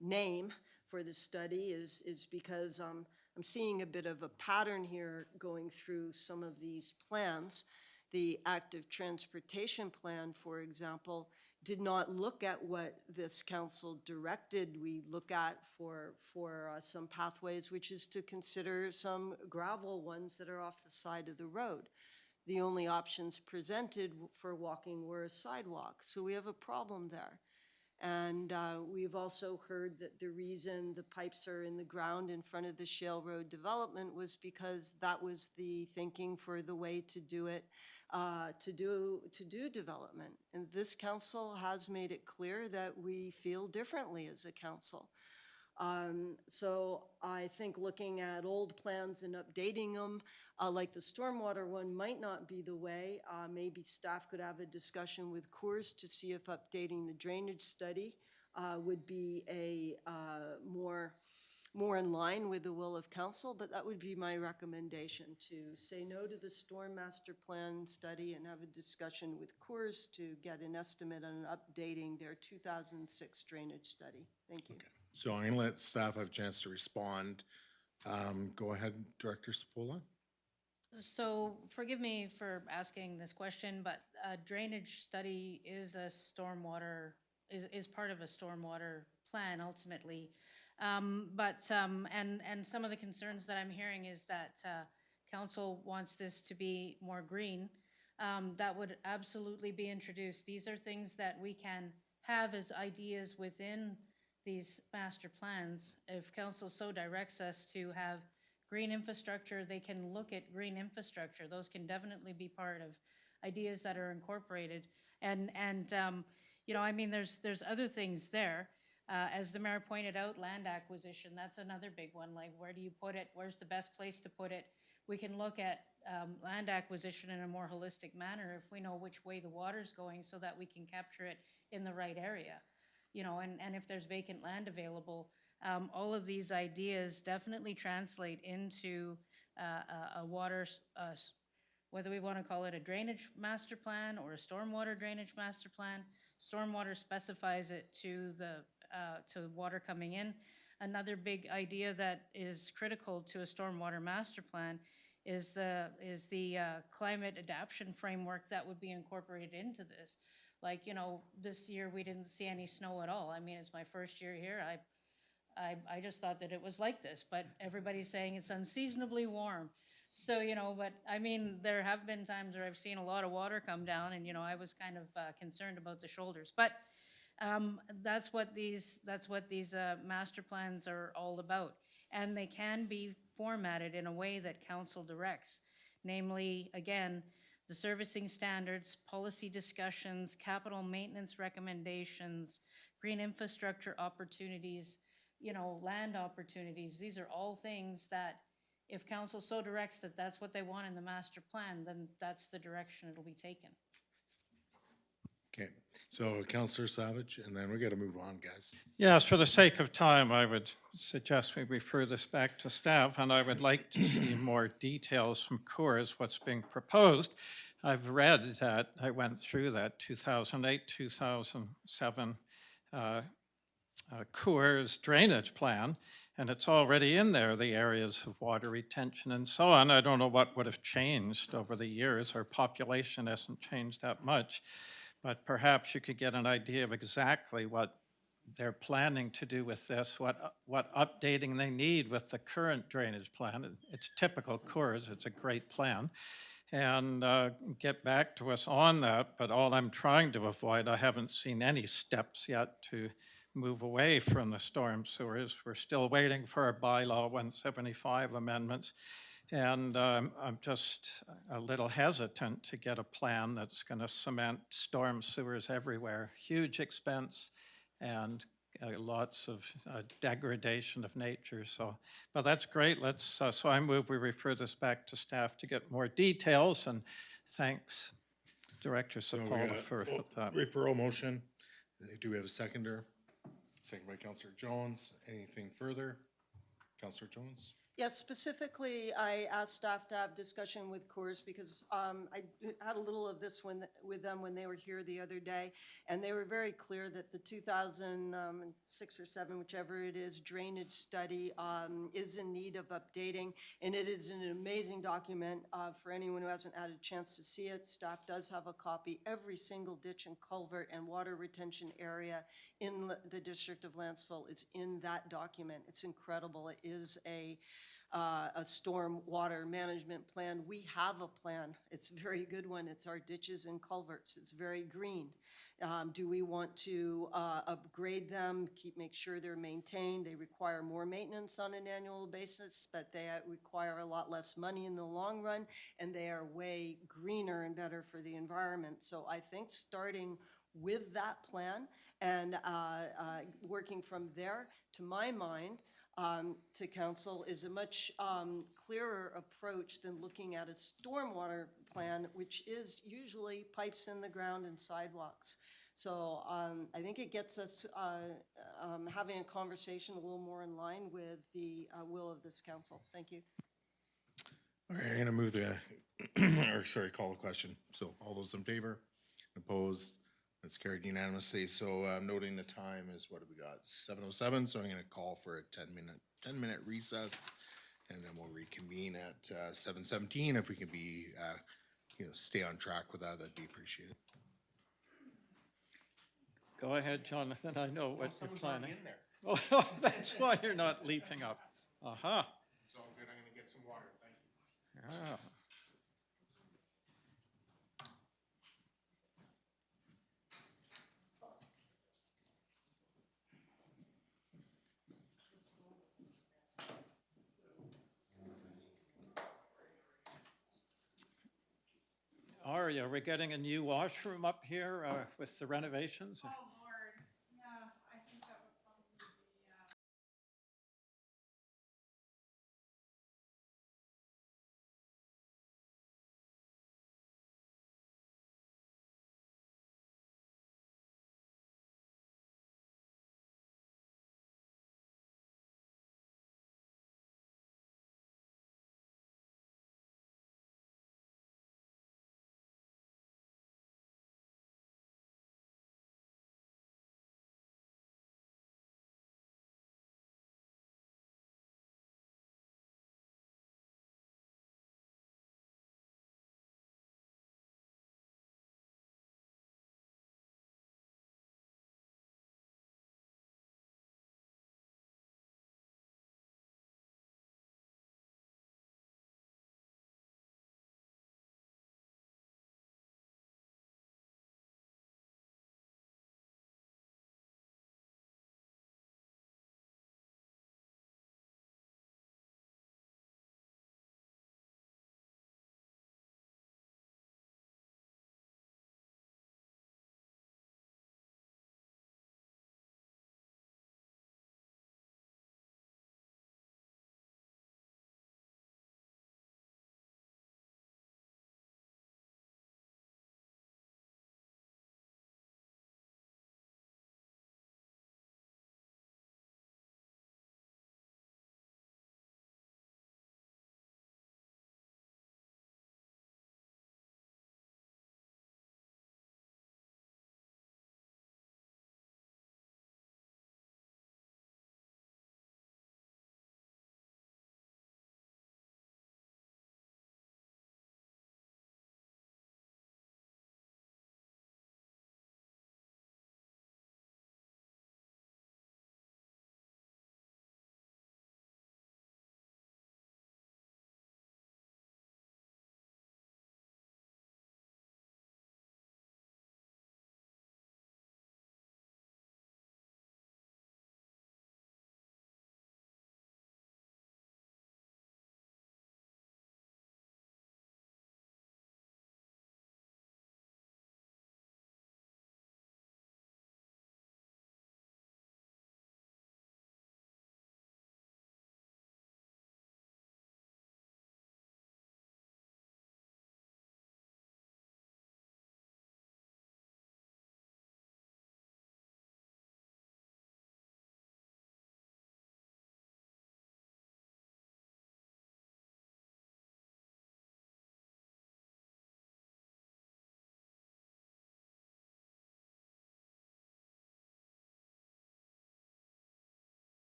name for the study is because I'm seeing a bit of a pattern here going through some of these plans. The active transportation plan, for example, did not look at what this council directed we look at for some pathways, which is to consider some gravel ones that are off the side of the road. The only options presented for walking were a sidewalk. So we have a problem there. And we've also heard that the reason the pipes are in the ground in front of the Shale Road development was because that was the thinking for the way to do it, to do development. And this council has made it clear that we feel differently as a council. So I think looking at old plans and updating them, like the stormwater one, might not be the way. Maybe staff could have a discussion with Coors to see if updating the drainage study would be a more in line with the will of council, but that would be my recommendation, to say no to the storm master plan study and have a discussion with Coors to get an estimate on updating their 2006 drainage study. Thank you. Okay. So I'm gonna let staff have a chance to respond. Go ahead, Director Spola. So forgive me for asking this question, but a drainage study is a stormwater, is part of a stormwater plan ultimately. And some of the concerns that I'm hearing is that council wants this to be more green. That would absolutely be introduced. These are things that we can have as ideas within these master plans. If council so directs us to have green infrastructure, they can look at green infrastructure. Those can definitely be part of ideas that are incorporated. And you know, I mean, there's other things there. As the mayor pointed out, land acquisition, that's another big one. Like, where do you put it? Where's the best place to put it? We can look at land acquisition in a more holistic manner if we know which way the water's going, so that we can capture it in the right area. You know, and if there's vacant land available, all of these ideas definitely translate into a water, whether we want to call it a drainage master plan or a stormwater drainage master plan. Stormwater specifies it to water coming in. Another big idea that is critical to a stormwater master plan is the climate adaptation framework that would be incorporated into this. Like, you know, this year we didn't see any snow at all. I mean, it's my first year here. I just thought that it was like this, but everybody's saying it's unseasonably warm. So, you know, but I mean, there have been times where I've seen a lot of water come down, and, you know, I was kind of concerned about the shoulders. But that's what these master plans are all about. And they can be formatted in a way that council directs. Namely, again, the servicing standards, policy discussions, capital maintenance recommendations, green infrastructure opportunities, you know, land opportunities. These are all things that if council so directs that that's what they want in the master plan, then that's the direction it'll be taken. Okay, so Councillor Savage, and then we got to move on, guys. Yes, for the sake of time, I would suggest we refer this back to staff, and I would like to see more details from Coors, what's being proposed. I've read that, I went through that 2008, 2007 Coors drainage plan, And it's already in there, the areas of water retention and so on. I don't know what would have changed over the years. Our population hasn't changed that much. But perhaps you could get an idea of exactly what they're planning to do with this, what updating they need with the current drainage plan. It's typical Coors, it's a great plan. And get back to us on that, but all I'm trying to avoid, I haven't seen any steps yet to move away from the storm sewers. We're still waiting for our bylaw 175 amendments. And I'm just a little hesitant to get a plan that's going to cement storm sewers everywhere. Huge expense and lots of degradation of nature. So, but that's great. Let's. So I move we refer this back to staff to get more details. And thanks, Director So we Sepulveda, got for that. referral motion. Do we have a seconder? Second by Councillor Jones. Anything further? Councillor Jones? Yes, specifically, I asked staff to have discussion with Coors because I had a little of this with them when they were here the other day, and they were very clear that the 2006 or 7, whichever it is, drainage study is in need of updating, and it is an amazing document for anyone who hasn't had a chance to see it. Staff does have a copy. Every single ditch and culvert and water retention area in the district of Lantzville is in that document. It's incredible. It is a storm water management plan. We have a plan. It's a very good one. It's our ditches and culverts. It's very green. Do we want to upgrade them, make sure they're maintained? They require more maintenance on an annual basis, but they require a lot less money in the long run, and they are way greener and better for the environment. So I think starting with that plan and working from there, to my mind, to council is a much clearer approach than looking at a stormwater plan, which is usually pipes in the ground and sidewalks. So I think it gets us having a conversation a little more in line with the will of this council. Thank you. Okay, I'm gonna move the, or sorry, call the question. So all those in favor? Opposed? That's carried unanimously. So noting the time is, what have we got? 7:07, so I'm gonna call for a 10-minute recess, and then we'll reconvene at 7:17. If we can be, stay on track with that, that'd be appreciated. Go ahead, Jonathan. I know what you're planning. Oh, that's why you're not leaping up. Aha. It's all good. I'm going to get some water. Thank you. Yeah. Ari, are we getting a new washroom up here with the renovations?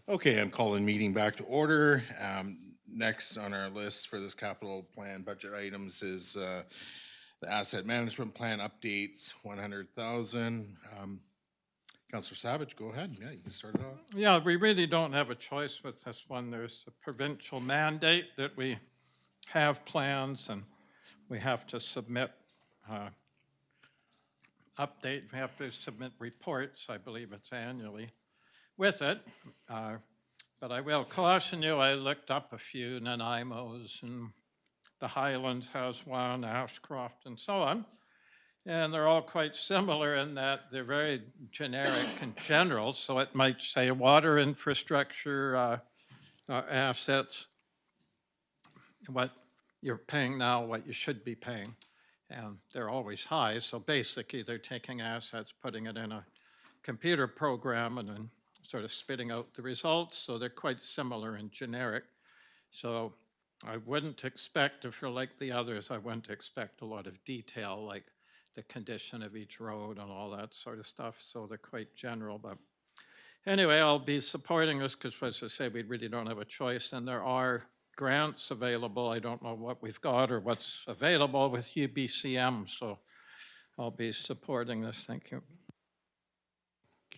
Okay, I'm calling meeting back to order. Next on our list for this capital plan budget items is the asset management plan updates, 100,000. Counselor Savage, go ahead. Yeah, you can start it off. Yeah, we really don't have a choice with this one. There's a provincial mandate that we have plans and we have to submit we have to submit reports, I believe it's annually, with it. But I will caution you, I looked up a few, Nanaimo's and the Highlands has one, Ashcroft and so on. And they're all quite similar in that they're very generic and general. So it might say water infrastructure assets, what you're paying now, what you should be paying. And they're always high. So basically, they're taking assets, putting it in a computer program, and then sort of spitting out the results. So they're quite similar and generic. So I wouldn't expect, if you're like the others, I wouldn't expect a lot of detail, like the condition of each road and all that sort of stuff. So they're quite general. But anyway, I'll be supporting this because, as I say, we really don't have a choice. And there are grants available. I don't know what we've got or what's available with UBCM. So I'll be supporting this. Thank you.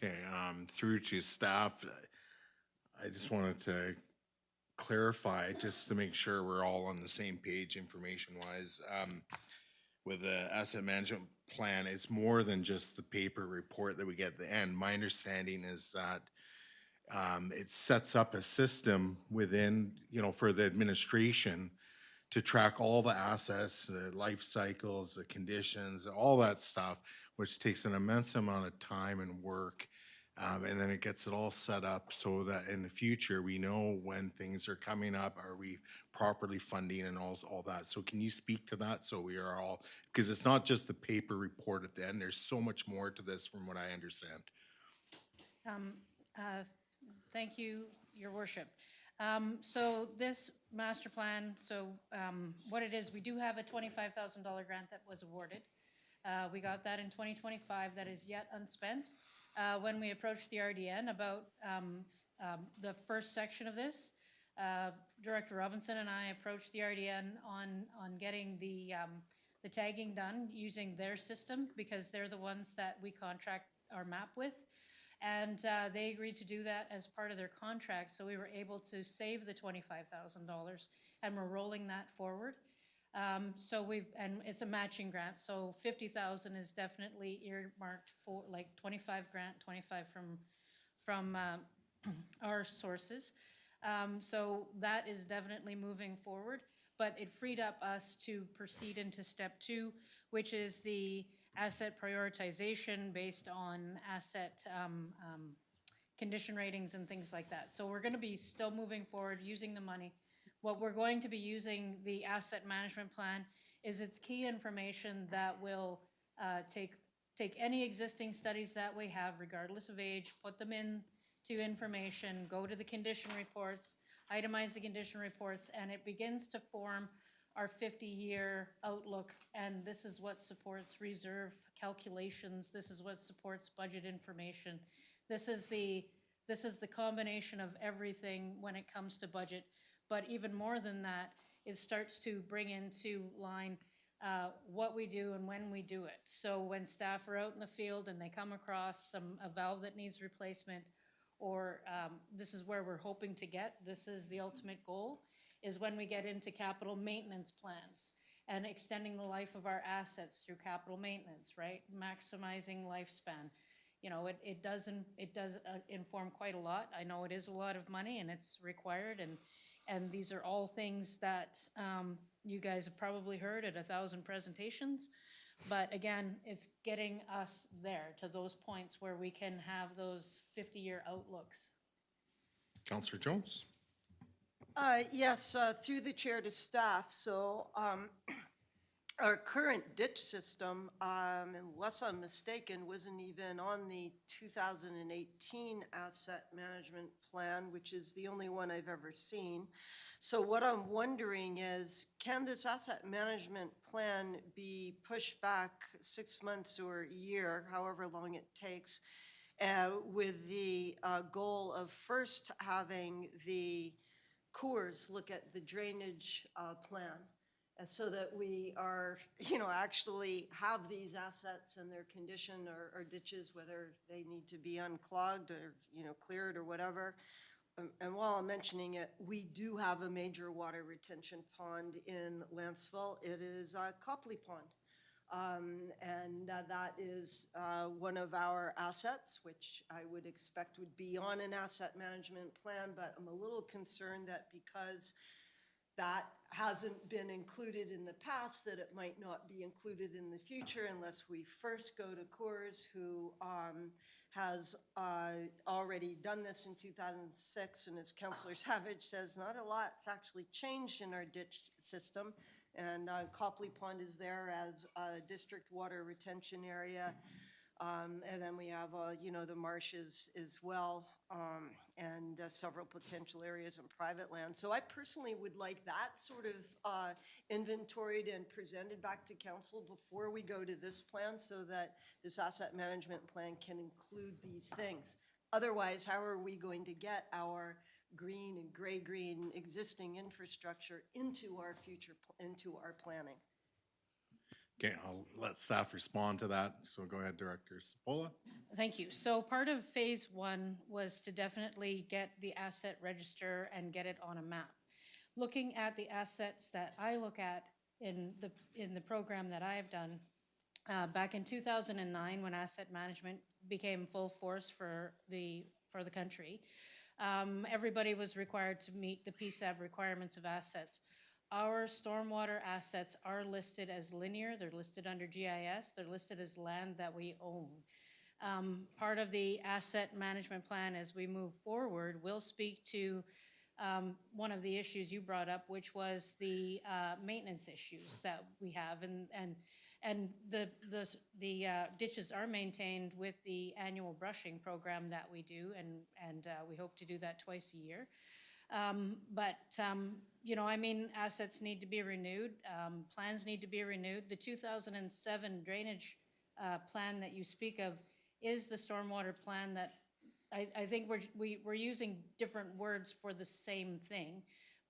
Okay, through to staff, I just wanted to clarify, just to make sure we're all on the same page information-wise. With the asset management plan, it's more than just the paper report that we get at the end. My understanding is that it sets up a system within, for the administration to track all the assets, the life cycles, the conditions, all that stuff, which takes an immense amount of time and work. And then it gets it all set up so that in the future, we know when things are coming up, are we properly funding and all that. So can you speak to that? So we are all, because it's not just the paper report at the end, there's so much more to this from what I understand. Thank you, Your Worship. So this master plan, what it is, we do have a $25,000 grant that was awarded. We got that in 2025, that is yet unspent. When we approached the RDN about the first section of this, Director Robinson and I approached the RDN on getting the tagging done using their system because they're the ones that we contract our map with. And they agreed to do that as part of their contract. So we were able to save the $25,000 and we're rolling that forward. And it's a matching grant. So 50,000 is definitely earmarked for like 25 grant, 25 from our sources. So that is definitely moving forward, but it freed up us to proceed into step 2, which is the asset prioritization based on asset condition ratings and things like that. So we're going to be still moving forward using the money. What we're going to be using the asset management plan is its key information that will take any existing studies that we have, regardless of age, put them into information, go to the condition reports, itemize the condition reports, and it begins to form our 50-year outlook, and this is what supports reserve calculations. This is what supports budget information. This is the combination of everything when it comes to budget. But even more than that, it starts to bring into line what we do and when we do it. So when staff are out in the field and they come across a valve that needs replacement, or this is where we're hoping to get, this is the ultimate goal, is when we get into capital maintenance plans and extending the life of our assets through capital maintenance, right? Maximizing lifespan. It does inform quite a lot. I know it is a lot of money and it's required, and these are all things that you guys have probably heard at 1,000 presentations. But again, it's getting us there to those points where we can have those 50-year outlooks. Councillor Jones? Yes, through the chair to staff. So our current ditch system, unless I'm mistaken, wasn't even on the 2018 asset management plan, which is the only one I've ever seen. So what I'm wondering is, can this asset management plan be pushed back 6 months or a year, however long it takes, with the goal of first having the Coors look at the drainage plan, so that we are, actually have these assets and their condition or ditches, whether they need to be unclogged or, cleared or whatever. And while I'm mentioning it, we do have a major water retention pond in Lantzville. It is Copley Pond. And that is one of our assets, which I would expect would be on an asset management plan, but I'm a little concerned that because that hasn't been included in the past, that it might not be included in the future unless we first go to Coors, who has already done this in 2006, and as Councillor Savage says, not a lot's actually changed in our ditch system. And Copley Pond is there as a district water retention area. And then we have, the marshes as well, and several potential areas in private land. So I personally would like that sort of inventoried and presented back to council before we go to this plan, so that this asset management plan can include these things. Otherwise, how are we going to get our green and gray-green existing infrastructure into our future, into our planning? Okay, I'll let staff respond to that. So go ahead, Director Sepola. Thank you. So part of phase one was to definitely get the asset register and get it on a map. Looking at the assets that I look at in the program that I have done, back in 2009, when asset management became full force for the country, everybody was required to meet the PSAB requirements of assets. Our stormwater assets are listed as linear. They're listed under GIS. They're listed as land that we own. Part of the asset management plan as we move forward will speak to one of the issues you brought up, which was the maintenance issues that we have. And the ditches are maintained with the annual brushing program that we do, and we hope to do that twice a year. Assets need to be renewed, plans need to be renewed. The 2007 drainage plan that you speak of is the stormwater plan that I think we're using different words for the same thing,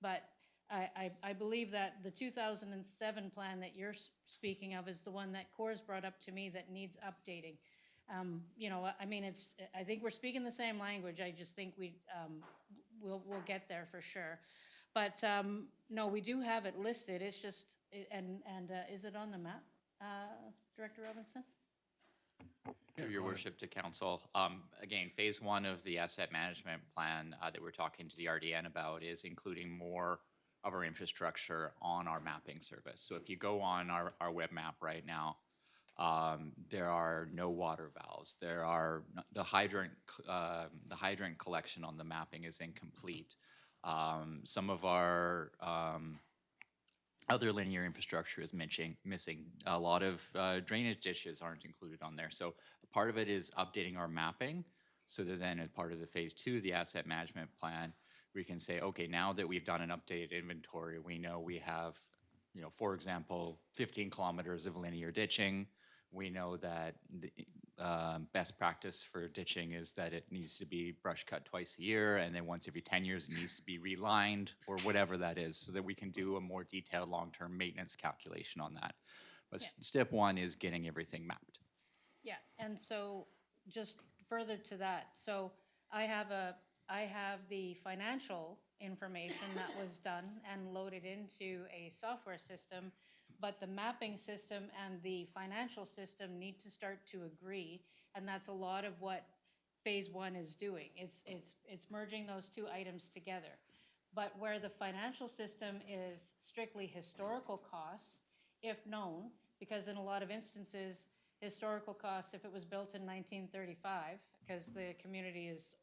but I believe that the 2007 plan that you're speaking of is the one that Coors brought up to me that needs updating. I think we're speaking the same language. I just think we'll get there for sure. But no, we do have it listed. It's just, is it on the map, Director Robinson? Through your worship to council. Again, phase one of the asset management plan that we're talking to the RDN about is including more of our infrastructure on our mapping service. So if you go on our web map right now, there are no water valves. There are the hydrant collection on the mapping is incomplete. Some of our other linear infrastructure is missing. A lot of drainage ditches aren't included on there. So part of it is updating our mapping, so that then as part of the phase two, the asset management plan, we can say, okay, now that we've done an updated inventory, we know we have, for example, 15 kilometers of linear ditching. We know that the best practice for ditching is that it needs to be brush cut twice a year, and then once every 10 years it needs to be relined, or whatever that is, so that we can do a more detailed long-term maintenance calculation on that. But step one is getting everything mapped. Yeah, and so just further to that, so I have the financial information that was done and loaded into a software system, but the mapping system and the financial system need to start to agree, and that's a lot of what phase one is doing. It's merging those two items together. But where the financial system is strictly historical costs, if known, because in a lot of instances, historical costs, if it was built in 1935, because the community is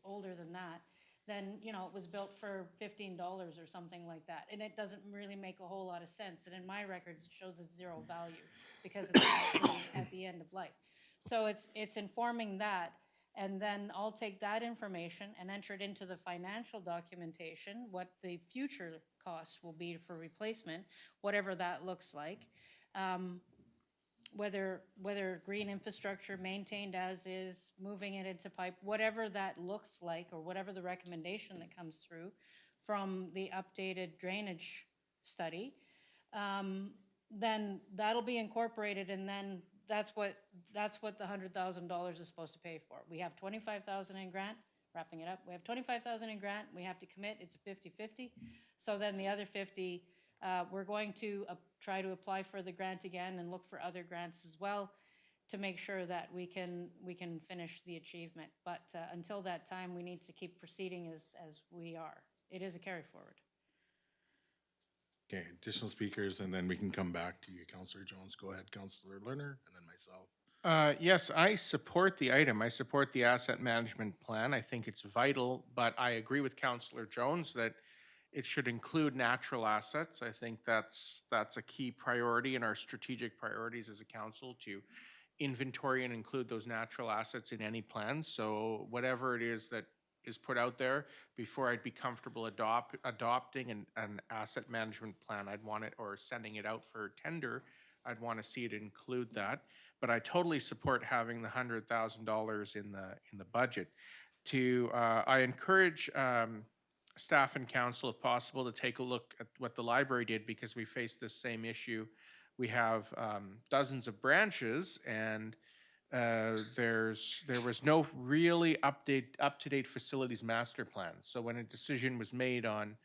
older than that, then, it was built for $15 or something like that. And it doesn't really make a whole lot of sense. And in my records, it shows it's zero value because it's actually at the end of life. So it's informing that. And then I'll take that information and enter it into the financial documentation, what the future costs will be for replacement, whatever that looks like. whether green infrastructure maintained as is, moving it into pipe, whatever that looks like, or whatever the recommendation that comes through from the updated drainage study, then that'll be incorporated, and then that's what the $100,000 is supposed to pay for. We have 25,000 in grant, wrapping it up, we have 25,000 in grant, we have to commit, it's a 50-50. So then the other 50, we're going to try to apply for the grant again and look for other grants as well to make sure that we can finish the achievement. But until that time, we need to keep proceeding as we are. It is a carry forward. Okay, additional speakers, and then we can come back to you, Councillor Jones. Go ahead, Councillor Lerner, and then myself. Yes, I support the item. I support the asset management plan. I think it's vital, but I agree with Councillor Jones that it should include natural assets. I think that's a key priority in our strategic priorities as a council, to inventory and include those natural assets in any plan. So whatever it is that is put out there, before I'd be comfortable adopting an asset management plan, I'd want it, or sending it out for tender, I'd want to see it include that. But I totally support having the $100,000 in the budget. I encourage staff and council, if possible, to take a look at what the library did, because we faced this same issue. We have dozens of branches, and there was no really up-to-date facilities master plan. So when a decision was made on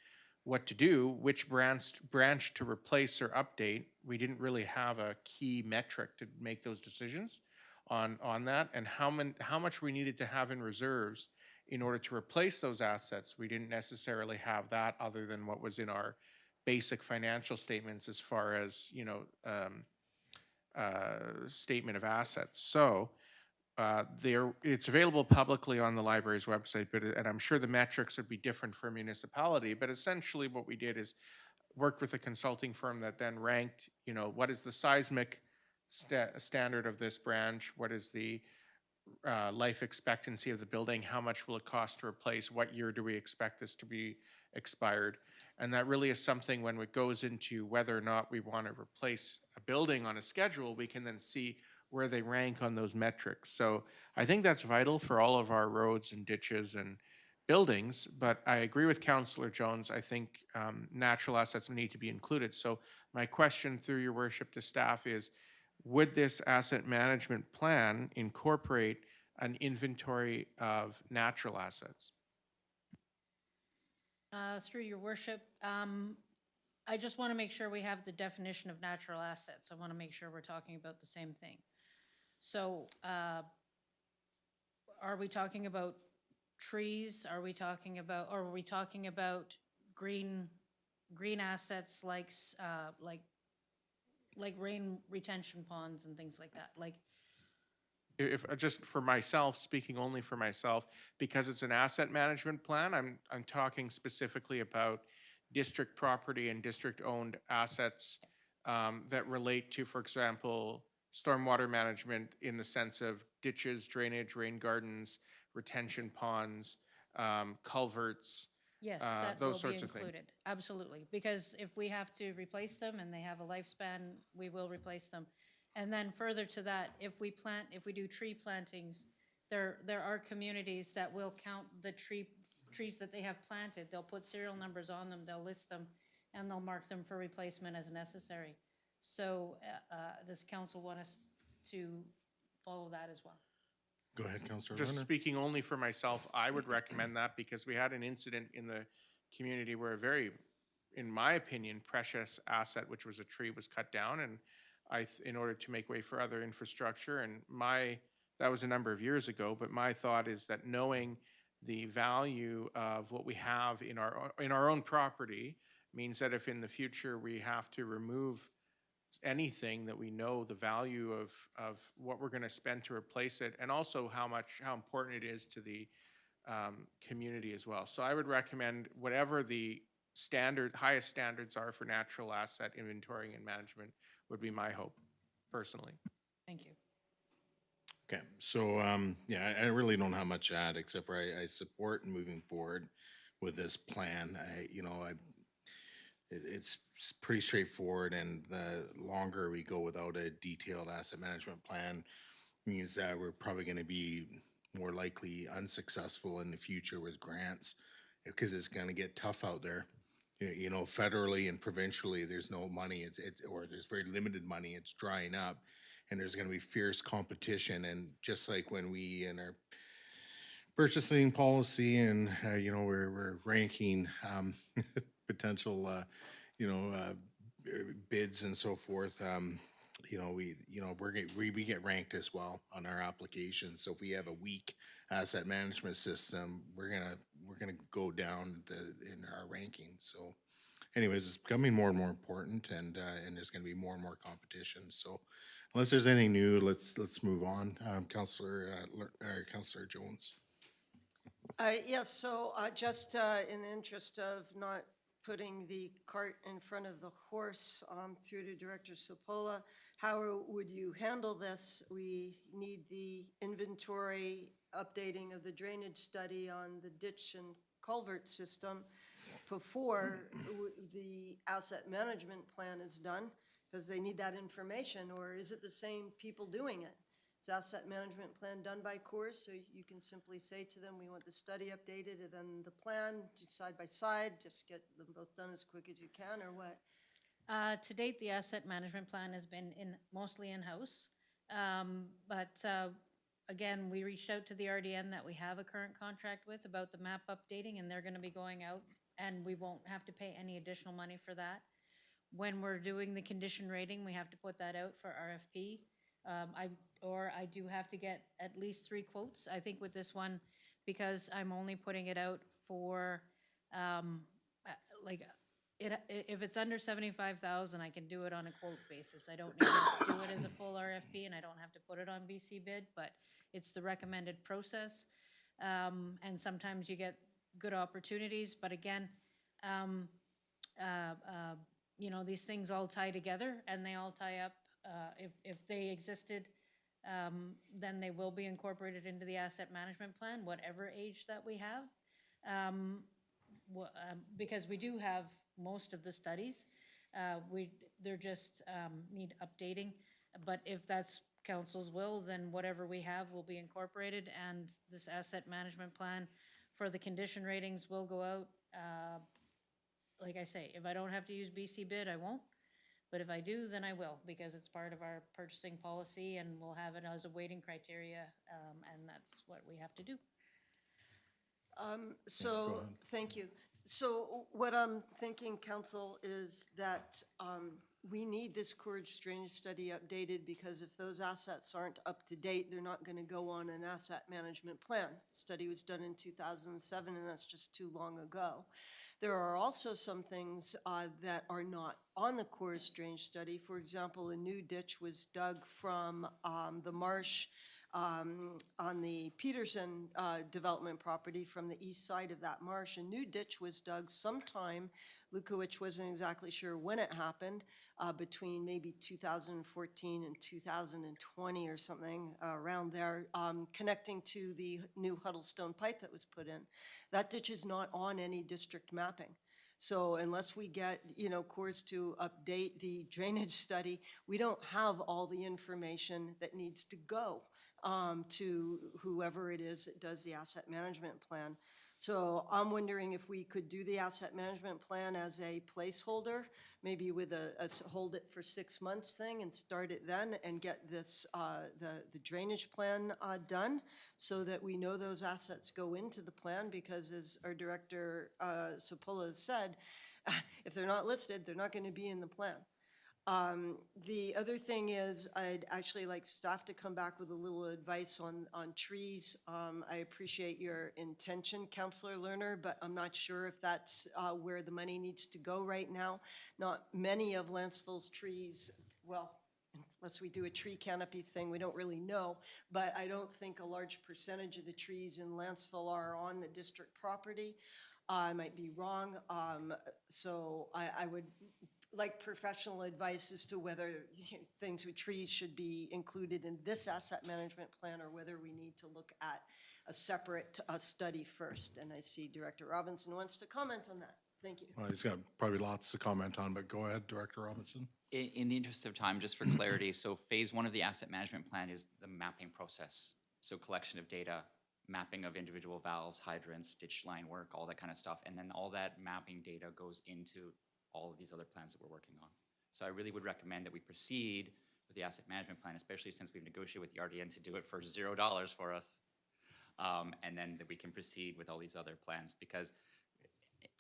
what to do, which branch to replace or update, we didn't really have a key metric to make those decisions on that, and how much we needed to have in reserves in order to replace those assets. We didn't necessarily have that, other than what was in our basic financial statements as far as, statement of assets. So it's available publicly on the library's website, and I'm sure the metrics would be different for a municipality, but essentially what we did is worked with a consulting firm that then ranked, what is the seismic standard of this branch, what is the life expectancy of the building, how much will it cost to replace, what year do we expect this to be expired. And that really is something, when it goes into whether or not we want to replace a building on a schedule, we can then see where they rank on those metrics. So I think that's vital for all of our roads and ditches and buildings, but I agree with Councillor Jones. I think natural assets need to be included. So my question, through your worship, to staff is, would this asset management plan incorporate an inventory of natural assets? Through your worship, I just want to make sure we have the definition of natural assets. I want to make sure we're talking about the same thing. So are we talking about trees? Are we talking about green assets like rain retention ponds and things like that? If just for myself, speaking only for myself, because it's an asset management plan, I'm talking specifically about district property and district-owned assets that relate to, for example, stormwater management in the sense of ditches, drainage, rain gardens, retention ponds, culverts. Yes, that will those be sorts of things. included, absolutely. Because if we have to replace them and they have a lifespan, we will replace them. And then further to that, if we do tree plantings, there are communities that will count the trees that they have planted. They'll put serial numbers on them, they'll list them, and they'll mark them for replacement as necessary. So does council want us to follow that as well? Go ahead, Councillor Just Lerner. speaking only for myself, I would recommend that, because we had an incident in the community where a very, in my opinion, precious asset, which was a tree, was cut down, and in order to make way for other infrastructure. And that was a number of years ago, but my thought is that knowing the value of what we have in our own property means that if in the future we have to remove anything, that we know the value of what we're going to spend to replace it, and also how important it is to the community as well. So I would recommend whatever the highest standards are for natural asset inventorying and management would be my hope, personally. Thank you. Okay, so yeah, I really don't have much to add, except for I support moving forward with this plan. it's pretty straightforward, and the longer we go without a detailed asset management plan means that we're probably gonna be more likely unsuccessful in the future with grants, because it's gonna get tough out there. You know, federally and provincially, there's no money, or there's very limited money, it's drying up, and there's gonna be fierce competition, and just like when we in our purchasing policy and, you know, we're ranking, potential, bids and so forth, you know, we get ranked as well on our applications. So if we have a weak asset management system, we're gonna go down in our ranking. So anyways, it's becoming more and more important, and there's gonna be more and more competition. So unless there's anything new, let's move on. Councillor Jones. Yes, so just in the interest of not putting the cart in front of the horse, through to Director Sopola, how would you handle this? We need the inventory updating of the drainage study on the ditch and culvert system before the asset management plan is done, because they need that information, or is it the same people doing it? Is asset management plan done by Coors, so you can simply say to them, we want the study updated, and then the plan side by side, just get them both done as quick as you can, or what? To date, the asset management plan has been mostly in-house. But again, we reached out to the RDN that we have a current contract with about the map updating, and they're gonna be going out, and we won't have to pay any additional money for that. When we're doing the condition rating, we have to put that out for RFP. I do have to get at least 3 quotes, I think, with this one, because I'm only putting it out for, if it's under 75,000, I can do it on a quote basis. I don't need to do it as a full RFP, and I don't have to put it on BC bid, but it's the recommended process. And sometimes you get good opportunities, but again, you know, these things all tie together, and they all tie up. If they existed, then they will be incorporated into the asset management plan, whatever age that we have. Because we do have most of the studies, they're just need updating. But if that's council's will, then whatever we have will be incorporated, and this asset management plan for the condition ratings will go out. Like I say, if I don't have to use BC bid, I won't. But if I do, then I will, because it's part of our purchasing policy, and we'll have it as a weighting criteria, and that's what we have to do. So, thank you. So what I'm thinking, council, is that we need this Coors drainage study updated, because if those assets aren't up to date, they're not going to go on an asset management plan. The study was done in 2007, and that's just too long ago. There are also some things that are not on the Coors drainage study. For example, a new ditch was dug from the marsh on the Peterson development property from the east side of that marsh. A new ditch was dug sometime, Lukowicz wasn't exactly sure when it happened, between maybe 2014 and 2020 or something around there, connecting to the new Huddlestone pipe that was put in. That ditch is not on any district mapping. So unless we get, you know, Coors to update the drainage study, we don't have all the information that needs to go to whoever it is that does the asset management plan. So I'm wondering if we could do the asset management plan as a placeholder, maybe with a hold it for 6 months thing, and start it then, and get this, the drainage plan done, so that we know those assets go into the plan, because as our director Sopola has said, if they're not listed, they're not going to be in the plan. The other thing is, I'd actually like staff to come back with a little advice on trees. I appreciate your intention, Councillor Lerner, but I'm not sure if that's where the money needs to go right now. Not many of Lantzville's trees, well, unless we do a tree canopy thing, we don't really know, but I don't think a large percentage of the trees in Lantzville are on the district property. I might be wrong, so I would like professional advice as to whether things with trees should be included in this asset management plan, or whether we need to look at a separate study first. And I see Director Robinson wants to comment on that. Thank you. Well, he's got probably lots to comment on, but go ahead, Director Robinson. In the interest of time, just for clarity, so phase one of the asset management plan is the mapping process. So collection of data, mapping of individual valves, hydrants, ditch line work, all that kind of stuff. And then all that mapping data goes into all of these other plans that we're working on. So I really would recommend that we proceed with the asset management plan, especially since we've negotiated with the RDN to do it for $0 for us. And then that we can proceed with all these other plans, because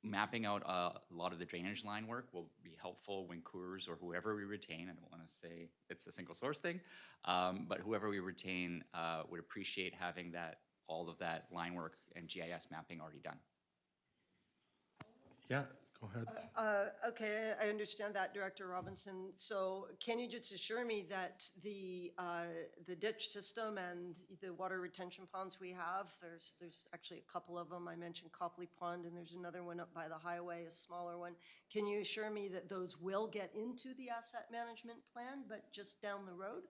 mapping out a lot of the drainage line work will be helpful when Coors or whoever we retain, I don't want to say it's a single source thing, but whoever we retain would appreciate having all of that line work and GIS mapping already done. Yeah, go ahead. Okay, I understand that, Director Robinson. So can you just assure me that the ditch system and the water retention ponds we have, there's actually a couple of them. I mentioned Copley Pond, and there's another one up by the highway, a smaller one. Can you assure me that those will get into the asset management plan, but just down the road?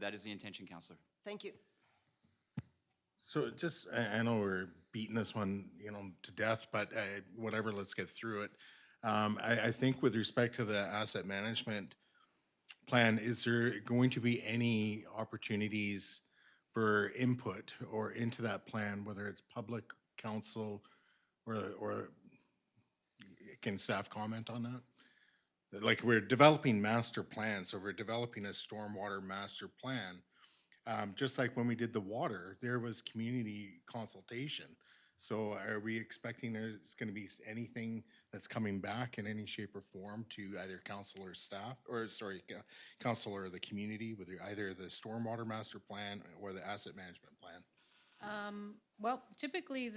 That is the intention, Councillor. Thank you. So just, I know we're beating this one, to death, but whatever, let's get through it. I think with respect to the asset management plan, is there going to be any opportunities for input or into that plan, whether it's public, council, or can staff comment on that? Like, we're developing master plans, so we're developing a stormwater master plan. Just like when we did the water, there was community consultation. So are we expecting there's going to be anything that's coming back in any shape or form to either council or staff, or sorry, council or the community with either the stormwater master plan or the asset management plan? Well, typically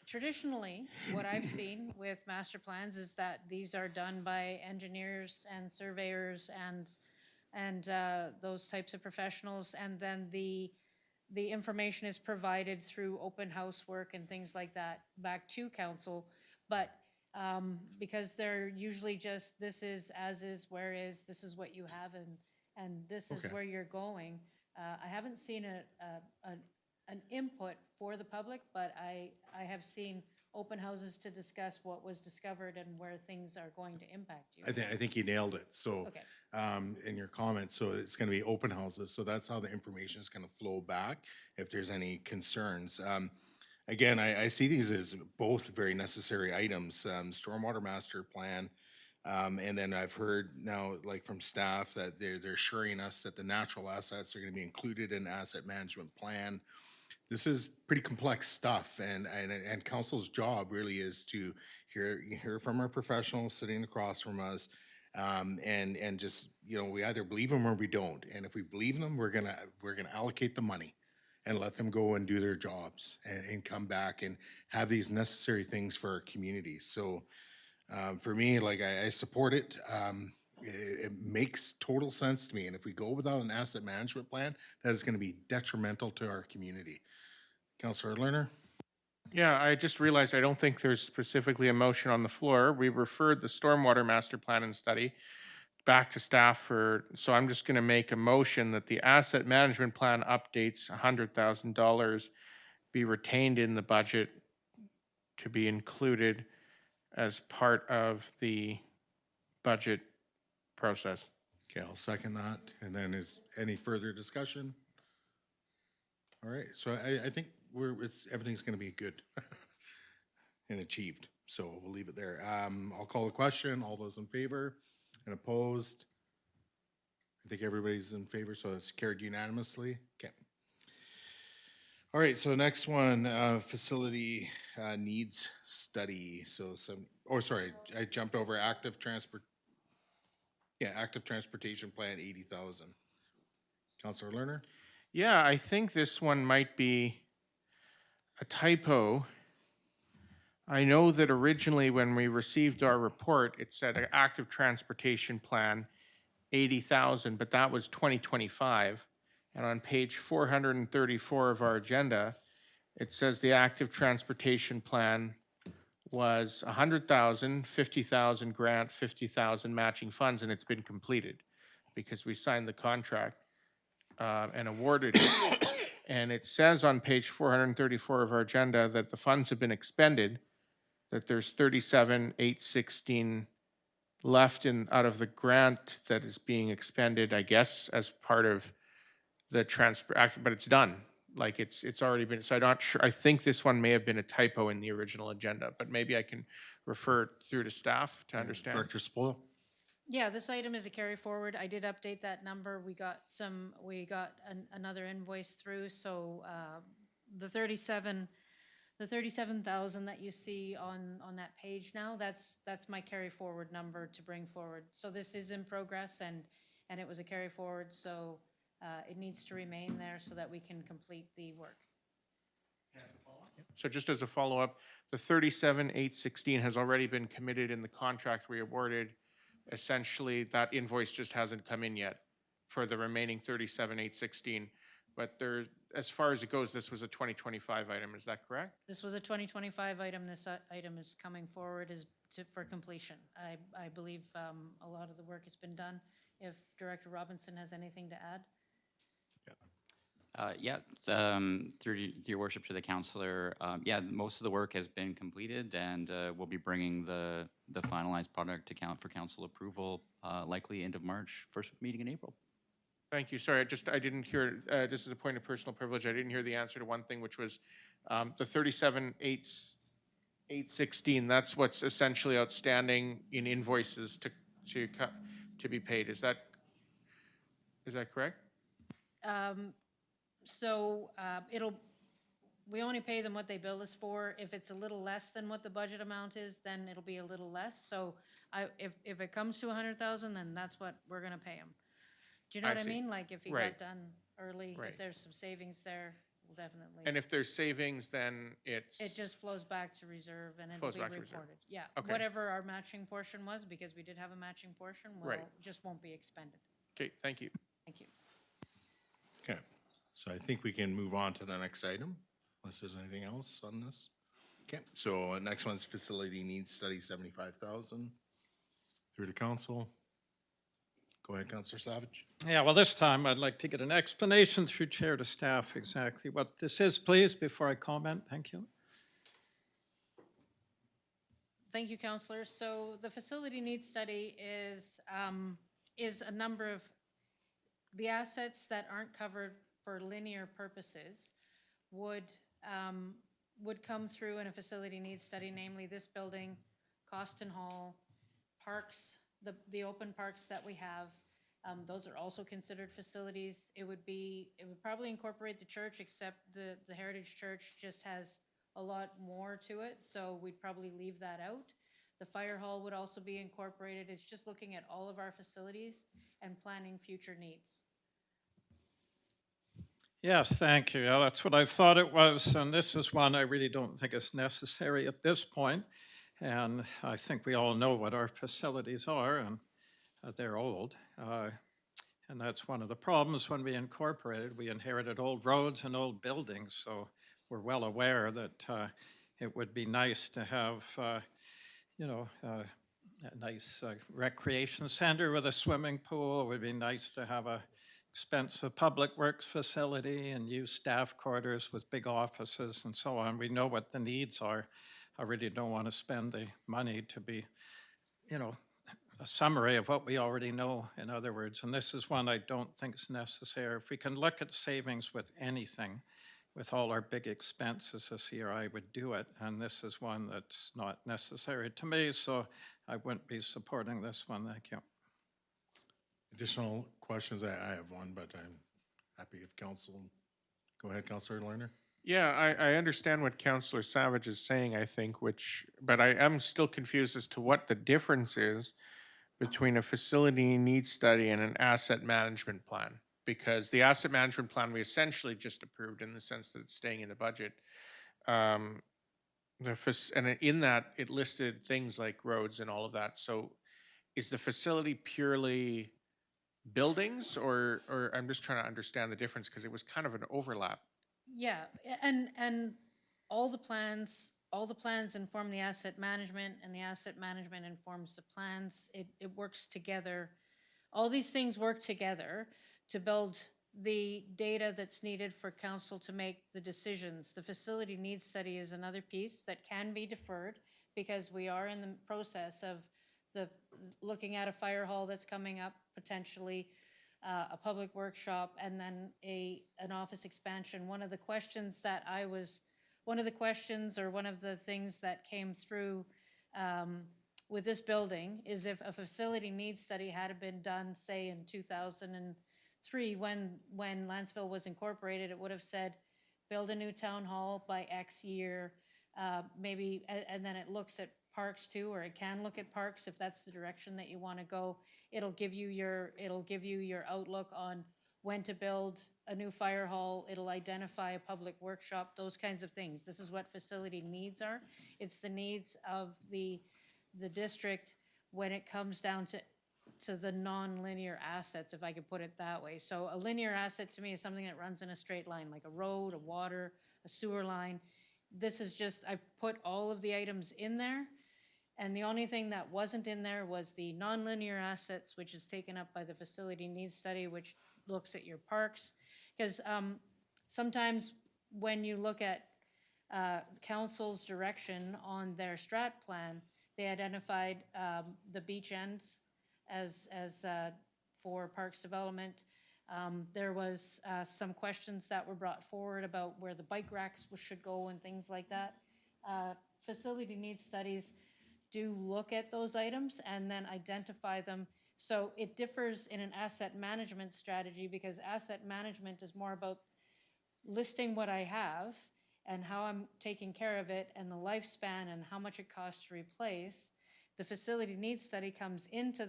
traditionally, what I've seen with master plans is that these are done by engineers and surveyors and those types of professionals, and then the information is provided through open house work and things like that back to council. But because they're usually just, this is as is, where is, this is what you have, and this is where you're going. I haven't seen an input for the public, but I have seen open houses to discuss what was discovered and where things are going to impact you. I think you nailed it. So, Okay. in your comments, so it's going to be open houses. So that's how the information is going to flow back if there's any concerns. Again, I see these as both very necessary items, stormwater master plan. And then I've heard now, like from staff, that they're assuring us that the natural assets are going to be included in the asset management plan. This is pretty complex stuff, and council's job really is to hear from our professionals sitting across from us, and just, we either believe them or we don't. And if we believe them, we're gonna allocate the money and let them go and do their jobs and come back and have these necessary things for our communities. So for me, like, I support it. It makes total sense to me. And if we go without an asset management plan, that is going to be detrimental to our community. Councillor Lerner? Yeah, I just realized I don't think there's specifically a motion on the floor. We referred the stormwater master plan and study back to staff so I'm just gonna make a motion that the asset management plan updates $100,000 be retained in the budget to be included as part of the budget process. Okay, I'll second that. And then is any further discussion? All right, so I think everything's gonna be good and achieved. So we'll leave it there. I'll call the question. All those in favor and opposed? I think everybody's in favor, so it's carried unanimously. Okay. All right, so next one, facility needs study. So I jumped over active transportation plan, 80,000. Councillor Lerner? Yeah, I think this one might be a typo. I know that originally when we received our report, it said an active transportation plan, 80,000, but that was 2025. And on page 434 of our agenda, it says the active transportation plan was 100,000, 50,000 grant, 50,000 matching funds, and it's been completed because we signed the contract and awarded it. And it says on page 434 of our agenda that the funds have been expended, that there's 37,816 left out of the grant that is being expended, I guess, as part of the transfer act, but it's done. Like it's already been, so I'm not sure. I think this one may have been a typo in the original agenda, but maybe I can refer through to staff to understand. Director Spoil? Yeah, this item is a carry forward. I did update that number. We got another invoice through, so the 37,000 that you see on that page now, that's my carry forward number to bring forward. So this is in progress and it was a carry forward, so it needs to remain there so that we can complete the work. So just as a follow-up, the 37,816 has already been committed in the contract we awarded. Essentially, that invoice just hasn't come in yet for the remaining 37,816. But as far as it goes, this was a 2025 item, is that correct? This was a 2025 item. This item is coming forward for completion. I believe a lot of the work has been done. If Director Robinson has anything to add? Through your worship to the councillor, most of the work has been completed, and we'll be bringing the finalized product to for council approval likely end of March, first meeting in April. Thank you. Sorry, I didn't hear, this is a point of personal privilege. I didn't hear the answer to one thing, which was the 37,816. That's what's essentially outstanding in invoices to be paid. Is that correct? We only pay them what they bill us for. If it's a little less than what the budget amount is, then it'll be a little less. So if it comes to 100,000, then that's what we're gonna pay them. Do you know what I mean? Like if you got done early, if there's some savings there, we'll definitely. And if there's savings, then It just flows back to reserve and it'll Flows be back to reserve. reported. Yeah, Okay. whatever our matching portion was, because we did have a matching portion, just won't be expended. Okay, thank you. Thank you. Okay, so I think we can move on to the next item, unless there's anything else on this. Okay, so next one's facility needs study, 75,000. Through to council. Go ahead, Councillor Savage. Yeah, well, this time I'd like to get an explanation through chair to staff exactly what this is, please, before I comment. Thank you. Thank you, Councillor. So the facility needs study is a number of the assets that aren't covered for linear purposes would come through in a facility needs study, namely this building, Costin Hall, parks, the open parks that we have. Those are also considered facilities. It would probably incorporate the church, except the Heritage Church just has a lot more to it, so we'd probably leave that out. The fire hall would also be incorporated. It's just looking at all of our facilities and planning future needs. Yes, thank you. Yeah, that's what I thought it was, and this is one I really don't think is necessary at this point. And I think we all know what our facilities are, and they're old. And that's one of the problems when we incorporated. We inherited old roads and old buildings, so we're well aware that it would be nice to have, a nice recreation center with a swimming pool. It would be nice to have a expensive public works facility and use staff quarters with big offices and so on. We know what the needs are. I really don't want to spend the money to be, a summary of what we already know, in other words. And this is one I don't think is necessary. If we can look at savings with anything, with all our big expenses this year, I would do it. And this is one that's not necessary to me, so I wouldn't be supporting this one. Thank you. Additional questions? I have one, but I'm happy if council. Go ahead, Councillor Lerner. Yeah, I understand what Councillor Savage is saying, I think, but I am still confused as to what the difference is between a facility needs study and an asset management plan. Because the asset management plan we essentially just approved in the sense that it's staying in the budget. And in that, it listed things like roads and all of that. So is the facility purely buildings, or I'm just trying to understand the difference because it was kind of an overlap. Yeah, and all the plans inform the asset management, and the asset management informs the plans. It works together. All these things work together to build the data that's needed for council to make the decisions. The facility needs study is another piece that can be deferred because we are in the process of looking at a fire hall that's coming up potentially, a public workshop, and then an office expansion. One of the questions or one of the things that came through with this building is if a facility needs study had been done, say in 2003, when Lantzville was incorporated, it would have said, build a new town hall by X year, maybe, and then it looks at parks too, or it can look at parks if that's the direction that you want to go. It'll give you your outlook on when to build a new fire hall. It'll identify a public workshop, those kinds of things. This is what facility needs are. It's the needs of the district when it comes down to the non-linear assets, if I could put it that way. So a linear asset to me is something that runs in a straight line, like a road, a water, a sewer line. This is just, I've put all of the items in there, and the only thing that wasn't in there was the non-linear assets, which is taken up by the facility needs study, which looks at your parks. Because sometimes when you look at council's direction on their strat plan, they identified the beach ends as for parks development. There was some questions that were brought forward about where the bike racks should go and things like that. Facility needs studies do look at those items and then identify them. So it differs in an asset management strategy, because asset management is more about listing what I have and how I'm taking care of it and the lifespan and how much it costs to replace. The facility needs study comes into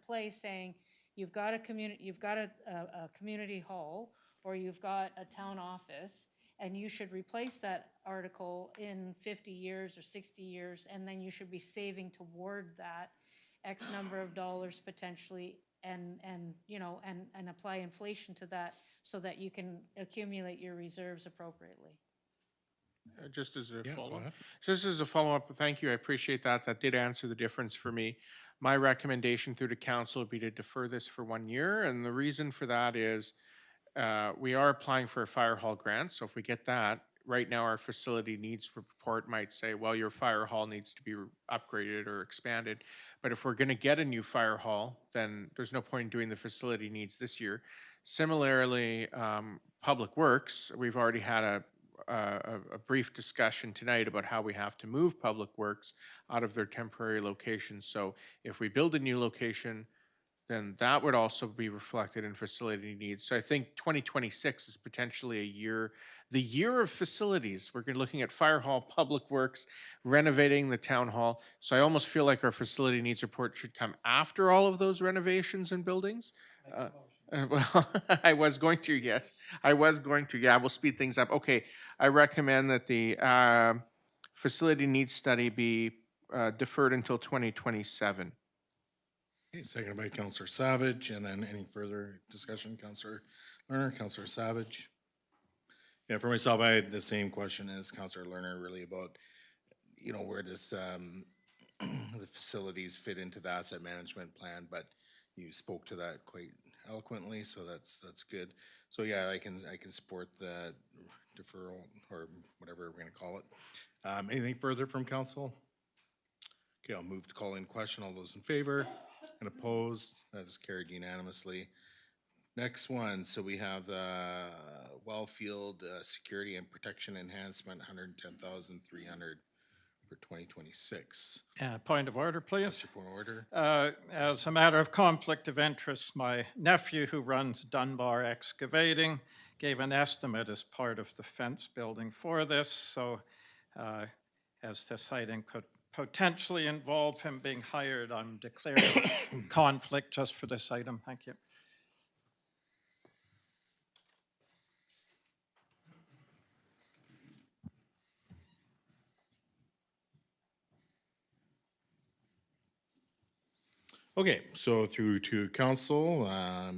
play, saying you've got a community hall, or you've got a town office, and you should replace that article in 50 years or 60 years, and then you should be saving toward that X number of dollars potentially, and apply inflation to that so that you can accumulate your reserves appropriately. Just as a Yeah, go follow-up. ahead. Just as a follow-up, thank you, I appreciate that. That did answer the difference for me. My recommendation through the council would be to defer this for 1 year, and the reason for that is we are applying for a fire hall grant, so if we get that, right now our facility needs report might say, well, your fire hall needs to be upgraded or expanded. But if we're going to get a new fire hall, then there's no point in doing the facility needs this year. Similarly, Public Works, we've already had a brief discussion tonight about how we have to move Public Works out of their temporary locations. So if we build a new location, then that would also be reflected in facility needs. So I think 2026 is potentially the year of facilities. We're looking at fire hall, Public Works, renovating the town hall. So I almost feel like our facility needs report should come after all of those renovations and buildings. Well, I was going to, yes. I was going to, yeah, we'll speed things up. Okay, I recommend that the facility needs study be deferred until 2027. Okay, seconded by Counselor Savage, and then any further discussion, Counselor Lerner, Counselor Savage? Yeah, for myself, I had the same question as Counselor Lerner, really about, where does the facilities fit into the asset management plan, but you spoke to that quite eloquently, so that's good. So yeah, I can support the deferral, or whatever we're gonna call it. Anything further from council? Okay, I'll move to call in question. All those in favor and opposed, that is carried unanimously. Next one, so we have the Wellfield Security and Protection Enhancement, 110,300 for 2026. Point of order, please. What's your point of order? As a matter of conflict of interest, my nephew, who runs Dunbar Excavating, gave an estimate as part of the fence building for this. So as this item could potentially involve him being hired, I'm declaring conflict just for this item. Thank you. Okay, so through to council, how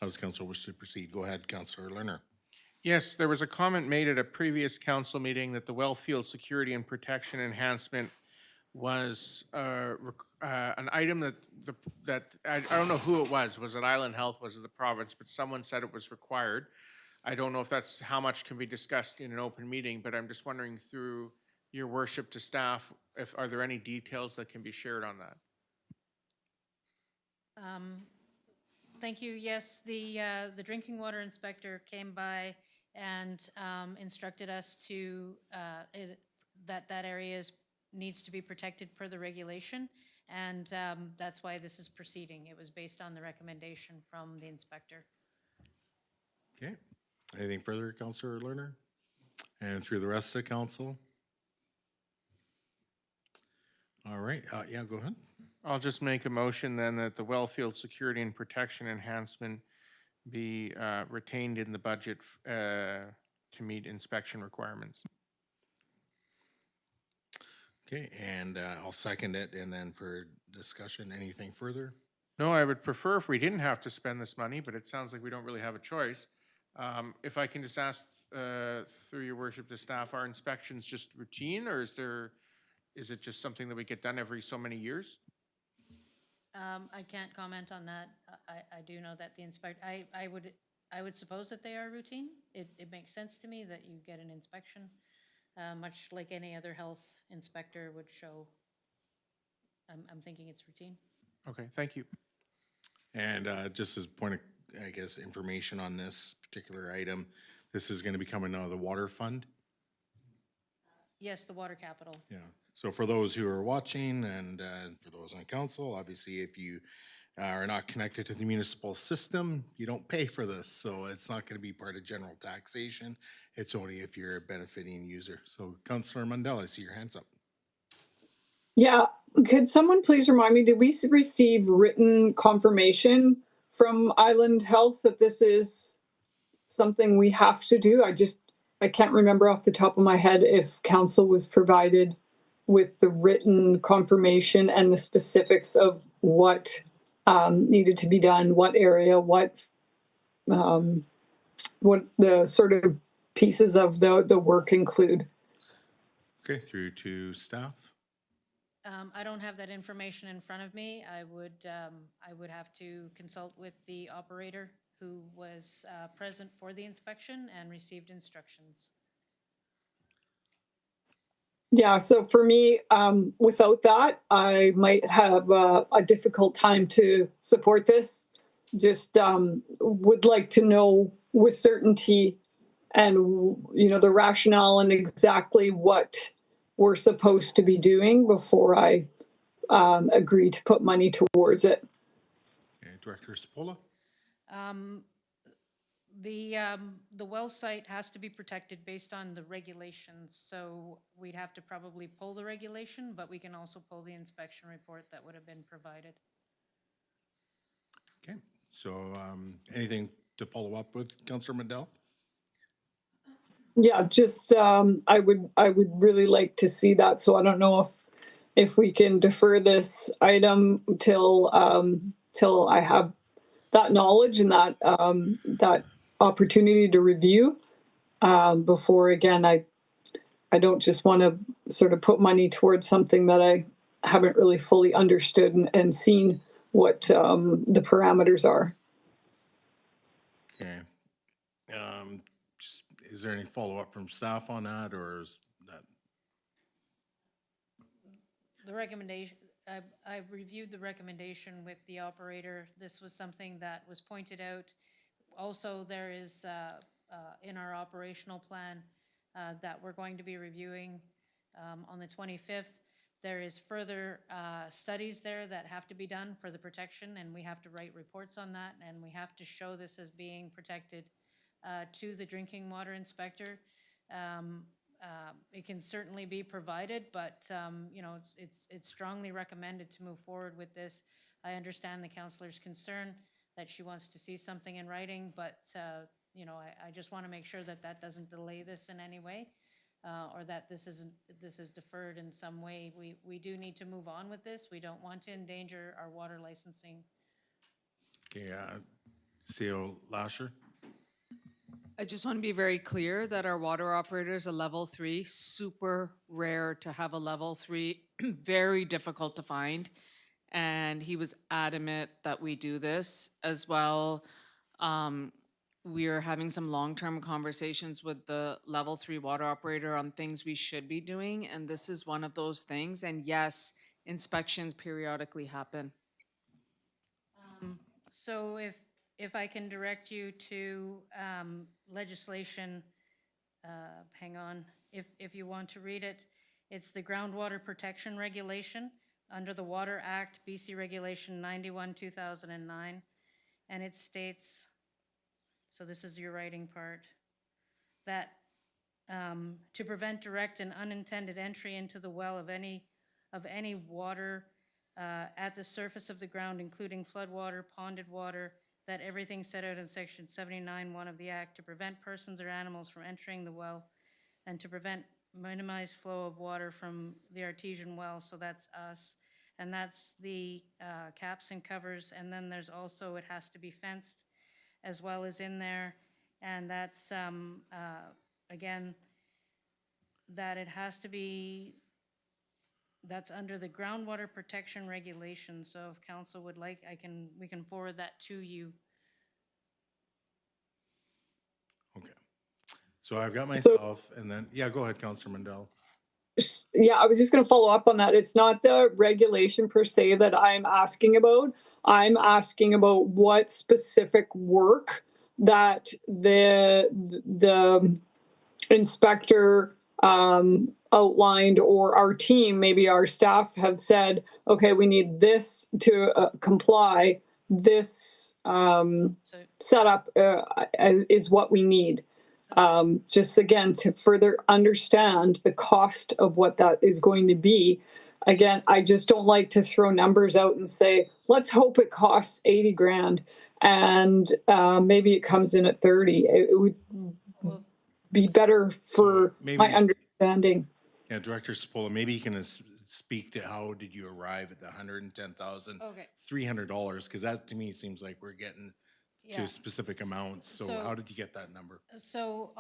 does council wish to proceed? Go ahead, Councilor Lerner. Yes, there was a comment made at a previous council meeting that the Wellfield Security and Protection Enhancement was an item that I don't know who it was. Was it Island Health? Was it the province? But someone said it was required. I don't know if that's how much can be discussed in an open meeting, but I'm just wondering through your worship, to staff, if, are there any details that can be shared on that? Thank you. Yes, the drinking water inspector came by and instructed us to, that area needs to be protected per the regulation, and that's why this is proceeding. It was based on the recommendation from the inspector. Okay. Anything further, Councillor Lerner? And through the rest of the council? All right, yeah, go ahead. I'll just make a motion then that the wellfield security and protection enhancement be retained in the budget to meet inspection requirements. Okay, and I'll second it, and then for discussion, anything further? No, I would prefer if we didn't have to spend this money, but it sounds like we don't really have a choice. If I can just ask through your worship to staff, are inspections just routine, or is it just something that we get done every so many years? I can't comment on that. I do know that the I would suppose that they are routine. It makes sense to me that you get an inspection, much like any other health inspector would show. I'm thinking it's routine. Okay, thank you. And just as a point of, I guess, information on this particular item, this is going to be coming out of the water fund? Yes, the water capital. Yeah. So for those who are watching and for those on council, obviously, if you are not connected to the municipal system, you don't pay for this. So it's not going to be part of general taxation. It's only if you're a benefiting user. So Councillor Mundell, I see your hands up. Yeah, could someone please remind me, did we receive written confirmation from Island Health that this is something we have to do? I can't remember off the top of my head if council was provided with the written confirmation and the specifics of what needed to be done, what area, what the sort of pieces of the work include. Okay, through to staff. I don't have that information in front of me. I would have to consult with the operator who was present for the inspection and received instructions. Yeah, so for me, without that, I might have a difficult time to support this. Just would like to know with certainty and, the rationale and exactly what we're supposed to be doing before I agree to put money towards it. Okay, Director Spola. The well site has to be protected based on the regulations, so we'd have to probably pull the regulation, but we can also pull the inspection report that would have been provided. Okay, so anything to follow up with, Councillor Mundell? Yeah, just I would really like to see that. So I don't know if we can defer this item till I have that knowledge and that opportunity to review before, again, I don't just want to sort of put money towards something that I haven't really fully understood and seen what the parameters are. Okay. Is there any follow-up from staff on that, or is that? The recommendation, I reviewed the recommendation with the operator. This was something that was pointed out. Also, there is in our operational plan that we're going to be reviewing on the 25th. There is further studies there that have to be done for the protection, and we have to write reports on that, and we have to show this as being protected to the drinking water inspector. It can certainly be provided, but it's strongly recommended to move forward with this. I understand the councillor's concern that she wants to see something in writing, but I just want to make sure that that doesn't delay this in any way, or that this is deferred in some way. We do need to move on with this. We don't want to endanger our water licensing. Okay, CO Lasher. I just want to be very clear that our water operator is a level 3, super rare to have a level 3, very difficult to find. And he was adamant that we do this as well. we are having some long-term conversations with the level 3 water operator on things we should be doing, and this is one of those things. And yes, inspections periodically happen. So if I can direct you to legislation, hang on, if you want to read it, it's the Groundwater Protection Regulation under the Water Act, BC Regulation 91, 2009. And it states, so this is your writing part, that to prevent direct and unintended entry into the well of any water at the surface of the ground, including floodwater, ponded water, that everything set out in section 79(1) of the Act, to prevent persons or animals from entering the well and to prevent minimized flow of water from the artesian well, so that's us. And that's the caps and covers, and then there's also, it has to be fenced as well as in there. And that's, again, that it has to be, that's under the groundwater protection regulation. So if council would like, we can forward that to you. Okay. So I've got myself, and then, yeah, go ahead, Councillor Mandel. Yeah, I was just going to follow up on that. It's not the regulation per se that I'm asking about. I'm asking about what specific work that the inspector outlined, or our team, maybe our staff have said, okay, we need this to comply. This setup is what we need. Just again, to further understand the cost of what that is going to be. Again, I just don't like to throw numbers out and say, let's hope it costs 80 grand and maybe it comes in at 30. It would be better for my understanding. Yeah, Director Spola, maybe you can speak to how did you arrive at the $110,300? Because that to me seems like we're getting to specific amounts. So how did you get that number? So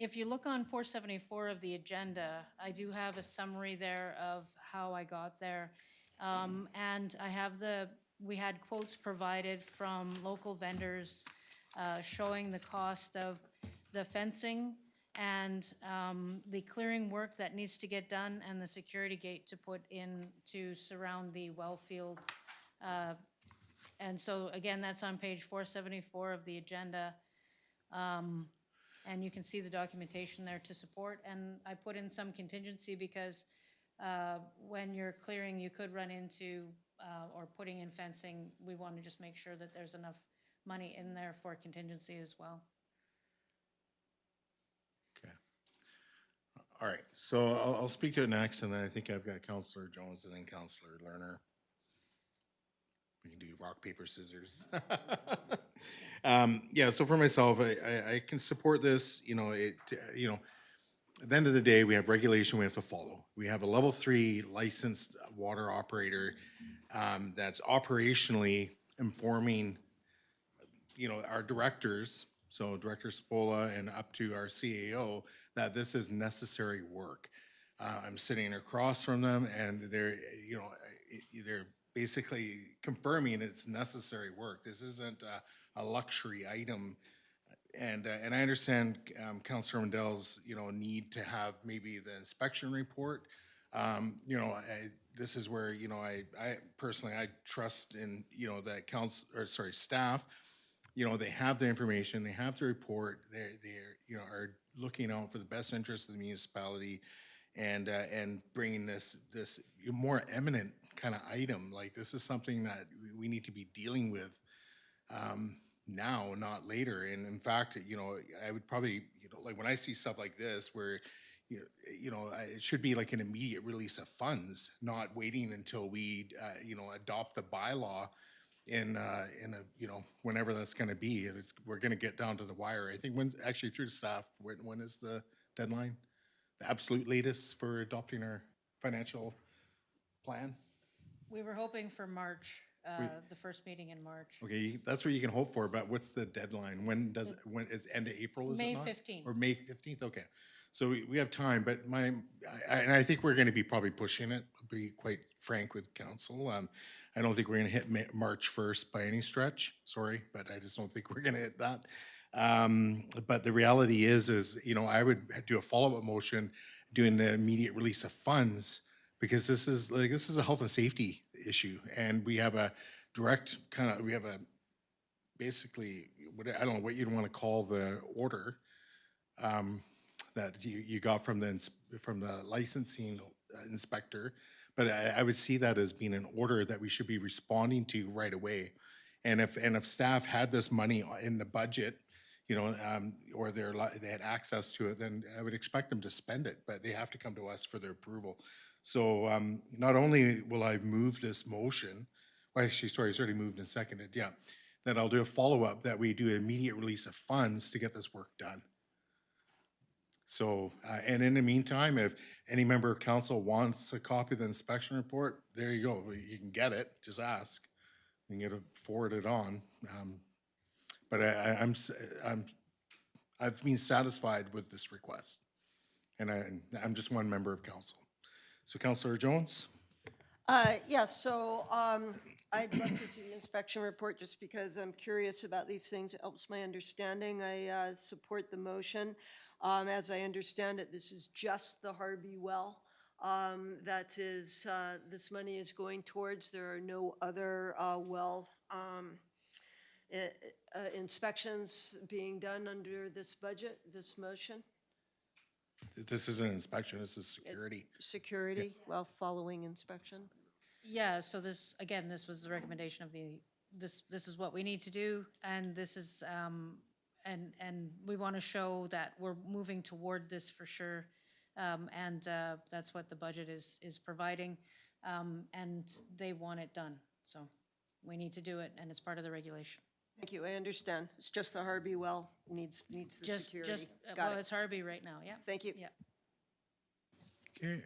if you look on 474 of the agenda, I do have a summary there of how I got there. And I have we had quotes provided from local vendors showing the cost of the fencing and the clearing work that needs to get done and the security gate to put in to surround the well field. And so again, that's on page 474 of the agenda. And you can see the documentation there to support. And I put in some contingency because when you're clearing, you could run into or putting in fencing. We want to just make sure that there's enough money in there for contingency as well. Okay. All right. So I'll speak to it next, and then I think I've got Councillor Jones and then Councillor Lerner. We can do rock, paper, scissors. Yeah, so for myself, I can support this. At the end of the day, we have regulation we have to follow. We have a level 3 licensed water operator that's operationally informing, our directors, so Director Spola and up to our CAO, that this is necessary work. I'm sitting across from them, and they're basically confirming it's necessary work. This isn't a luxury item. And I understand Councillor Mandel's, need to have maybe the inspection report. This is where, I personally, I trust in, that staff, they have the information, they have the report, they're are looking out for the best interest of the municipality and bringing this more eminent kind of item. Like, this is something that we need to be dealing with now, not later. And in fact, I would probably, like when I see stuff like this where, it should be like an immediate release of funds, not waiting until we, adopt the bylaw in whenever that's going to be. We're going to get down to the wire. I think actually through the staff, when is the deadline? The absolute latest for adopting our financial plan? We were hoping for March, the first meeting in March. Okay, that's what you can hope for, but what's the deadline? When is end of April, is it not? May 15th. Or May 15th, okay. So we have time, but and I think we're gonna be probably pushing it, to be quite frank with council. I don't think we're gonna hit March 1st by any stretch, sorry, but I just don't think we're gonna hit that. But the reality is, you know, I would do a follow-up motion doing the immediate release of funds, because this is a health and safety issue, and we have a direct we have a basically, I don't know what you'd want to call the order that you got from the licensing inspector, but I would see that as being an order that we should be responding to right away. And if staff had this money in the budget, you know, or they had access to it, then I would expect them to spend it, but they have to come to us for their approval. So not only will I move this motion, well, actually, sorry, it's already moved and seconded, yeah, that I'll do a follow-up that we do immediate release of funds to get this work done. So, and in the meantime, if any member of council wants a copy of the inspection report, there you go. You can get it, just ask. You can get it forwarded on. But I've been satisfied with this request. And I'm just one member of council. So Councillor Jones? Yes, so I'd love to see the inspection report just because I'm curious about these things. It helps my understanding. I support the motion. As I understand it, this is just the Harvey well that is, this money is going towards. There are no other well inspections being done under this budget, this motion? This isn't inspection, this is security. Security, well, following inspection? Yeah, so this, again, this was the recommendation of this is what we need to do, and this is, and we want to show that we're moving toward this for sure, and that's what the budget is providing, and they want it done, so we need to do it, and it's part of the regulation. Thank you, I understand. It's just the Harvey well needs the security. Got Well, it. it's Harvey right now, yeah. Thank you. Yeah. Okay,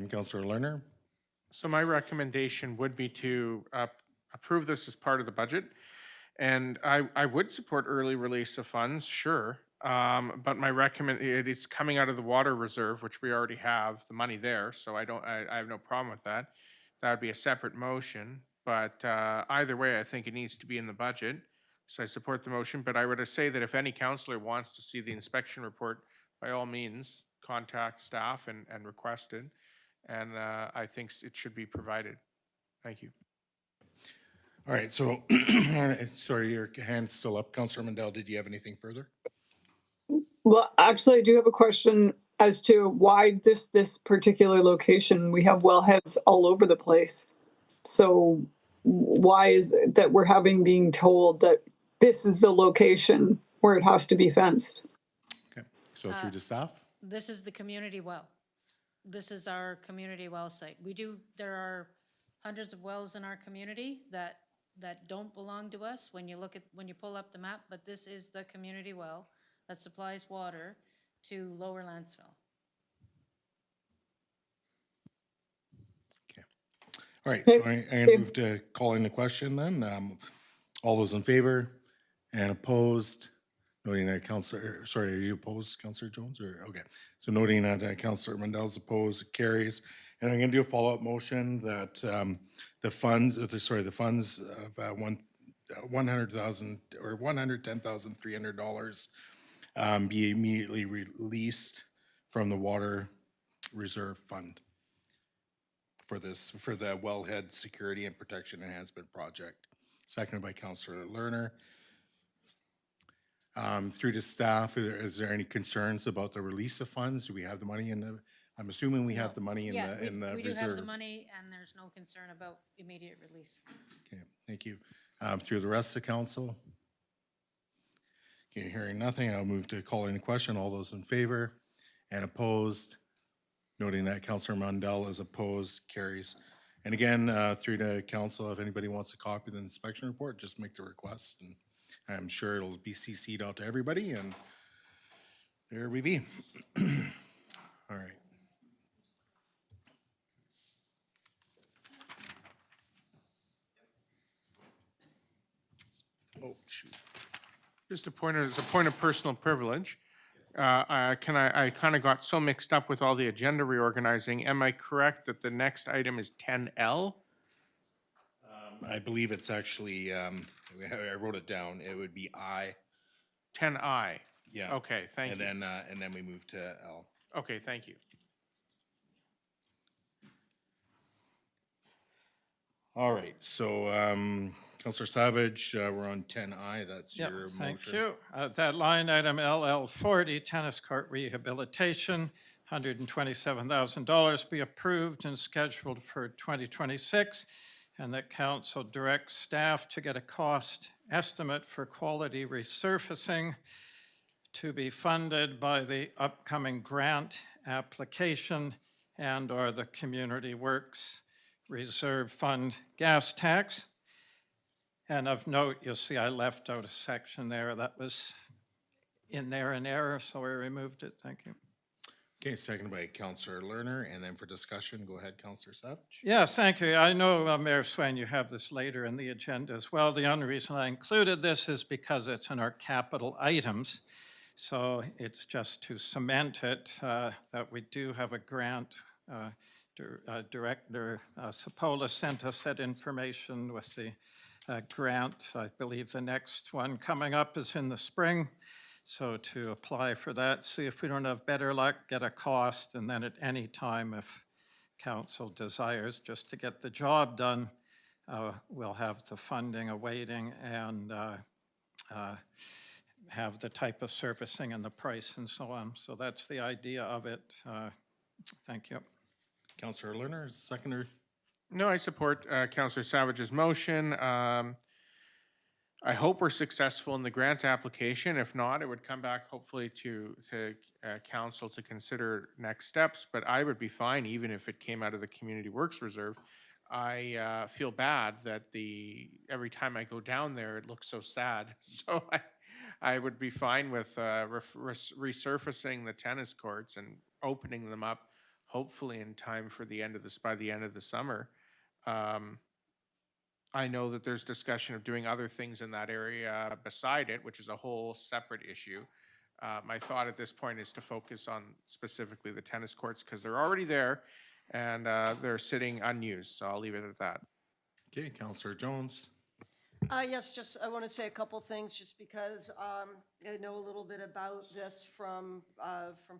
Councillor Lerner? So my recommendation would be to approve this as part of the budget. And I would support early release of funds, sure. But it's coming out of the water reserve, which we already have the money there. So I have no problem with that. That would be a separate motion. But either way, I think it needs to be in the budget. So I support the motion. But I would say that if any councillor wants to see the inspection report, by all means, contact staff and request it. And I think it should be provided. Thank you. All right, so, sorry, your hand's still up. Councillor Mandel, did you have anything further? Well, actually, I do have a question as to why this particular location. We have wellheads all over the place. So why is it that we're being told that this is the location where it has to be fenced? Okay, so through to staff? This is the community well. This is our community well site. There are hundreds of wells in our community that don't belong to us when you pull up the map, but this is the community well that supplies water to Lower Lantzville. Okay. All right, so I'm going to move to calling the question then. All those in favor and opposed? Noting that Councillor, sorry, are you opposed, Councillor Jones? Or okay, so noting that Councillor Mandel's opposed, it carries. And I'm going to do a follow-up motion that the funds of $100,000 or $110,300 be immediately released from the water reserve fund for the wellhead security and protection enhancement project. Seconded by Councillor Lerner. Through to staff, is there any concerns about the release of funds? Do we have the money in the, I'm assuming we have the money in the reserve. We do have the money, and there's no concern about immediate release. Okay, thank you. Through the rest of the council? Okay, hearing nothing, I'll move to calling the question. All those in favor and opposed? Noting that Councillor Mandel is opposed, carries. And again, through to council, if anybody wants a copy of the inspection report, just make the request, and I'm sure it'll be CC'd out to everybody, and there we be. All right. Oh, shoot. Just a point of personal privilege. I kind of got so mixed up with all the agenda reorganizing. Am I correct that the next item is 10L? I believe it's actually, I wrote it down. It would be I. 10I. Yeah. Okay, thank you. And then we move to L. Okay, thank you. All right, so, Counselor Savage, we're on 10I. That's Yep, your motion. thank you. That line item LL 40, tennis court rehabilitation, $127,000 be approved and scheduled for 2026, and that council directs staff to get a cost estimate for quality resurfacing to be funded by the upcoming grant application and/or the Community Works Reserve Fund gas tax. And of note, you'll see I left out a section there that was in there in error, so I removed it. Thank you. Okay, seconded by Counselor Lerner, and then for discussion, go ahead, Counselor Savage. Yes, thank you. I know, Mayor Swain, you have this later in the agenda as well. The only reason I included this is because it's in our capital items. So it's just to cement it that we do have a grant. Director Sapola sent us that information with the grant. I believe the next one coming up is in the spring. So to apply for that, see if we don't have better luck, get a cost, and then at any time, if council desires just to get the job done, we'll have the funding awaiting and have the type of servicing and the price and so on. So that's the idea of it. Thank you. Counselor Lerner, is seconder. No, I support Counselor Savage's motion. I hope we're successful in the grant application. If not, it would come back hopefully to council to consider next steps, but I would be fine even if it came out of the Community Works Reserve. I feel bad that every time I go down there, it looks so sad. So I would be fine with resurfacing the tennis courts and opening them up, hopefully in time for by the end of the summer. I know that there's discussion of doing other things in that area beside it, which is a whole separate issue. My thought at this point is to focus on specifically the tennis courts because they're already there and they're sitting unused. So I'll leave it at that. Okay, Counselor Jones. Yes, just, I want to say a couple things, just because I know a little bit about this from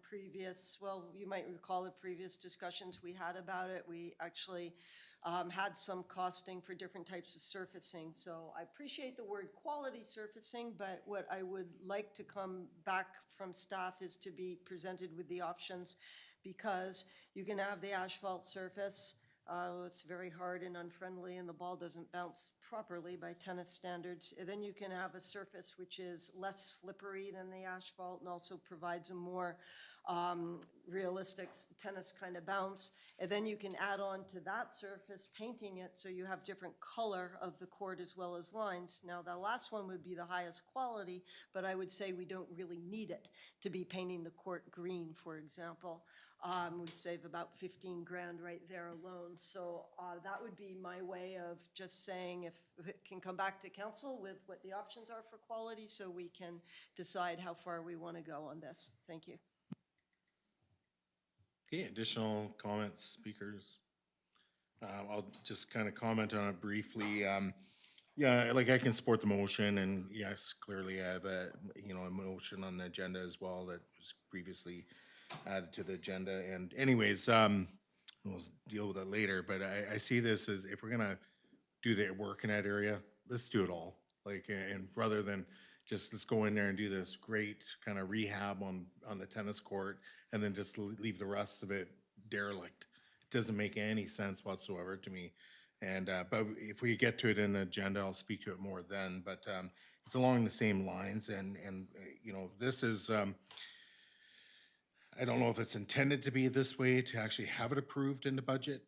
previous, well, you might recall the previous discussions we had about it. We actually had some costing for different types of surfacing. So I appreciate the word quality surfacing, but what I would like to come back from staff is to be presented with the options, because you can have the asphalt surface. It's very hard and unfriendly, and the ball doesn't bounce properly by tennis standards. And then you can have a surface which is less slippery than the asphalt and also provides a more realistic tennis kind of bounce. And then you can add on to that surface, painting it so you have different color of the court as well as lines. Now, the last one would be the highest quality, but I would say we don't really need it to be painting the court green, for example. We save about 15 grand right there alone. So that would be my way of just saying if it can come back to council with what the options are for quality so we can decide how far we want to go on this. Thank you. Okay, additional comments, speakers? I'll just kind of comment on it briefly. Yeah, like I can support the motion, and yes, clearly I have a motion on the agenda as well that was previously added to the agenda. And anyways, we'll deal with it later, but I see this as if we're gonna do the work in that area, let's do it all. Like, and rather than just let's go in there and do this great kind of rehab on the tennis court and then just leave the rest of it derelict. It doesn't make any sense whatsoever to me. And but if we get to it in the agenda, I'll speak to it more then. But it's along the same lines, and this is. I don't know if it's intended to be this way, to actually have it approved in the budget,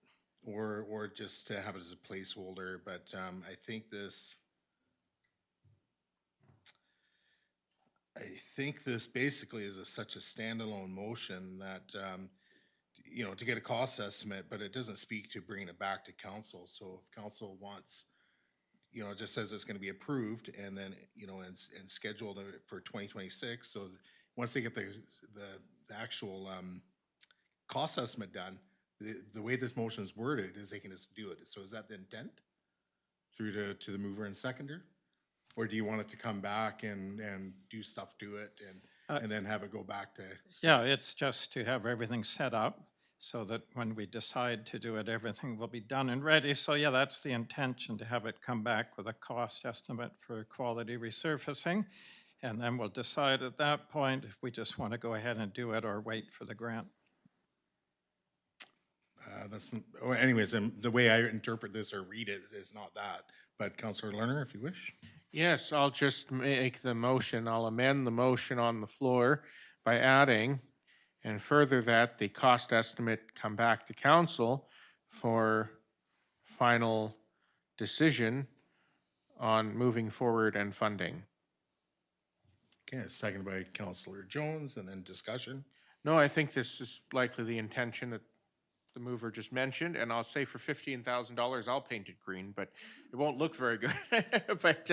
or just to have it as a placeholder, but I think this basically is such a standalone motion that, to get a cost estimate, but it doesn't speak to bringing it back to council. So if council wants, it just says it's gonna be approved and then, and scheduled for 2026. So once they get the actual cost estimate done, the way this motion is worded is they can just do it. So is that the intent? through to the mover and seconder? Or do you want it to come back and do stuff to it and then have it go back to? Yeah, it's just to have everything set up so that when we decide to do it, everything will be done and ready. So yeah, that's the intention, to have it come back with a cost estimate for quality resurfacing. And then we'll decide at that point if we just want to go ahead and do it or wait for the grant. Anyways, the way I interpret this or read it is not that. But Councillor Lerner, if you wish. Yes, I'll just make the motion. I'll amend the motion on the floor by adding and further that the cost estimate come back to council for final decision on moving forward and funding. Okay, it's seconded by Councillor Jones, and then discussion. No, I think this is likely the intention that the mover just mentioned, and I'll say for $15,000, I'll paint it green, but it won't look very good. But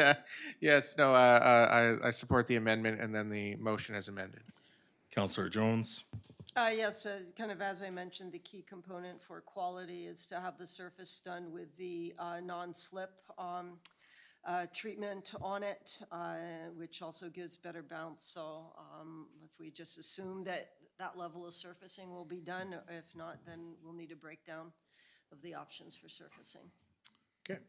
yes, no, I support the amendment and then the motion as amended. Councillor Jones. Yes, kind of as I mentioned, the key component for quality is to have the surface done with the non-slip treatment on it, which also gives better bounce. So if we just assume that that level of surfacing will be done, if not, then we'll need a breakdown of the options for surfacing. Okay.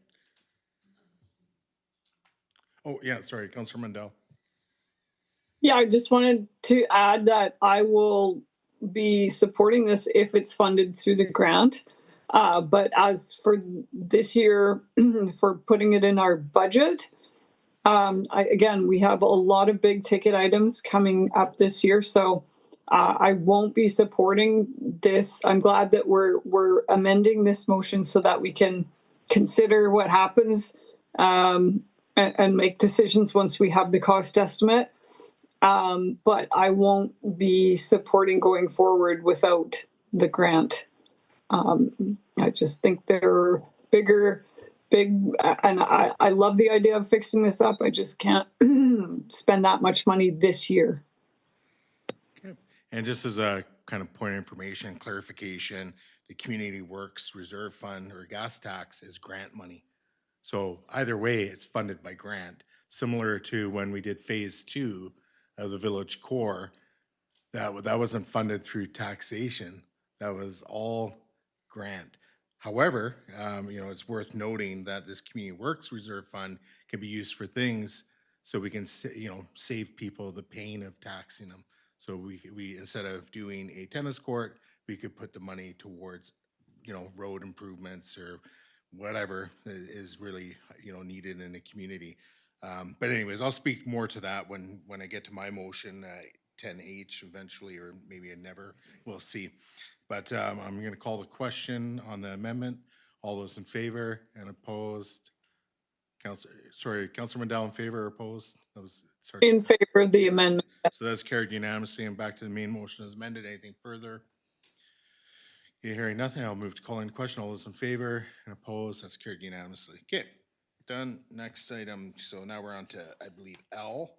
Oh, yeah, sorry, Councillor Mundell. Yeah, I just wanted to add that I will be supporting this if it's funded through the grant. But as for this year, for putting it in our budget, again, we have a lot of big ticket items coming up this year. So I won't be supporting this. I'm glad that we're amending this motion so that we can consider what happens and make decisions once we have the cost estimate. But I won't be supporting going forward without the grant. I just think they're big, and I love the idea of fixing this up. I just can't spend that much money this year. Okay. And just as a kind of point of information, clarification, the Community Works Reserve Fund or gas tax is grant money. So either way, it's funded by grant, similar to when we did phase 2 of the village core. That wasn't funded through taxation. That was all grant. However, it's worth noting that this Community Works Reserve Fund can be used for things so we can, save people the pain of taxing them. So we instead of doing a tennis court, we could put the money towards, road improvements or whatever is really, needed in the community. But anyways, I'll speak more to that when I get to my motion, 10H eventually, or maybe I never, we'll see. But I'm going to call the question on the amendment. All those in favor and opposed? Councilor Mandel in favor or opposed? In favor of the amendment. So that's carried unanimously, and back to the main motion as amended. Anything further? You hearing nothing, I'll move to calling the question. All those in favor and opposed? That's carried unanimously. Okay, done. Next item. So now we're on to, I believe, L.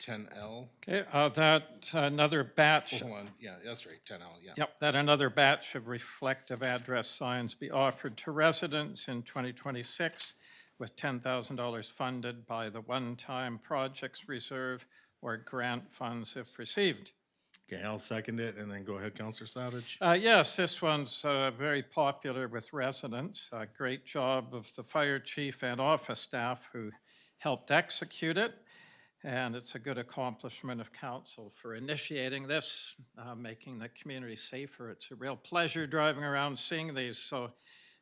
10L. Okay, that another batch. Oh, hold on. Yeah, that's right. 10L. Yeah. Yep, that another batch of reflective address signs be offered to residents in 2026 with $10,000 funded by the one-time projects reserve or grant funds if received. Okay, I'll second it, and then go ahead, Councillor Savage. Yes, this one's very popular with residents. Great job of the fire chief and office staff who helped execute it. And it's a good accomplishment of council for initiating this, making the community safer. It's a real pleasure driving around seeing these. So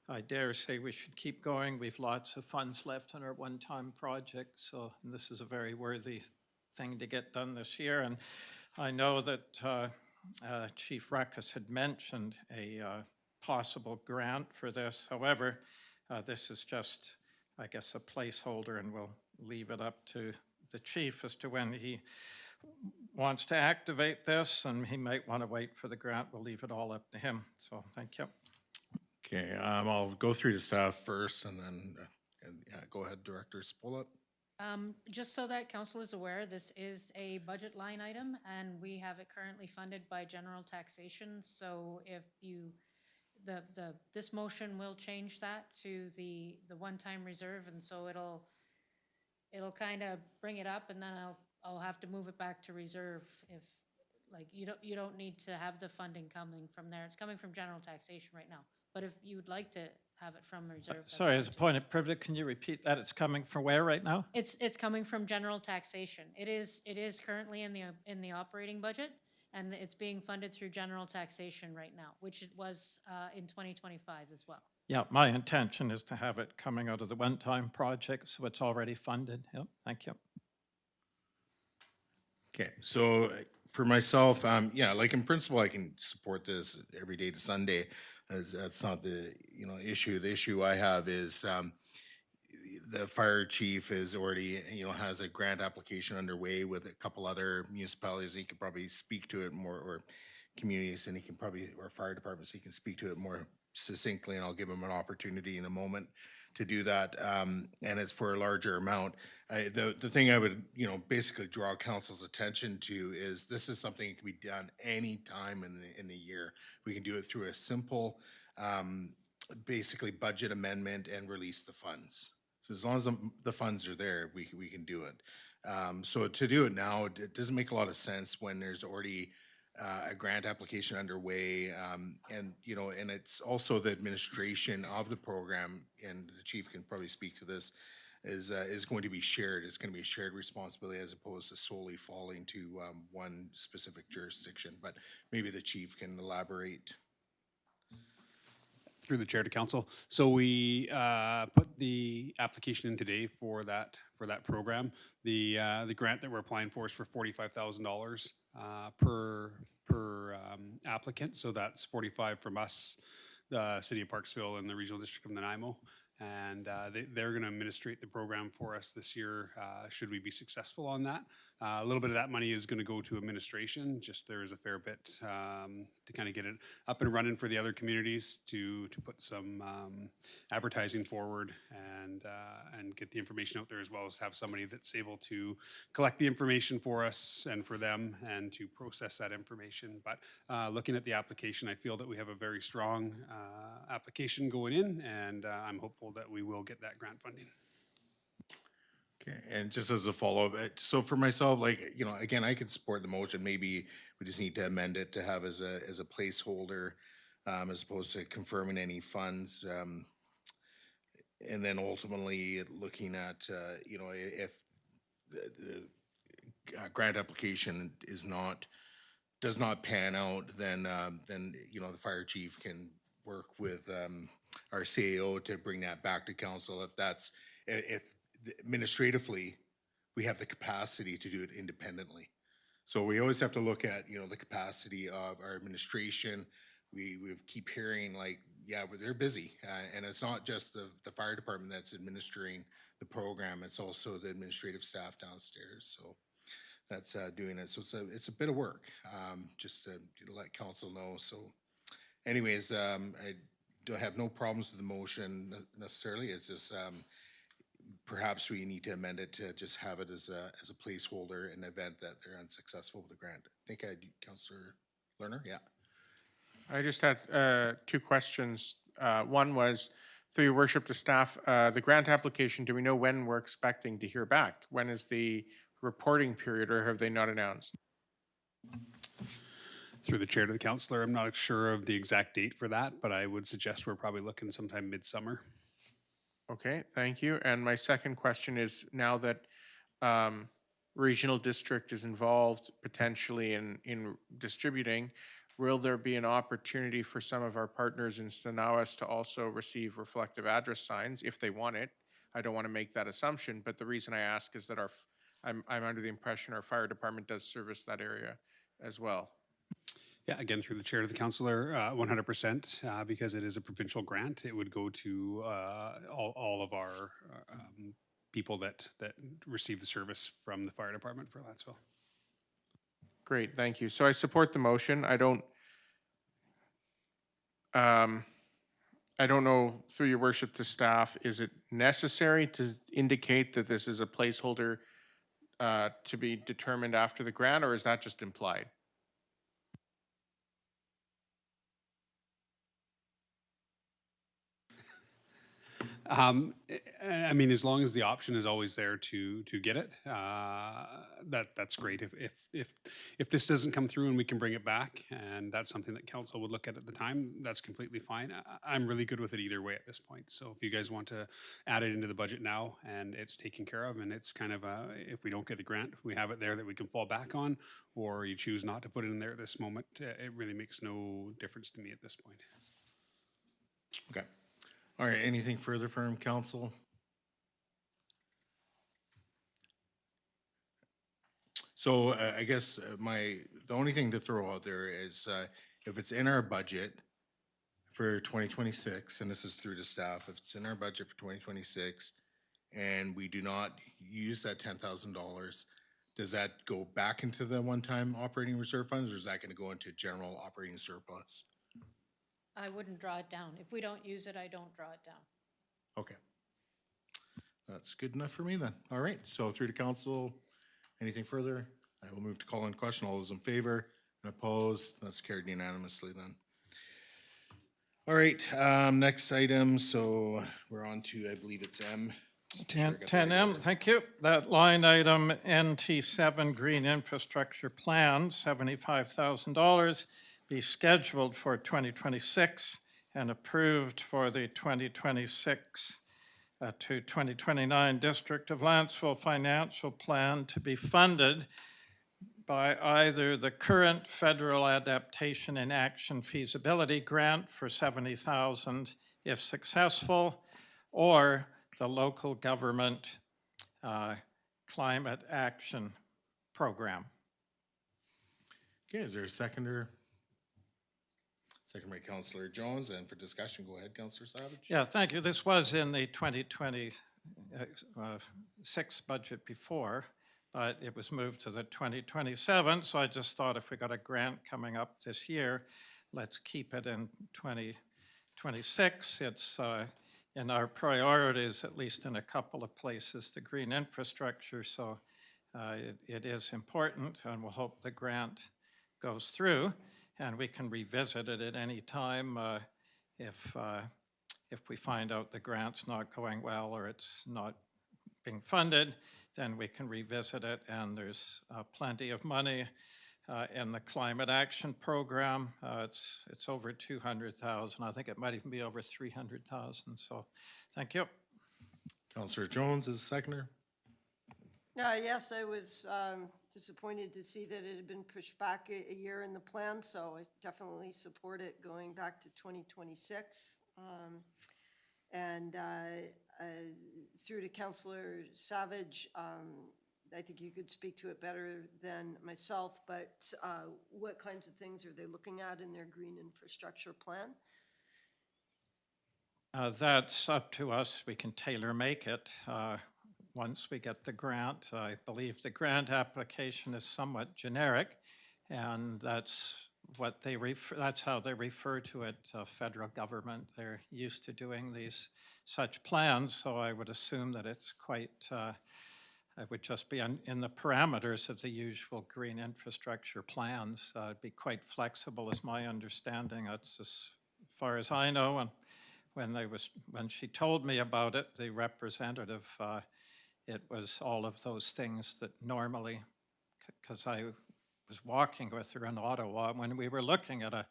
I dare say we should keep going. We've lots of funds left on our one-time project. So this is a very worthy thing to get done this year. And I know that Chief Ruckus had mentioned a possible grant for this. However, this is just, I guess, a placeholder, and we'll leave it up to the chief as to when he wants to activate this, and he might want to wait for the grant. We'll leave it all up to him. So thank you. Okay, I'll go through the staff first, and then go ahead, Director Spollet. Just so that council is aware, this is a budget line item, and we have it currently funded by general taxation. So if this motion will change that to the one-time reserve, and so it'll kind of bring it up, and then I'll have to move it back to reserve if, like, you don't need to have the funding coming from there. It's coming from general taxation right now. But if you would like to have it from reserve, that's Sorry, fine as a too. point of privilege, can you repeat that? It's coming from where right now? It's coming from general taxation. It is currently in the operating budget, and it's being funded through general taxation right now, which it was in 2025 as well. Yeah, my intention is to have it coming out of the one-time project, so it's already funded. Yep, thank you. Okay, so for myself, yeah, like in principle, I can support this every day to Sunday. That's not the, issue. The issue I have is, the fire chief is already, has a grant application underway with a couple other municipalities. He could probably speak to it more, or communities, and he can probably, or fire departments, he can speak to it more succinctly, and I'll give him an opportunity in a moment to do that. And it's for a larger amount. The thing I would, basically draw council's attention to is this is something that can be done any time in the year. We can do it through a simple, basically budget amendment and release the funds. So as long as the funds are there, we can do it. So to do it now, it doesn't make a lot of sense when there's already a grant application underway, and it's also the administration of the program, and the chief can probably speak to this, is going to be shared. It's going to be a shared responsibility as opposed to solely falling to one specific jurisdiction. But maybe the chief can elaborate. Through the chair to council. So we put the application in today for that program. The grant that we're applying for is for $45,000 per applicant. So that's 45 from us, the city of Parksville, and the regional district of Nanaimo. And they're going to administrate the program for us this year, should we be successful on that. A little bit of that money is going to go to administration. Just there is a fair bit to kind of get it up and running for the other communities to put some advertising forward and get the information out there, as well as have somebody that's able to collect the information for us and for them and to process that information. But looking at the application, I feel that we have a very strong application going in, and I'm hopeful that we will get that grant funding. Okay, and just as a follow-up, so for myself, like, again, I could support the motion. Maybe we just need to amend it to have as a placeholder, as opposed to confirming any funds. And then ultimately looking at, if the grant application does not pan out, then the fire chief can work with our CAO to bring that back to council if administratively we have the capacity to do it independently. So we always have to look at, the capacity of our administration. We keep hearing like, yeah, they're busy. And it's not just the fire department that's administering the program, it's also the administrative staff downstairs. So that's doing it. So it's a bit of work, just to let council know. So anyways, I don't have no problems with the motion necessarily. It's just, perhaps we need to amend it to just have it as a placeholder in the event that they're unsuccessful with the grant. I think Councillor Lerner, yeah. I just had two questions. One was, through your worship to staff, the grant application, do we know when we're expecting to hear back? When is the reporting period, or have they not announced? Through the chair to the councillor, I'm not sure of the exact date for that, but I would suggest we're probably looking sometime midsummer. Okay, thank you. And my second question is, now that regional district is involved potentially in distributing, will there be an opportunity for some of our partners in Stanawas to also receive reflective address signs if they want it? I don't want to make that assumption, but the reason I ask is that I'm under the impression our fire department does service that area as well. Yeah, again, through the chair to the councillor, 100%, because it is a provincial grant. It would go to all of our people that receive the service from the fire department for Lantzville. Great, thank you. So I support the motion. I don't know, through your worship to staff, is it necessary to indicate that this is a placeholder to be determined after the grant, or is that just implied? I mean, as long as the option is always there to get it, that's great. If this doesn't come through and we can bring it back, and that's something that council would look at the time, that's completely fine. I'm really good with it either way at this point. So if you guys want to add it into the budget now and it's taken care of, and it's kind of if we don't get the grant, we have it there that we can fall back on, or you choose not to put it in there at this moment, it really makes no difference to me at this point. Okay. All right, anything further from council? So I guess the only thing to throw out there is if it's in our budget for 2026, and this is through the staff, if it's in our budget for 2026 and we do not use that $10,000, does that go back into the one-time operating reserve funds, or is that going to go into general operating surplus? I wouldn't draw it down. If we don't use it, I don't draw it down. Okay. That's good enough for me then. All right, so through to council, anything further? I will move to call in question. All those in favor and opposed, that's carried unanimously then. All right, next item, so we're on to, I believe it's M. 10M, thank you. That line item, NT7 Green Infrastructure Plan, $75,000, be scheduled for 2026 and approved for the 2026 to 2029 District of Lantzville Financial Plan to be funded by either the current Federal Adaptation and Action Feasibility Grant for $70,000 if successful, or the local government climate action program. Okay, is there a seconder? Second by Councillor Jones, and for discussion, go ahead, Councillor Savage. Yeah, thank you. This was in the 2026 budget before, but it was moved to the 2027. So I just thought if we got a grant coming up this year, let's keep it in 2026. It's in our priorities, at least in a couple of places, the green infrastructure. So it is important, and we'll hope the grant goes through, and we can revisit it at any time if we find out the grant's not going well or it's not being funded, then we can revisit it, and there's plenty of money in the climate action program. It's over 200,000. I think it might even be over 300,000. So thank you. Councillor Jones is the seconder. Yes, I was disappointed to see that it had been pushed back a year in the plan, so I definitely support it going back to 2026. And through to Councillor Savage, I think you could speak to it better than myself, but what kinds of things are they looking at in their green infrastructure plan? That's up to us. We can tailor make it once we get the grant. I believe the grant application is somewhat generic, and that's how they refer to it, federal government. They're used to doing such plans, so I would assume that it's quite, it would just be in the parameters of the usual green infrastructure plans. It'd be quite flexible, is my understanding. That's as far as I know. And when she told me about it, the representative, it was all of those things that normally, because I was walking with her in Ottawa when we were looking at a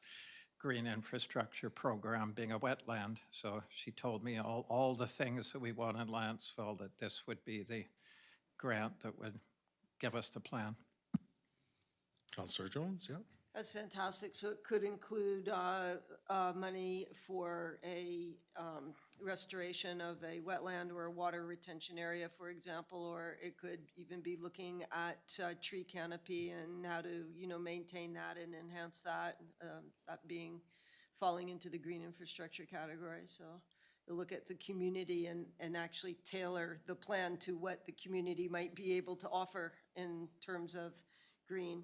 green infrastructure program being a wetland. So she told me all the things that we want in Lantzville, that this would be the grant that would give us the plan. Councillor Jones, yeah. That's fantastic. So it could include money for a restoration of a wetland or a water retention area, for example, or it could even be looking at tree canopy and how to, maintain that and enhance that, that falling into the green infrastructure category. So you'll look at the community and actually tailor the plan to what the community might be able to offer in terms of green.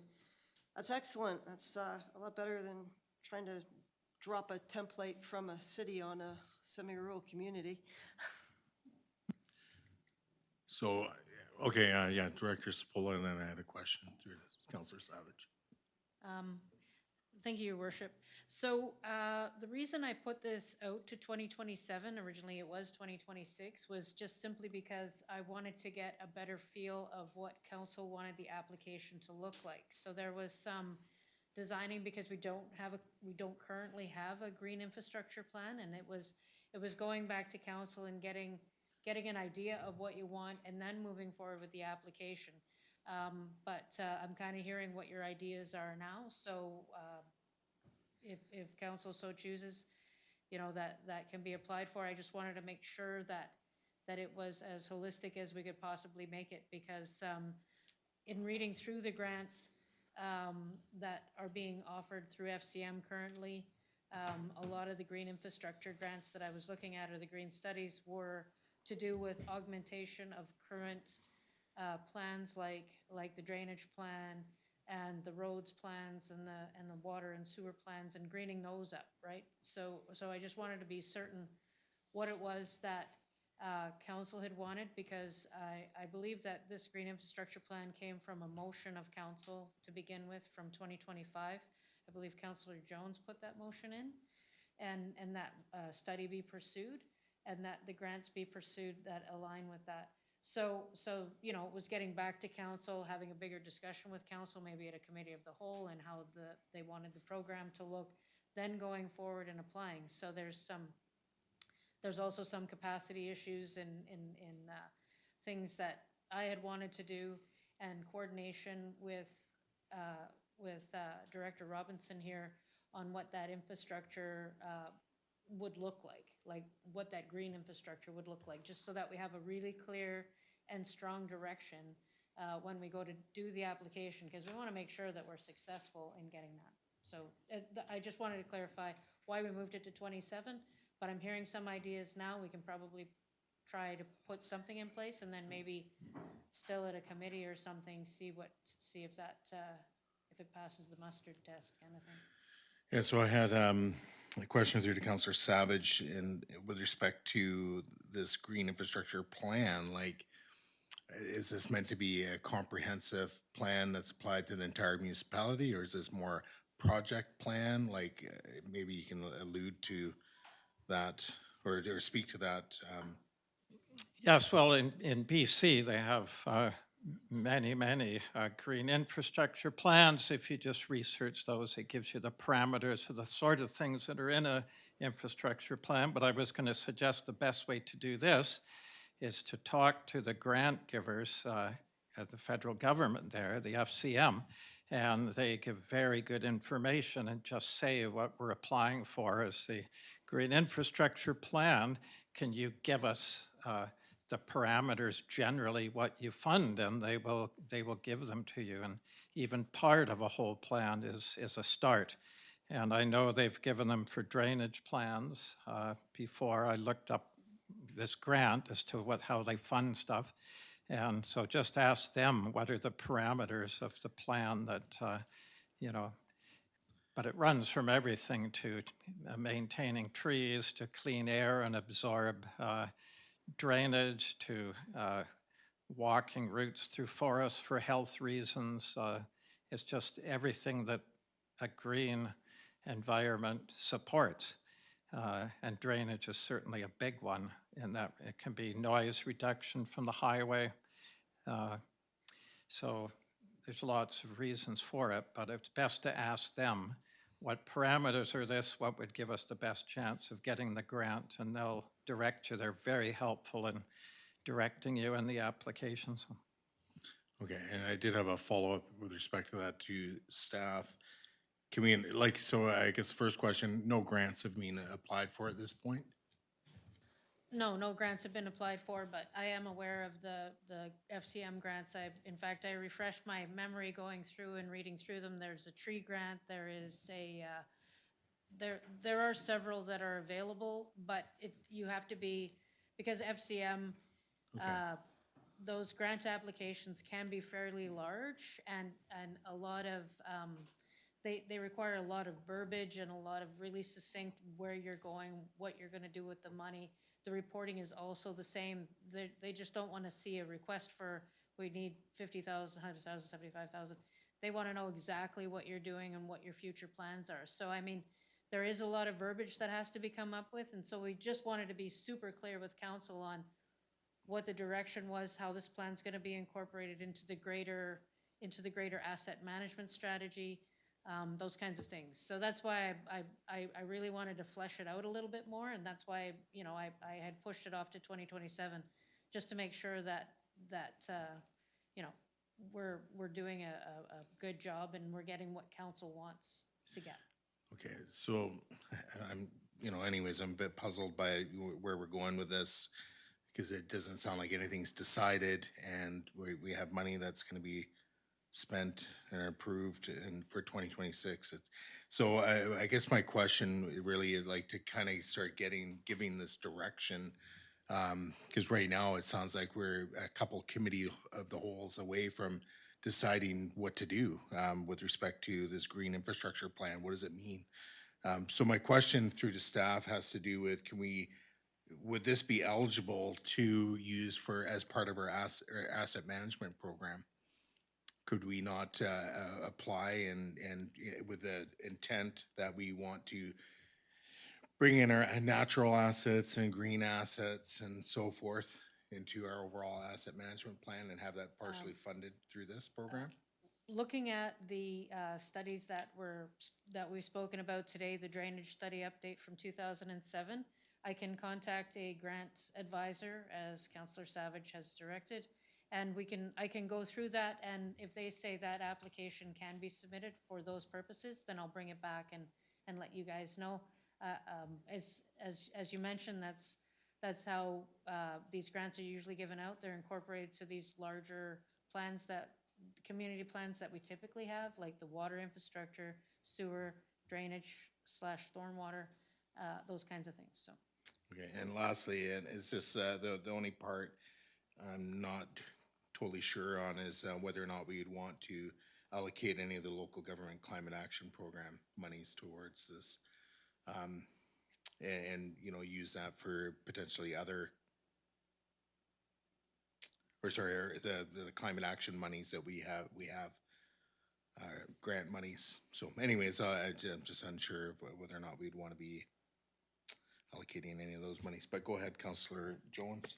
That's excellent. That's a lot better than trying to drop a template from a city on a semi-rural community. So, okay, yeah, Director Sapola, and then I had a question through Councillor Savage. Thank you, Your Worship. So the reason I put this out to 2027, originally it was 2026, was just simply because I wanted to get a better feel of what council wanted the application to look like. So there was some designing, because we don't currently have a green infrastructure plan, and it was going back to council and getting an idea of what you want and then moving forward with the application. But I'm kind of hearing what your ideas are now, so if council so chooses, you know, that can be applied for. I just wanted to make sure that it was as holistic as we could possibly make it, because in reading through the grants that are being offered through FCM currently, a lot of the green infrastructure grants that I was looking at, or the green studies, were to do with augmentation of current plans like the drainage plan and the roads plans and the water and sewer plans, and greening those up, right? So I just wanted to be certain what it was that council had wanted, because I believe that this green infrastructure plan came from a motion of council to begin with from 2025. I believe Councillor Jones put that motion in, and that study be pursued, and that the grants be pursued that align with that. So, you know, it was getting back to council, having a bigger discussion with council, maybe at a committee of the whole, and how they wanted the program to look, then going forward and applying. So there's also some capacity issues in things that I had wanted to do, and coordination with Director Robinson here on what that infrastructure would look like what that green infrastructure would look like, just so that we have a really clear and strong direction when we go to do the application, because we want to make sure that we're successful in getting that. So I just wanted to clarify why we moved it to 27, but I'm hearing some ideas now. We can probably try to put something in place, and then maybe still at a committee or something, see if that if it passes the mustard test kind of thing. Yeah, so I had a question through to Councillor Savage with respect to this green infrastructure plan. Like, is this meant to be a comprehensive plan that's applied to the entire municipality, or is this more project plan? Like, maybe you can allude to that or speak to that. Yes, well, in BC, they have many green infrastructure plans. If you just research those, it gives you the parameters of the sort of things that are in a infrastructure plan. But I was going to suggest the best way to do this is to talk to the grant givers at the federal government there, the FCM, and they give very good information, and just say what we're applying for is the green infrastructure plan. Can you give us the parameters, generally what you fund, and they will give them to you. And even part of a whole plan is a start. And I know they've given them for drainage plans. Before I looked up this grant as to how they fund stuff. And so just ask them what are the parameters of the plan that, you know, but it runs from everything to maintaining trees, to clean air and absorb drainage, to walking routes through forests for health reasons. It's just everything that a green environment supports. And drainage is certainly a big one in that it can be noise reduction from the highway. So there's lots of reasons for it, but it's best to ask them what parameters are this, what would give us the best chance of getting the grant, and they'll direct you. They're very helpful in directing you in the applications. Okay, and I did have a follow-up with respect to that to staff. Can we, like, so I guess the first question, no grants have been applied for at this point? No grants have been applied for, but I am aware of the FCM grants. In fact, I refreshed my memory going through and reading through them. There's a tree grant, there is there are several that are available, but you have to be, because FCM, those grant applications can be fairly large, and a lot of, they require a lot of verbiage and a lot of really succinct where you're going, what you're going to do with the money. The reporting is also the same. They just don't want to see a request for, we need 50,000, 100,000, 75,000. They want to know exactly what you're doing and what your future plans are. So, I mean, there is a lot of verbiage that has to be come up with, and so we just wanted to be super clear with council on what the direction was, how this plan's gonna be incorporated into the greater asset management strategy, those kinds of things. So that's why I really wanted to flesh it out a little bit more, and that's why, you know, I had pushed it off to 2027, just to make sure that, you know, we're doing a good job and we're getting what council wants to get. Okay, so I'm, you know, anyways, I'm a bit puzzled by where we're going with this, because it doesn't sound like anything's decided, and we have money that's gonna be spent and approved and for 2026. So I guess my question really is like to kind of start giving this direction. Because right now it sounds like we're a couple committee of the wholes away from deciding what to do with respect to this green infrastructure plan. What does it mean? So my question through to staff has to do with, would this be eligible to use for as part of our asset management program? Could we not apply and with the intent that we want to bring in our natural assets and green assets and so forth into our overall asset management plan and have that partially funded through this program? Looking at the studies that we've spoken about today, the drainage study update from 2007, I can contact a grant advisor, as Councillor Savage has directed, and I can go through that, and if they say that application can be submitted for those purposes, then I'll bring it back and let you guys know. As you mentioned, that's how these grants are usually given out. They're incorporated to these larger plans, community plans that we typically have, like the water infrastructure, sewer, drainage / stormwater, those kinds of things, so. Okay, and lastly, and it's just the only part I'm not totally sure on is whether or not we'd want to allocate any of the local government climate action program monies towards this. And you know, use that for potentially other, or sorry, the climate action monies that we have grant monies. So anyways, I'm just unsure of whether or not we'd want to be allocating any of those monies, but go ahead, Councillor Jones.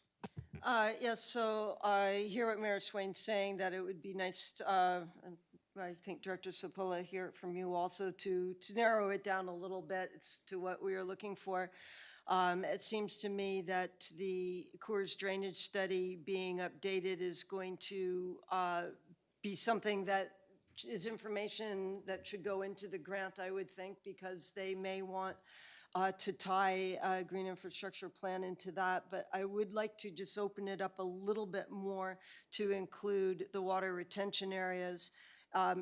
Yes, so I hear what Mayor Swain's saying, that it would be nice, I think Director Sapola, hear it from you also, to narrow it down a little bit as to what we are looking for. It seems to me that the Coors drainage study being updated is going to be something that is information that should go into the grant, I would think, because they may want to tie a green infrastructure plan into that, but I would like to just open it up a little bit more to include the water retention areas.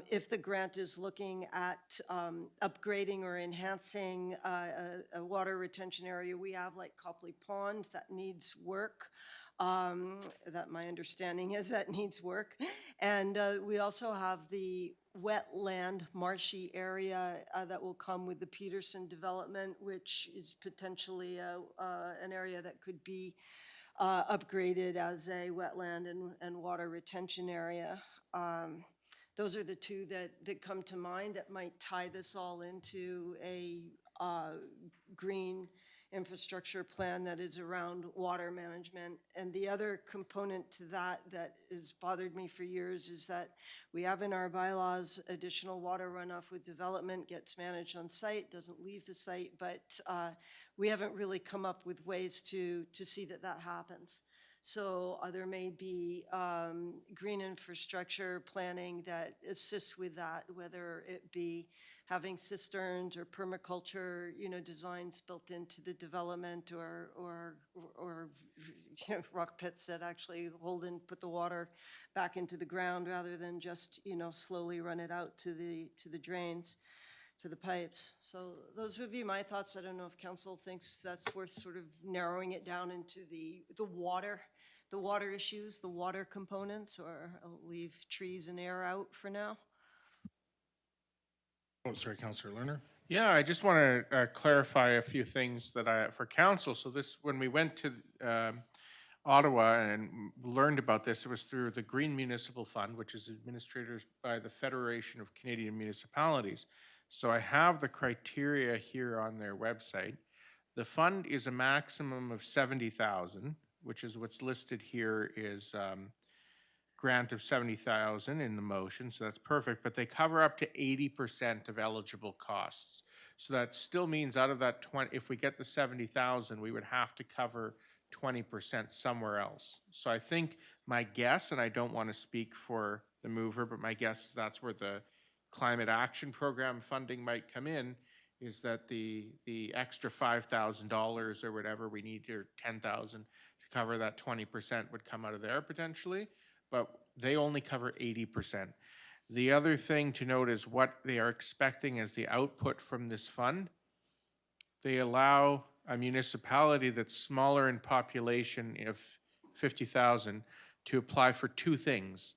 If the grant is looking at upgrading or enhancing a water retention area, we have like Copley Pond that needs work. That my understanding is that needs work. And we also have the wetland marshy area that will come with the Peterson development, which is potentially an area that could be upgraded as a wetland and water retention area. Those are the two that come to mind that might tie this all into a green infrastructure plan that is around water management. And the other component to that has bothered me for years is that we have in our bylaws additional water runoff with development gets managed on site, doesn't leave the site, but we haven't really come up with ways to see that happens. So there may be green infrastructure planning that assists with that, whether it be having cisterns or permaculture, designs built into the development, or rock pits that actually hold and put the water back into the ground rather than just slowly run it out to the drains, to the pipes. So those would be my thoughts. I don't know if council thinks that's worth sort of narrowing it down into the water issues, the water components, or I'll leave trees and air out for now. Oh, sorry, Councillor Lerner. Yeah, I just want to clarify a few things that for council. So this, when we went to Ottawa and learned about this. It was through the Green Municipal Fund, which is administered by the Federation of Canadian Municipalities. So I have the criteria here on their website. The fund is a maximum of 70,000, which is what's listed here is grant of 70,000 in the motion, so that's perfect, but they cover up to 80% of eligible costs. So that still means out of that 20, if we get the 70,000, we would have to cover 20% somewhere else. So I think my guess, and I don't want to speak for the mover, but my guess is that's where the climate action program funding might come in, is that the extra $5,000 or whatever we need, or 10,000 to cover that 20% would come out of there potentially, but they only cover 80%. The other thing to note is what they are expecting as the output from this fund. They allow a municipality that's smaller in population of 50,000 to apply for two things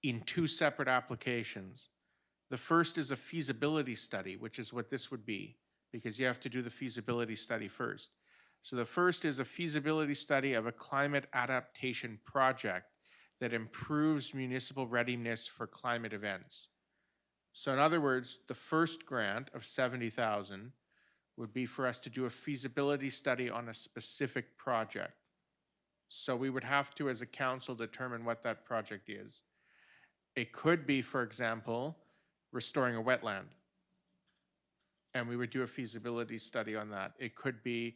in two separate applications. The first is a feasibility study, which is what this would be, because you have to do the feasibility study first. So the first is a feasibility study of a climate adaptation project that improves municipal readiness for climate events. So in other words, the first grant of 70,000 would be for us to do a feasibility study on a specific project. So we would have to, as a council, determine what that project is. It could be, for example, restoring a wetland. And we would do a feasibility study on that. It could be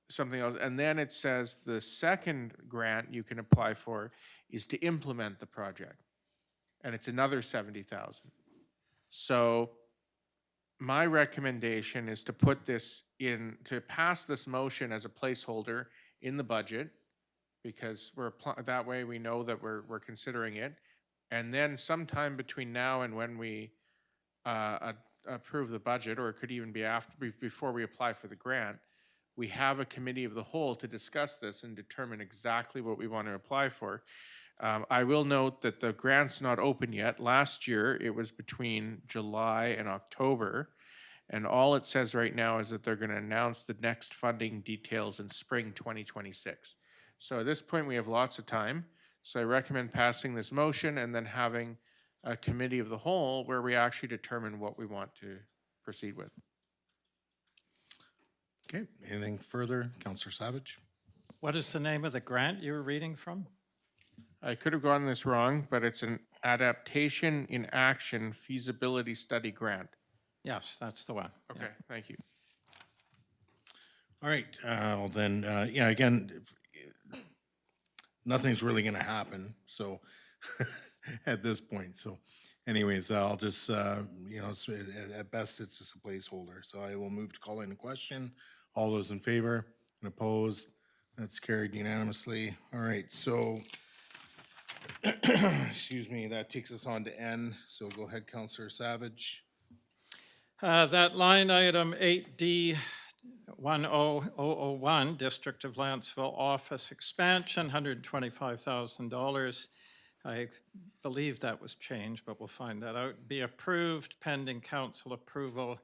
something else. And then it says the second grant you can apply for is to implement the project. And it's another 70,000. So my recommendation is to put this in, to pass this motion as a placeholder in the budget, because that way we know that we're considering it. And then sometime between now and when we approve the budget, or it could even be before we apply for the grant, we have a committee of the whole to discuss this and determine exactly what we want to apply for. I will note that the grant's not open yet. Last year, it was between July and October, and all it says right now is that they're going to announce the next funding details in spring 2026. So at this point, we have lots of time. So I recommend passing this motion and then having a committee of the whole where we actually determine what we want to proceed with. Okay, anything further? Councillor Savage? What is the name of the grant you were reading from? I could have gotten this wrong, but it's an Adaptation in Action Feasibility Study Grant. Yes, that's the one. Okay, thank you. All right, well then, yeah, again, nothing's really gonna happen, so, at this point, so anyways, I'll just, at best, it's just a placeholder, so I will move to call in a question. All those in favor and opposed, that's carried unanimously. All right, so, excuse me, that takes us on to N, so go ahead, Councillor Savage. That line item 8D 10001, District of Lantzville Office Expansion, $125,000. I believe that was changed, but we'll find that out. Be approved pending council approval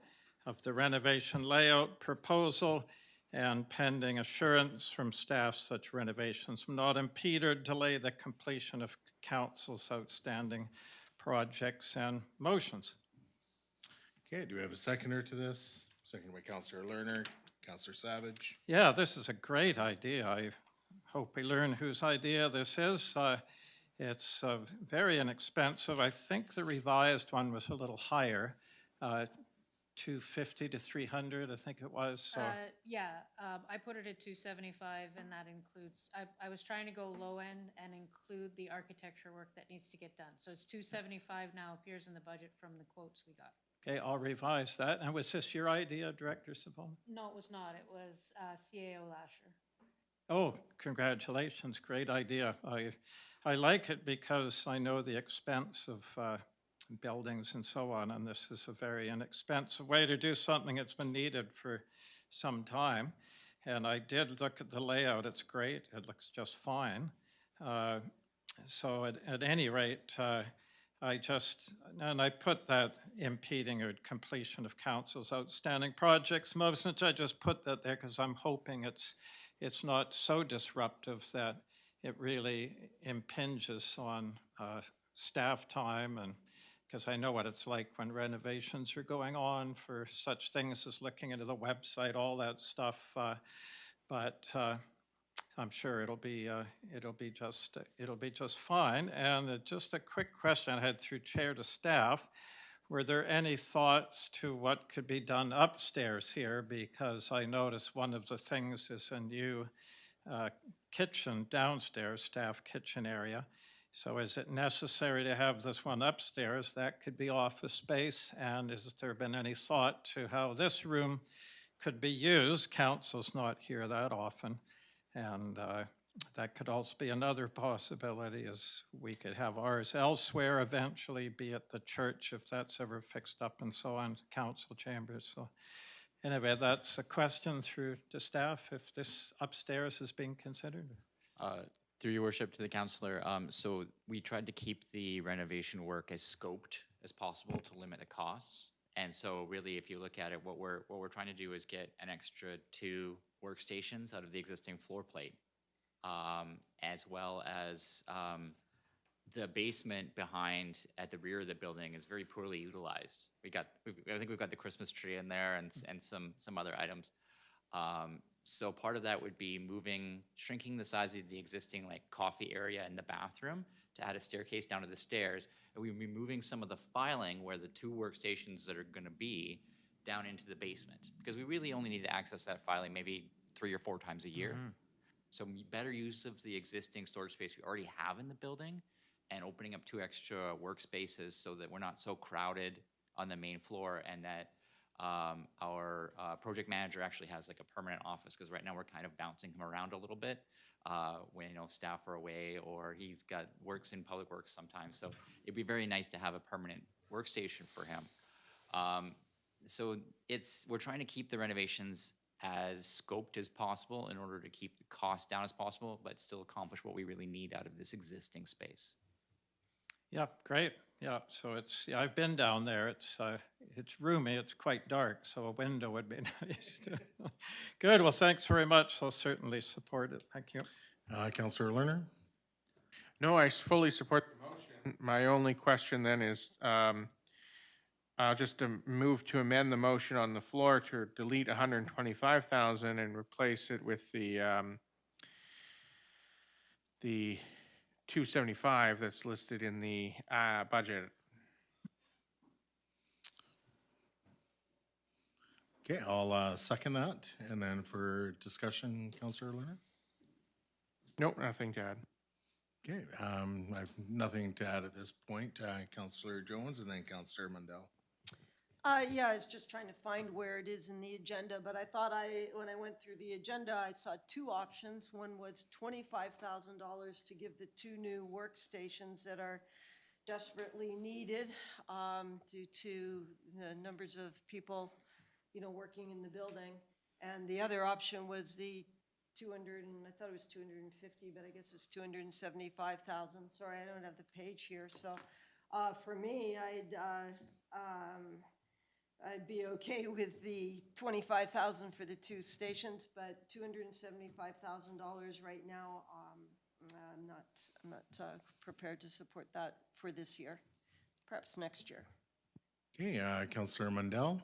of the renovation layout proposal and pending assurance from staff such renovations will not impede or delay the completion of council's outstanding projects and motions. Okay, do we have a seconder to this? Seconded by Councillor Lerner. Councillor Savage? Yeah, this is a great idea. I hope we learn whose idea this is. It's very inexpensive. I think the revised one was a little higher, 250 to 300, I think it was. So. I put it at 275, and that includes, I was trying to go low end and include the architecture work that needs to get done. So it's 275 now, appears in the budget from the quotes we got. Okay, I'll revise that. And was this your idea, Director Savona? No, it was not. It was CAO Lasher. Oh, congratulations. Great idea. I like it because I know the expense of buildings and so on, and this is a very inexpensive way to do something that's been needed for some time. And I did look at the layout. It's great. It looks just fine. So at any rate, I put that impeding or completion of council's outstanding projects. Most of I just put that there because I'm hoping it's not so disruptive that it really impinges on staff time, and because I know what it's like when renovations are going on for such things as looking into the website, all that stuff. But I'm sure it'll be just fine. And just a quick question I had through chair to staff. Were there any thoughts to what could be done upstairs here? Because I noticed one of the things is a new kitchen downstairs, staff kitchen area. So is it necessary to have this one upstairs? That could be office space. And has there been any thought to how this room could be used? Council's not here that often. And that could also be another possibility, is we could have ours elsewhere eventually, be it the church if that's ever fixed up, and so on, council chambers. So anyway, that's a question through to staff, if this upstairs is being considered. Through your worship to the councillor, so we tried to keep the renovation work as scoped as possible to limit the costs. And so really, if you look at it, what we're trying to do is get an extra 2 workstations out of the existing floor plate, as well as the basement behind at the rear of the building is very poorly utilized. I think we've got the Christmas tree in there and some other items. So part of that would be shrinking the size of the existing like coffee area in the bathroom to add a staircase down to the stairs. And we'd be moving some of the filing where the 2 workstations that are going to be down into the basement, because we really only need to access that filing maybe 3 or 4 times a year. So better use of the existing storage space we already have in the building and opening up 2 extra workspaces so that we're not so crowded on the main floor, and that our project manager actually has like a permanent office, because right now we're kind of bouncing him around a little bit when staff are away, or he's got works in public works sometimes. So it'd be very nice to have a permanent workstation for him. So we're trying to keep the renovations as scoped as possible in order to keep the cost down as possible, but still accomplish what we really need out of this existing space. Yeah, great. Yeah, so I've been down there. It's roomy. It's quite dark, so a window would be nice. Good. Well, thanks very much. I'll certainly support it. Thank you. Councillor Lerner? No, I fully support the motion. My only question then is, just to move to amend the motion on the floor to delete 125,000 and replace it with the 275 that's listed in the budget. Okay, I'll second that. And then for discussion, Councillor Lerner? Nope, nothing to add. Okay, I have nothing to add at this point. Councillor Jones and then Councillor Mundell. Yeah, I was just trying to find where it is in the agenda, but I thought when I went through the agenda, I saw 2 options. One was $25,000 to give the 2 new workstations that are desperately needed due to the numbers of people, working in the building. And the other option was the 200, and I thought it was 250, but I guess it's 275,000. Sorry, I don't have the page here. So for me, I'd be okay with the 25,000 for the 2 stations, but $275,000 right now, I'm not prepared to support that for this year. Perhaps next year. Okay, Councillor Mundell?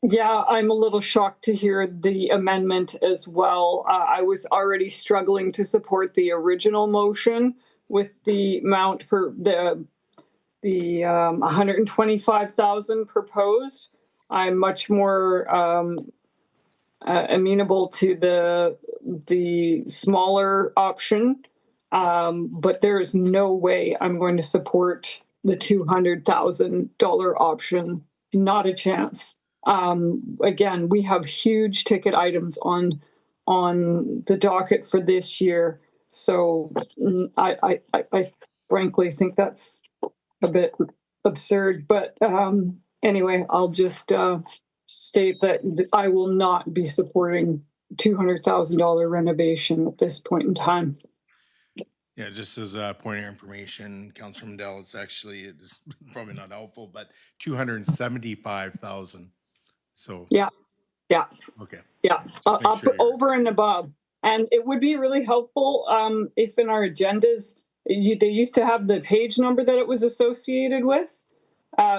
Yeah, I'm a little shocked to hear the amendment as well. I was already struggling to support the original motion with the amount for the 125,000 proposed. I'm much more amenable to the smaller option, but there is no way I'm going to support the $200,000 option. Not a chance. Again, we have huge ticket items on the docket for this year. So I frankly think that's a bit absurd. But anyway, I'll just state that I will not be supporting $200,000 renovation at this point in time. Yeah, just as a point of information, Councillor Mundell, it's probably not helpful, but 275,000. So yeah, Yeah, Okay. yeah, Make up sure you're- over and above. And it would be really helpful if in our agendas, they used to have the page number that it was associated with.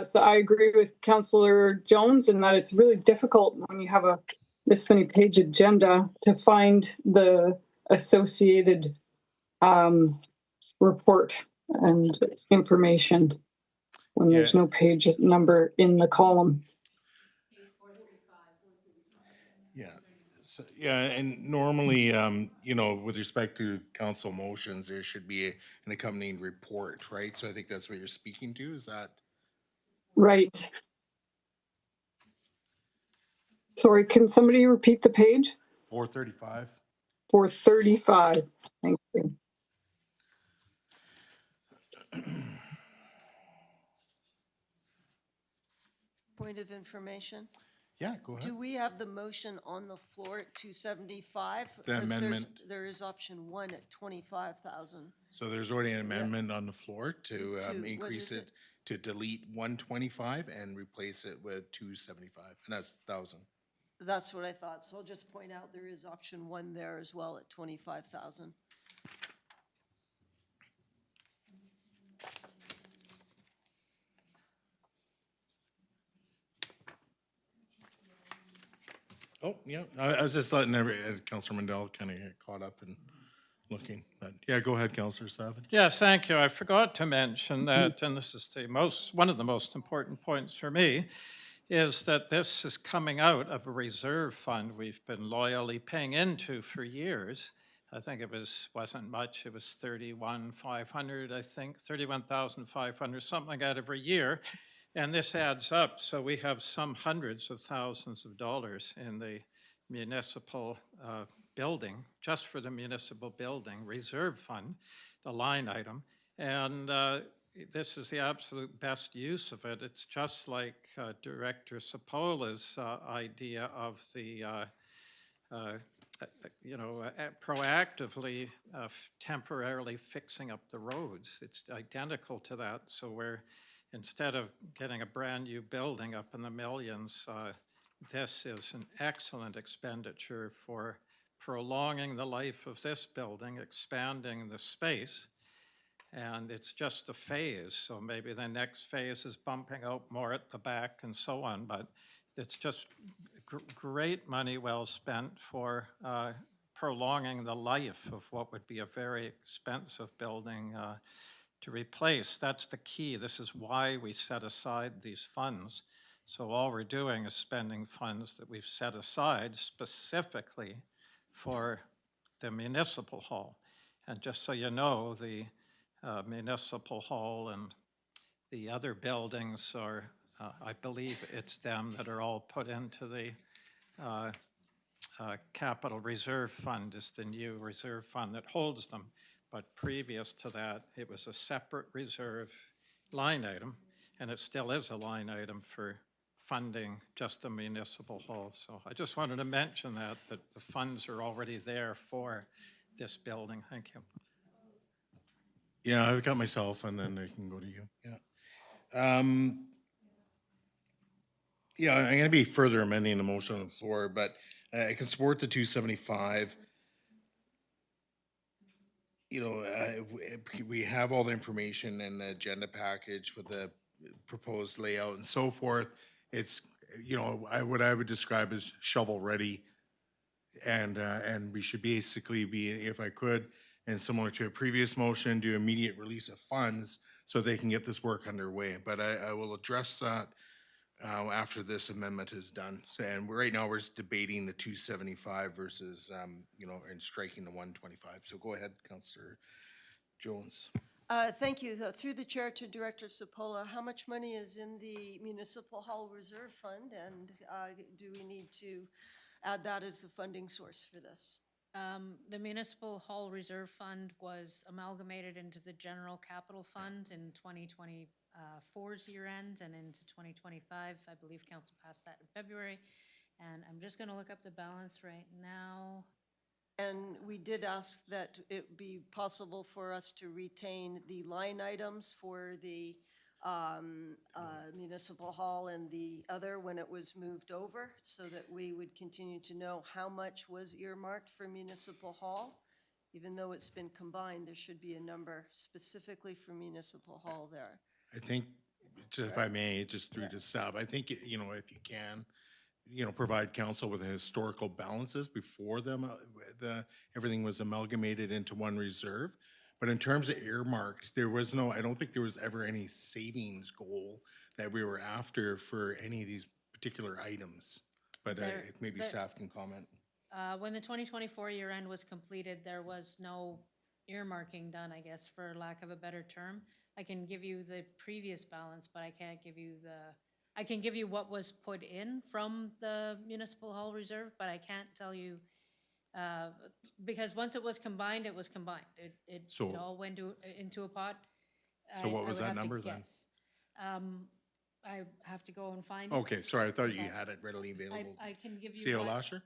So I agree with Councillor Jones in that it's really difficult when you have this many page agenda to find the associated report and information when there's Yeah. no page number in the column. Yeah. So, yeah, and normally, you know, with respect to council motions, there should be an accompanying report, right? So I think that's what you're speaking to, is that? Right. Sorry, can somebody repeat the page? 435? 435. Thank you. Point of information. Yeah, go ahead. Do we have the motion on the floor at 275? The 'Cause amendment. there is option 1 at 25,000. So there's already an amendment on the floor to what increase is it, to delete 125 and replace it with 275, and that's 1,000. That's what I thought. So I'll just point out there is option 1 there as well at 25,000. Oh, yeah, I was just letting Councilor Mandel kind of get caught up and looking, but yeah, go ahead, Councilor Savage. Yes, thank you. I forgot to mention that, and this is one of the most important points for me, is that this is coming out of a reserve fund we've been loyally paying into for years. I think wasn't much, it was 31,500, I think, 31,500, something like that every year. And this adds up, so we have some hundreds of thousands of dollars in the municipal building, just for the municipal building reserve fund, the line item. And this is the absolute best use of it. It's just like Director Sapola's idea of the, proactively, temporarily fixing up the roads. It's identical to that. So instead of getting a brand new building up in the millions, this is an excellent expenditure for prolonging the life of this building, expanding the space. And it's just a phase, so maybe the next phase is bumping out more at the back and so on, but it's just great money well spent for prolonging the life of what would be a very expensive building to replace. That's the key. This is why we set aside these funds. So all we're doing is spending funds that we've set aside specifically for the municipal hall. And just so you know, the municipal hall and the other buildings are, I believe it's them that are all put into the capital reserve fund, is the new reserve fund that holds them. But previous to that, it was a separate reserve line item, and it still is a line item for funding just the municipal hall. So I just wanted to mention that the funds are already there for this building. Thank you. Yeah, I've got myself, and then I can go to you. Yeah. Yeah, I'm going to be further amending the motion on the floor, but I can support the 275. You know, we have all the information in the agenda package with the proposed layout and so forth. It's, you know, what I would describe as shovel ready. And we should basically be, if I could, and similar to a previous motion, do immediate release of funds so they can get this work underway. But I will address that after this amendment is done. So, and right now we're just debating the 275 versus, you know, and striking the 125. So go ahead, Councillor Jones. Thank you. Through the chair to Director Sapola, how much money is in the Municipal Hall Reserve Fund? And do we need to add that as the funding source for this? The Municipal Hall Reserve Fund was amalgamated into the General Capital Fund in 2024's year end and into 2025. I believe Council passed that in February. And I'm just going to look up the balance right now. And we did ask that it be possible for us to retain the line items for the Municipal Hall and the other when it was moved over, so that we would continue to know how much was earmarked for Municipal Hall. Even though it's been combined, there should be a number specifically for Municipal Hall there. I think, just if I may, just through to staff, I think, you know, if you can, you know, provide council with the historical balances before them, everything was amalgamated into one reserve. But in terms of earmarked, there was no, I don't think there was ever any savings goal that we were after for any of these particular items. But maybe staff can comment. When the 2024 year end was completed, there was no earmarking done, I guess, for lack of a better term. I can give you the previous balance, but I can't give you I can give you what was put in from the Municipal Hall Reserve, but I can't tell you, because once it was combined, it was combined. It all went into a pot. So what I was would that have to number then? guess. I have to go and find it. Okay, sorry, I thought you but had it readily available. I can give you. CO what- Lasher?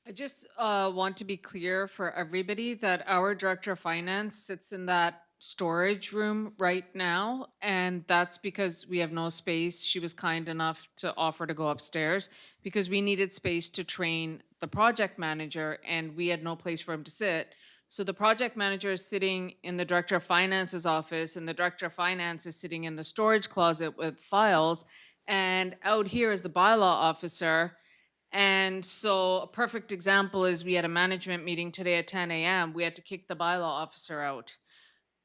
I just want to be clear for everybody that our Director of Finance sits in that storage room right now, and that's because we have no space. She was kind enough to offer to go upstairs because we needed space to train the project manager, and we had no place for him to sit. So the project manager is sitting in the Director of Finance's office, and the Director of Finance is sitting in the storage closet with files, and out here is the bylaw officer. And so a perfect example is we had a management meeting today at 10 a.m. We had to kick the bylaw officer out.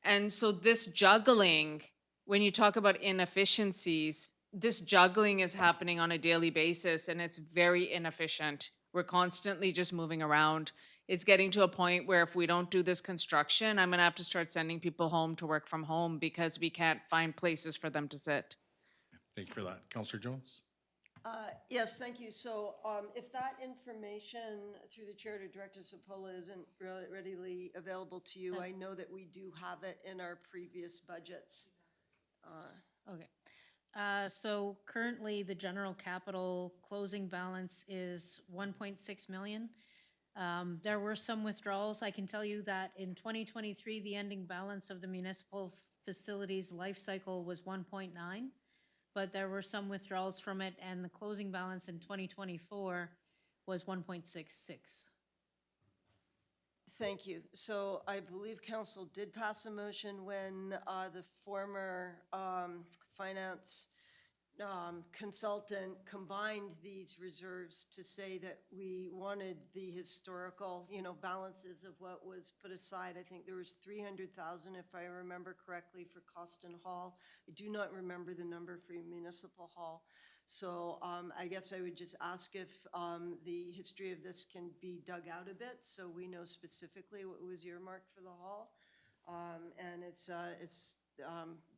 And so this juggling, when you talk about inefficiencies, this juggling is happening on a daily basis, and it's very inefficient. We're constantly just moving around. It's getting to a point where if we don't do this construction, I'm gonna have to start sending people home to work from home because we can't find places for them to sit. Thank you for that. Councillor Jones? Yes, thank you. So if that information through the chair to Director Sapola isn't readily available to you, I know that we do have it in our previous budgets. Okay. So currently, the general capital closing balance is 1.6 million. There were some withdrawals. I can tell you that in 2023, the ending balance of the municipal facilities life cycle was 1.9, but there were some withdrawals from it, and the closing balance in 2024 was 1.66. Thank you. So I believe council did pass a motion when the former finance consultant combined these reserves to say that we wanted the historical, you know, balances of what was put aside. I think there was 300,000, if I remember correctly, for Costin Hall. I do not remember the number for Municipal Hall. So I guess I would just ask if the history of this can be dug out a bit so we know specifically what was earmarked for the hall. And it's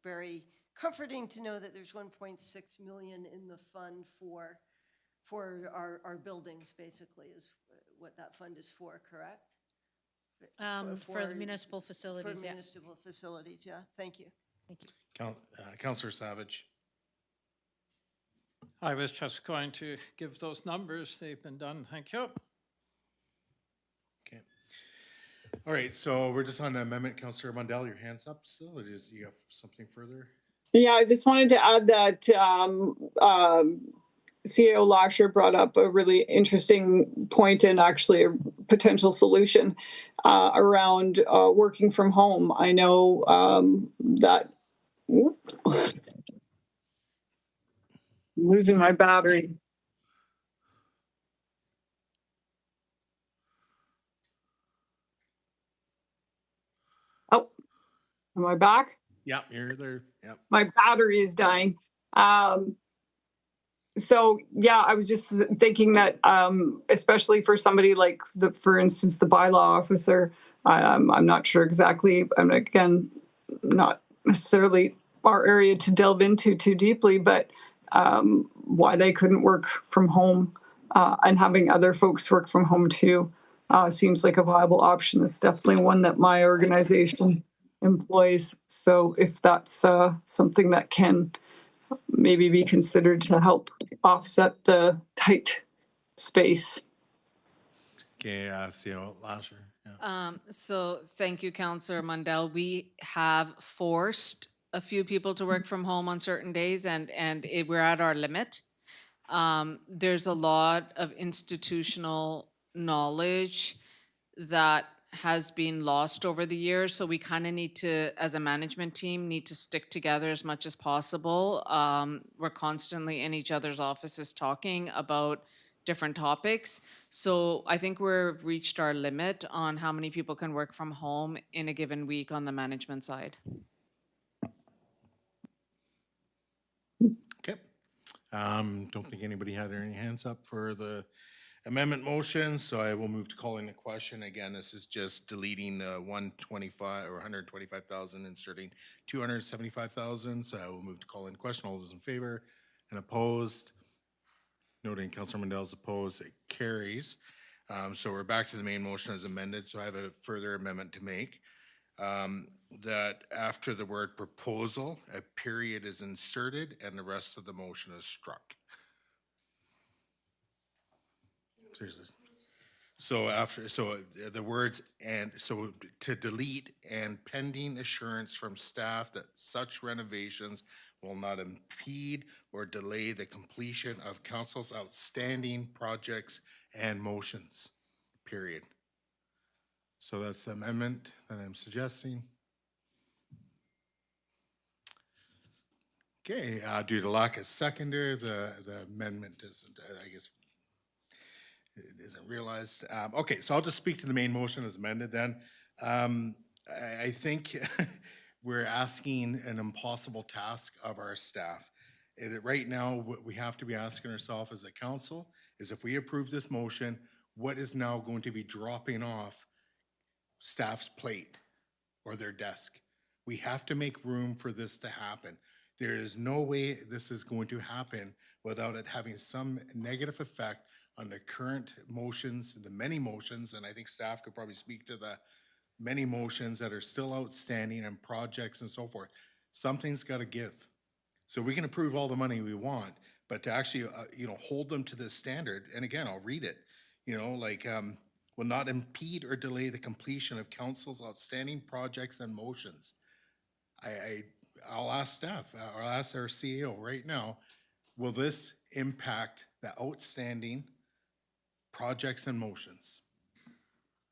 very comforting to know that there's 1.6 million in the fund for our buildings, basically, is what that fund is for, correct? For the municipal facilities, For yeah. municipal facilities, yeah. Thank you. Thank you. Councillor Savage? I was just going to give those numbers. They've been done. Thank you. Okay. All right, so we're just on the amendment. Councillor Mundell, your hand's up still? Or you have something further? Yeah, I just wanted to add that CEO Lasher brought up a really interesting point and actually a potential solution around working from home. I know that I'm losing my battery. Oh, am I back? Yeah, you're there. Yeah. My battery is dying. So yeah, I was just thinking that, especially for somebody like for instance, the bylaw officer, I'm not sure exactly. I'm again not necessarily our area to delve into too deeply, but why they couldn't work from home and having other folks work from home too seems like a viable option. It's definitely one that my organization employs. So if that's something that can maybe be considered to help offset the tight space. Okay, CEO Lasher. Yeah. So thank you, Councillor Mundell. We have forced a few people to work from home on certain days, and we're at our limit. There's a lot of institutional knowledge that has been lost over the years, so we kind of need to, as a management team, need to stick together as much as possible. We're constantly in each other's offices talking about different topics. So I think we've reached our limit on how many people can work from home in a given week on the management side. Okay. Don't think anybody had any hands up for the amendment motion, so I will move to calling the question. Again, this is just deleting 125 or 125,000, inserting 275,000. So I will move to calling the question. All those in favor and opposed? Noting Councilor Mandel's opposed, it carries. So we're back to the main motion as amended. So I have a further amendment to make. That after the word proposal, a period is inserted and the rest of the motion is struck. So after, so the words and, so to delete and pending assurance from staff that such renovations will not impede or delay the completion of council's outstanding projects and motions, period. So that's the amendment that I'm suggesting. Okay, due to lack of seconder, the amendment isn't, I guess, it isn't realized. Okay, so I'll just speak to the main motion as amended then. I think we're asking an impossible task of our staff. Right now, what we have to be asking ourselves as a council is if we approve this motion, what is now going to be dropping off staff's plate or their desk? We have to make room for this to happen. There is no way this is going to happen without it having some negative effect on the current motions, the many motions, and I think staff could probably speak to the many motions that are still outstanding and projects and so forth. Something's got to give. So we can approve all the money we want, but to actually, hold them to this standard, and again, I'll read it, will not impede or delay the completion of council's outstanding projects and motions. I'll ask staff, or I'll ask our CEO right now, will this impact the outstanding projects and motions?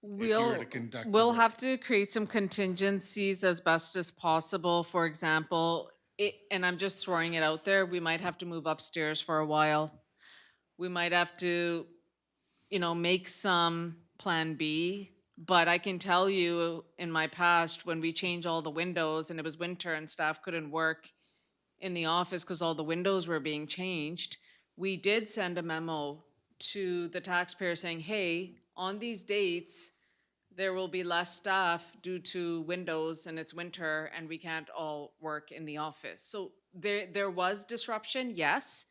We'll have to create some contingencies as best as possible. For example, and I'm just throwing it out there, we might have to move upstairs for a while. We might have to, make some plan B. But I can tell you in my past, when we changed all the windows and it was winter and staff couldn't work in the office because all the windows were being changed, we did send a memo to the taxpayer saying, hey, on these dates, there will be less staff due to windows and it's winter and we can't all work in the office. So there was disruption, yes.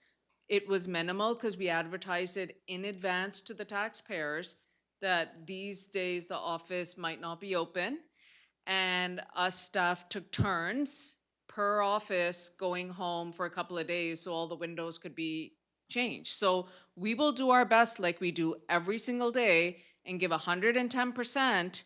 It was minimal because we advertised it in advance to the taxpayers that these days the office might not be open, and us staff took turns per office going home for a couple of days so all the windows could be changed. So we will do our best like we do every single day and give 110%.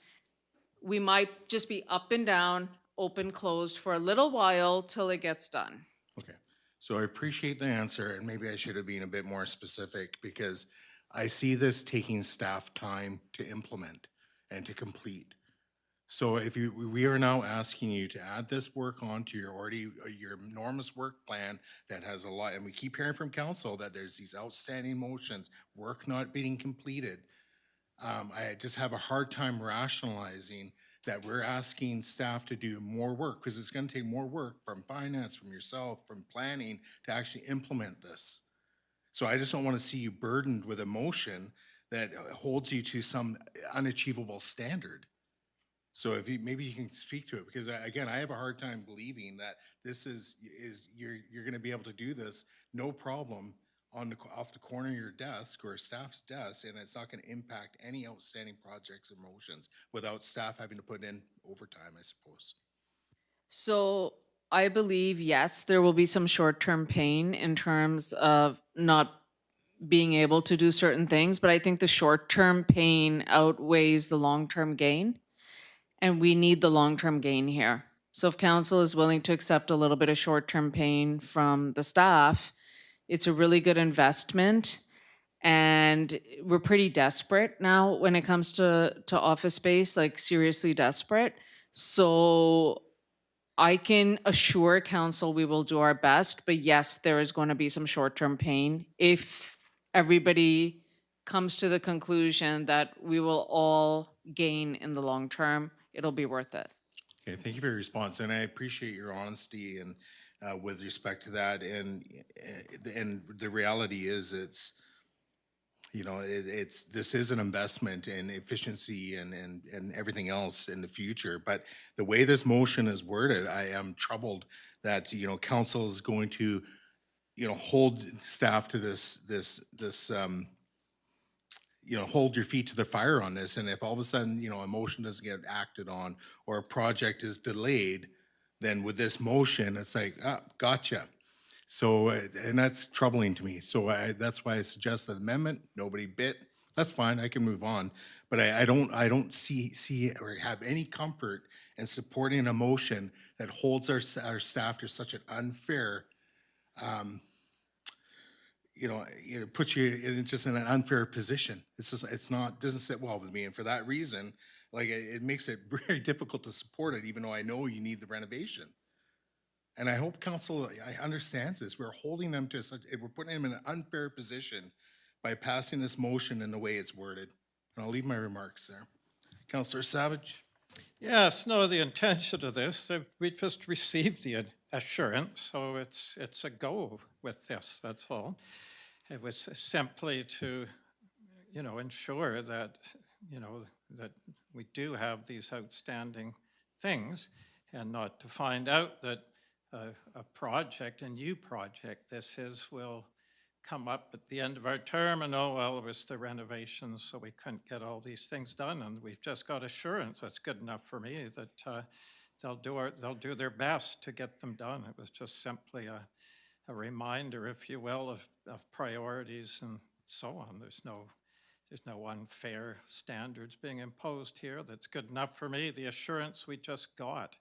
We might just be up and down, open, closed for a little while till it gets done. Okay, so I appreciate the answer, and maybe I should have been a bit more specific because I see this taking staff time to implement and to complete. So we are now asking you to add this work onto your enormous work plan that has a lot, and we keep hearing from council that there's these outstanding motions, work not being completed. I just have a hard time rationalizing that we're asking staff to do more work because it's going to take more work from finance, from yourself, from planning to actually implement this. So I just don't want to see you burdened with a motion that holds you to some unachievable standard. So if maybe you can speak to it, because again, I have a hard time believing that this is you're going to be able to do this no problem off the corner of your desk or staff's desk, and it's not going to impact any outstanding projects or motions without staff having to put in overtime, I suppose. So I believe, yes, there will be some short-term pain in terms of not being able to do certain things, but I think the short-term pain outweighs the long-term gain, and we need the long-term gain here. So if council is willing to accept a little bit of short-term pain from the staff, it's a really good investment. And we're pretty desperate now when it comes to office space, like seriously desperate. So I can assure council we will do our best, but yes, there is going to be some short-term pain. If everybody comes to the conclusion that we will all gain in the long term, it'll be worth it. Okay, thank you for your response, and I appreciate your honesty and with respect to that. And the reality is, it's this is an investment in efficiency and everything else in the future. But the way this motion is worded, I am troubled that council is going to hold staff to this hold your feet to the fire on this. And if all of a sudden, a motion doesn't get acted on or a project is delayed, then with this motion, it's like, ah, gotcha. So, and that's troubling to me. So that's why I suggest the amendment, nobody bit. That's fine, I can move on. But I don't see or have any comfort in supporting a motion that holds our staff to such an unfair it puts you in just in an unfair position. Doesn't sit well with me. And for that reason, like it makes it very difficult to support it, even though I know you need the renovation. And I hope council understands this. We're holding them to we're putting them in an unfair position by passing this motion in the way it's worded. And I'll leave my remarks there. Councillor Savage. Yes, no, the intention of this, we just received the assurance, so it's a go with this, that's all. It was simply to, ensure that, that we do have these outstanding things and not to find out that a new project will come up at the end of our term and, oh, well, it was the renovations, so we couldn't get all these things done. And we've just got assurance, that's good enough for me, that they'll do their best to get them done. It was just simply a reminder, if you will, of priorities and so on. There's no unfair standards being imposed here. That's good enough for me. The assurance we just got.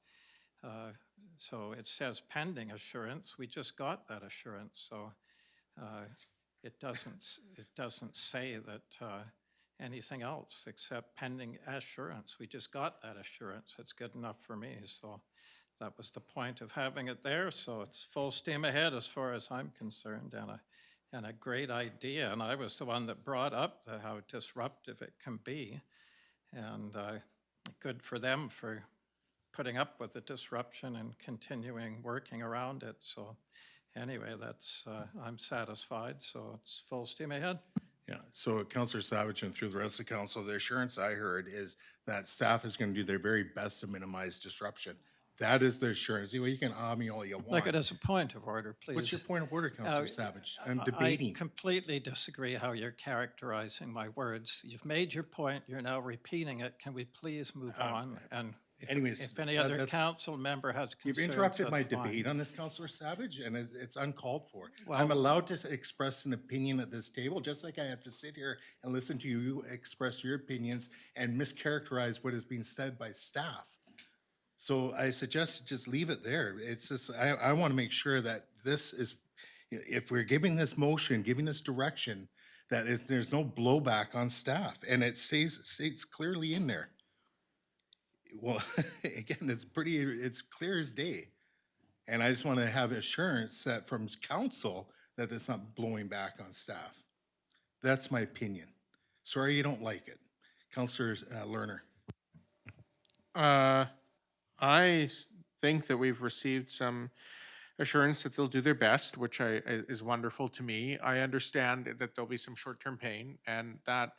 So it says pending assurance. We just got that assurance. So it doesn't say that anything else except pending assurance. We just got that assurance. It's good enough for me. So that was the point of having it there. So it's full steam ahead as far as I'm concerned, and a great idea. And I was the one that brought up how disruptive it can be, and good for them for putting up with the disruption and continuing working around it. So anyway, I'm satisfied, so it's full steam ahead. Yeah, so Councillor Savage and through the rest of the council, the assurance I heard is that staff is going to do their very best to minimize disruption. That is the assurance. You can me all you want. Like it as a point of order, please. What's your point of order, Councillor Savage? I'm debating. I completely disagree how you're characterizing my words. You've made your point. You're now repeating it. Can we please move on? And if any other council member has concerns, you've interrupted my fine. debate on this, Councillor Savage, and it's uncalled for. Well, I'm allowed to express an opinion at this table, just like I have to sit here and listen to you express your opinions and mischaracterize what is being said by staff. So I suggest just leave it there. It's just, I want to make sure that this is, if we're giving this motion, giving this direction, that there's no blowback on staff, and it states clearly in there. Well, again, it's clear as day. And I just want to have assurance that from council that it's not blowing back on staff. That's my opinion. Sorry you don't like it. Councillor Lerner. I think that we've received some assurance that they'll do their best, which is wonderful to me. I understand that there'll be some short-term pain, and that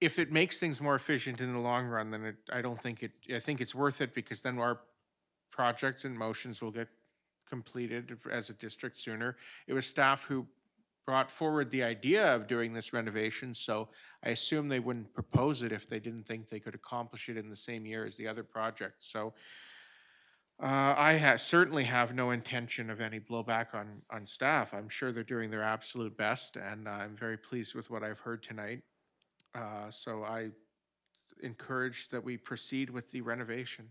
if it makes things more efficient in the long run, then I think it's worth it, because then our projects and motions will get completed as a district sooner. It was staff who brought forward the idea of doing this renovation, so I assume they wouldn't propose it if they didn't think they could accomplish it in the same year as the other project. So I certainly have no intention of any blowback on staff. I'm sure they're doing their absolute best, and I'm very pleased with what I've heard tonight. So I encourage that we proceed with the renovation.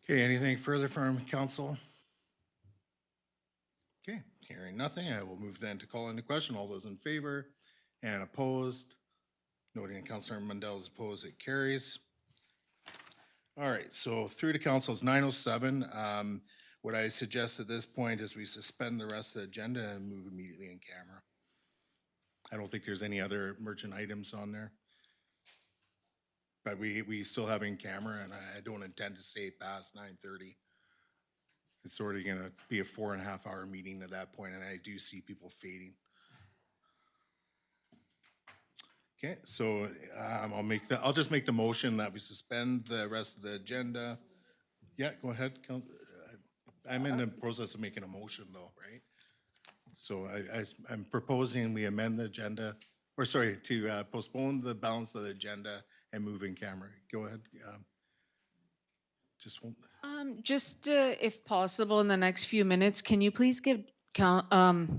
Okay, anything further from council? Okay, hearing nothing, I will move then to call into question. All those in favor and opposed? Noting Councilor Mundell is opposed, it carries. All right, so through to council is 9:07. What I suggest at this point is we suspend the rest of the agenda and move immediately in camera. I don't think there's any other merchant items on there. But we still have in camera, and I don't intend to stay past 9:30. It's already gonna be a 4.5 hour meeting at that point, and I do see people fading. Okay, so I'll just make the motion that we suspend the rest of the agenda. Yeah, go ahead. I'm in the process of making a motion though, right? So I'm proposing we amend the agenda, or sorry, to postpone the balance of the agenda and move in camera. Go ahead. Just won't. Just if possible, in the next few minutes, can you please give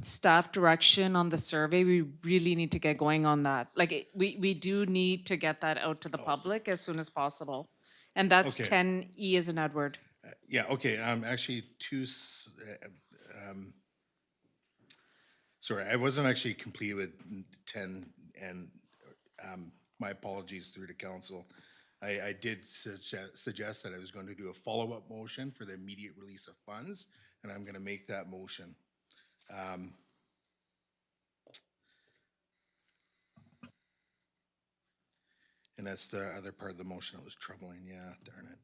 staff direction on the survey? We really need to get going on that. Like, we do need to get that out to the public as soon as possible. And that's Okay. 10E as in Edward. Yeah, okay, actually sorry, I wasn't actually complete with 10, and my apologies through to council. I did suggest that I was going to do a follow-up motion for the immediate release of funds, and I'm gonna make that motion. And that's the other part of the motion that was troubling, yeah, darn it.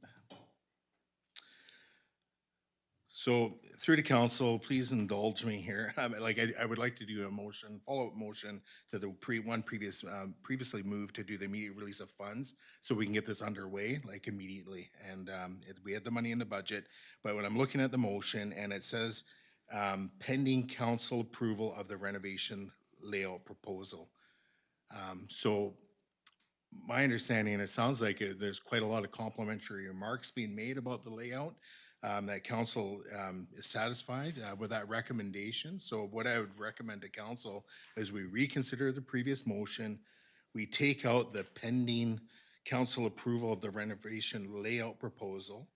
So through to council, please indulge me here. I would like to do a motion, follow-up motion to the previously moved to do the immediate release of funds, so we can get this underway like immediately. And we had the money in the budget, but when I'm looking at the motion and it says pending council approval of the renovation layout proposal. So my understanding, and it sounds like there's quite a lot of complimentary remarks being made about the layout, that council is satisfied with that recommendation. So what I would recommend to council is we reconsider the previous motion. We take out the pending council approval of the renovation layout proposal,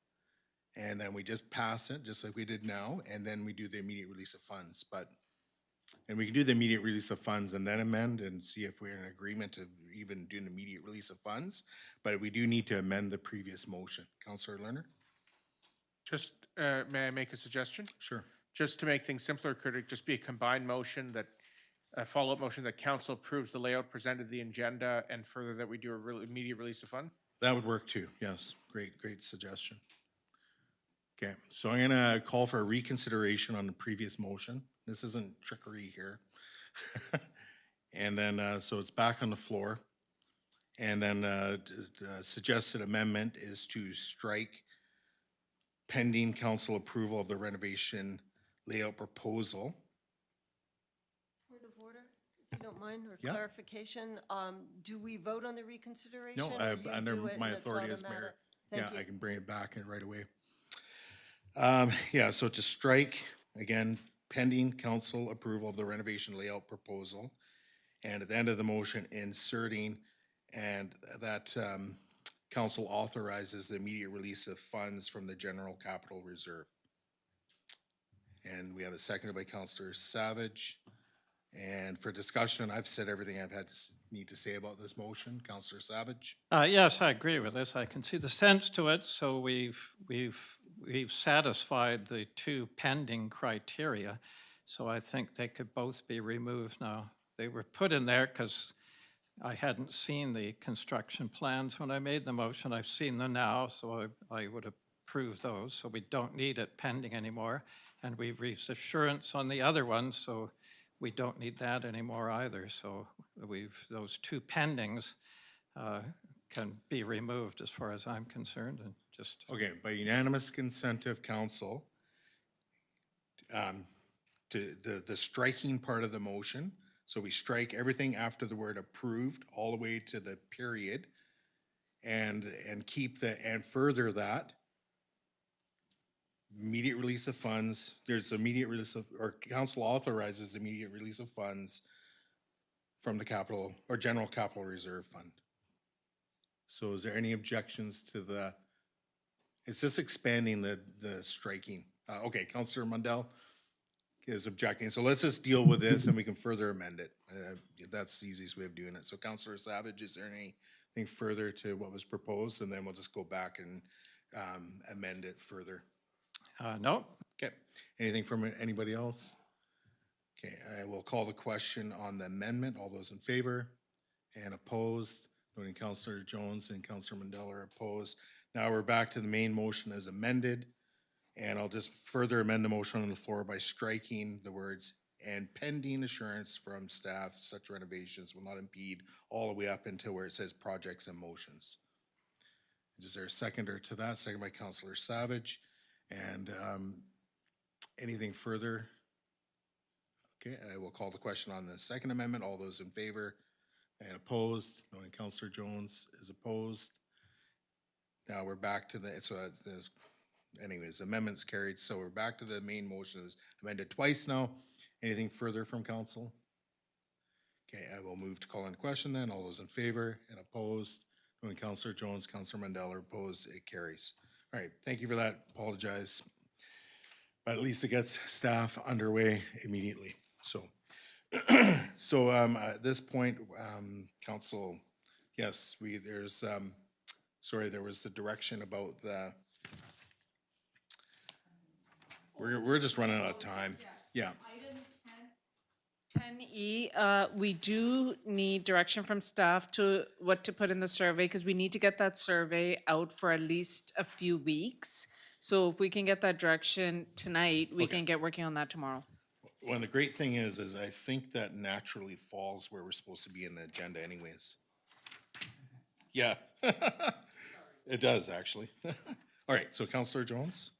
and then we just pass it, just like we did now, and then we do the immediate release of funds. And we can do the immediate release of funds and then amend and see if we're in agreement to even do an immediate release of funds. But we do need to amend the previous motion. Councillor Lerner? Just, may I make a suggestion? Sure. Just to make things simpler, could it just be a combined motion that, a follow-up motion that council approves the layout presented the agenda, and further that we do a immediate release of fund? That would work too, yes. Great suggestion. Okay, so I'm gonna call for a reconsideration on the previous motion. This isn't trickery here. And then, so it's back on the floor. And then the suggested amendment is to strike pending council approval of the renovation layout proposal. Point of order, if you don't mind, or Yeah. clarification. Do we vote on the reconsideration? No, or you under do it my and it's authority as automatic? mayor. Thank Yeah, I you. can bring it back and right away. Yeah, so to strike, again, pending council approval of the renovation layout proposal. And at the end of the motion, inserting and that council authorizes the immediate release of funds from the general capital reserve. And we have a seconded by Councillor Savage. And for discussion, I've said everything I've had to need to say about this motion. Councillor Savage? Yes, I agree with this. I can see the sense to it. So we've satisfied the two pending criteria. So I think they could both be removed now. They were put in there because I hadn't seen the construction plans when I made the motion. I've seen them now, so I would approve those. So we don't need it pending anymore. And we've reached assurance on the other one, so we don't need that anymore either. So those two pendings can be removed as far as I'm concerned, and just. Okay, by unanimous consent of council, to the striking part of the motion, so we strike everything after the word approved all the way to the period, and further that immediate release of funds, there's immediate release of, or council authorizes immediate release of funds from the capital or general capital reserve fund. So is there any objections to the It's just expanding the striking. Okay, Counselor Mundell is objecting, so let's just deal with this and we can further amend it. That's the easiest way of doing it. So Counselor Savage, is there anything further to what was proposed? And then we'll just go back and amend it further. No. Okay, anything from anybody else? Okay, I will call the question on the amendment. All those in favor and opposed, noting Counselor Jones and Counselor Mundell are opposed. Now we're back to the main motion as amended, and I'll just further amend the motion on the floor by striking the words "and pending assurance from staff, such renovations will not impede," all the way up until where it says projects and motions. Is there a seconder to that? Second by Counselor Savage. And anything further? Okay, I will call the question on the second amendment. All those in favor and opposed, noting Counselor Jones is opposed. Now we're back to anyways, amendments carried, so we're back to the main motion is amended twice now. Anything further from council? Okay, I will move to call in question then. All those in favor and opposed, noting Counselor Jones, Counselor Mundell are opposed, it carries. All right, thank you for that. Apologize. But at least it gets staff underway immediately. So, at this point, council, yes, there's, sorry, there was the direction about the, we're just running out of time. Yeah. Item 10E, we do need direction from staff to what to put in the survey, because we need to get that survey out for at least a few weeks. So if we can get that direction tonight, we can get working on that tomorrow. Well, the great thing is I think that naturally falls where we're supposed to be in the agenda anyways. Yeah. It does, actually. All right, so Counselor Jones?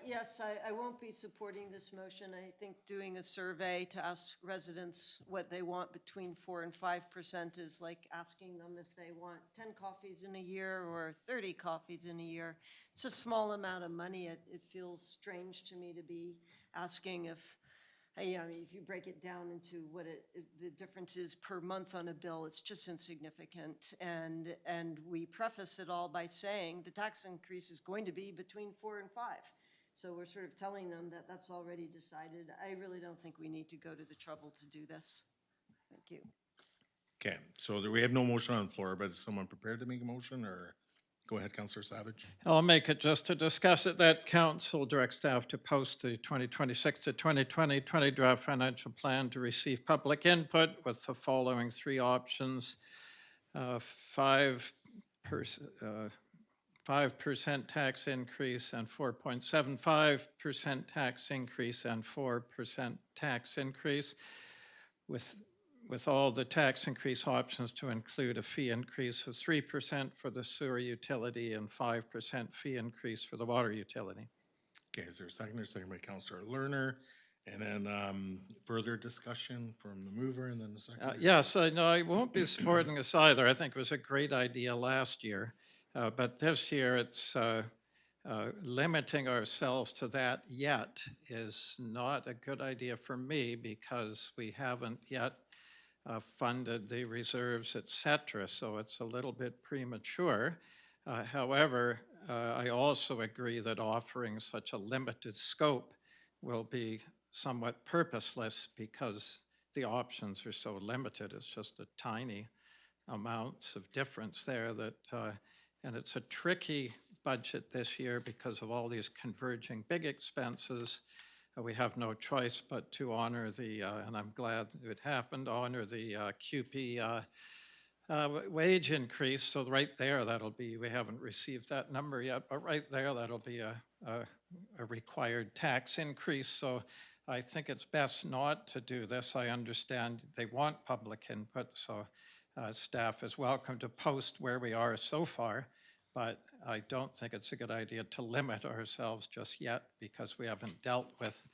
Yes, I won't be supporting this motion. I think doing a survey to ask residents what they want between 4 and 5% is like asking them if they want 10 coffees in a year or 30 coffees in a year. It's a small amount of money. It feels strange to me to be asking if, I mean, if you break it down into what the difference is per month on a bill, it's just insignificant. And we preface it all by saying the tax increase is going to be between 4 and 5. So we're sort of telling them that that's already decided. I really don't think we need to go to the trouble to do this. Thank you. Okay, so we have no motion on the floor, but is someone prepared to make a motion, or go ahead, Counselor Savage? I'll make it just to discuss it, that council directs staff to post the 2026 to 2020 draft financial plan to receive public input with the following three options. 5% tax increase and 4.75% tax increase and 4% tax increase, with all the tax increase options to include a fee increase of 3% for the sewer utility and 5% fee increase for the water utility. Okay, is there a seconder? Second by Counselor Lerner. And then further discussion from the mover and then the seconder? Yes, no, I won't be supporting this either. I think it was a great idea last year. But this year, it's limiting ourselves to that yet is not a good idea for me, because we haven't yet funded the reserves, et cetera. So it's a little bit premature. However, I also agree that offering such a limited scope will be somewhat purposeless, because the options are so limited. It's just a tiny amounts of difference there that, and it's a tricky budget this year because of all these converging big expenses. We have no choice but to honor the, and I'm glad it happened, honor the QP wage increase. So right there, that'll be, we haven't received that number yet, but right there, that'll be a required tax increase. So I think it's best not to do this. I understand they want public input, so staff is welcome to post where we are so far, but I don't think it's a good idea to limit ourselves just yet, because we haven't dealt with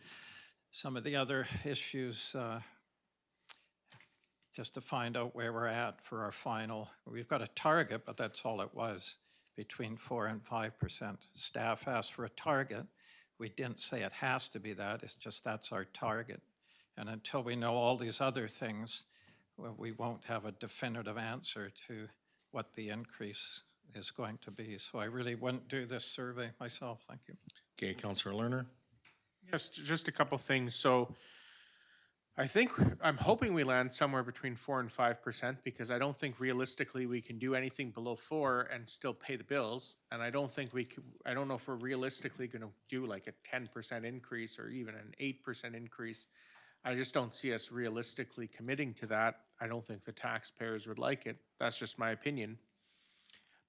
some of the other issues just to find out where we're at for our final. We've got a target, but that's all it was, between 4 and 5%. Staff asked for a target. We didn't say it has to be that, it's just that's our target. And until we know all these other things, well, we won't have a definitive answer to what the increase is going to be. So I really wouldn't do this survey myself. Thank you. Okay, Counselor Lerner? Yes, just a couple things. So I think, I'm hoping we land somewhere between 4 and 5% because I don't think realistically we can do anything below 4 and still pay the bills. And I don't think I don't know if we're realistically going to do like a 10% increase or even an 8% increase. I just don't see us realistically committing to that. I don't think the taxpayers would like it. That's just my opinion.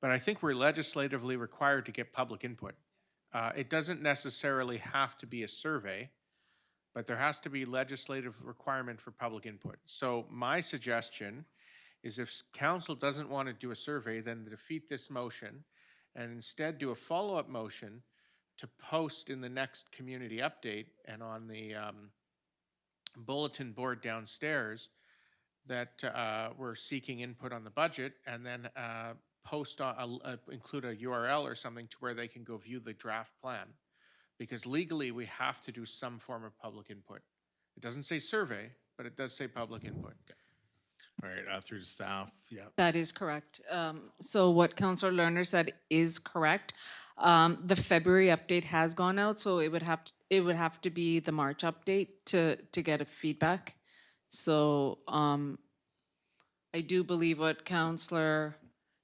But I think we're legislatively required to get public input. It doesn't necessarily have to be a survey, but there has to be legislative requirement for public input. So my suggestion is if council doesn't want to do a survey, then defeat this motion and instead do a follow-up motion to post in the next community update and on the bulletin board downstairs that we're seeking input on the budget, and then include a URL or something to where they can go view the draft plan. Because legally, we have to do some form of public input. It doesn't say survey, but it does say public input. All right, through to staff, yeah. That is correct. So what Councillor Lerner said is correct. The February update has gone out, so it would have to be the March update to get a feedback. So I do believe what Councillor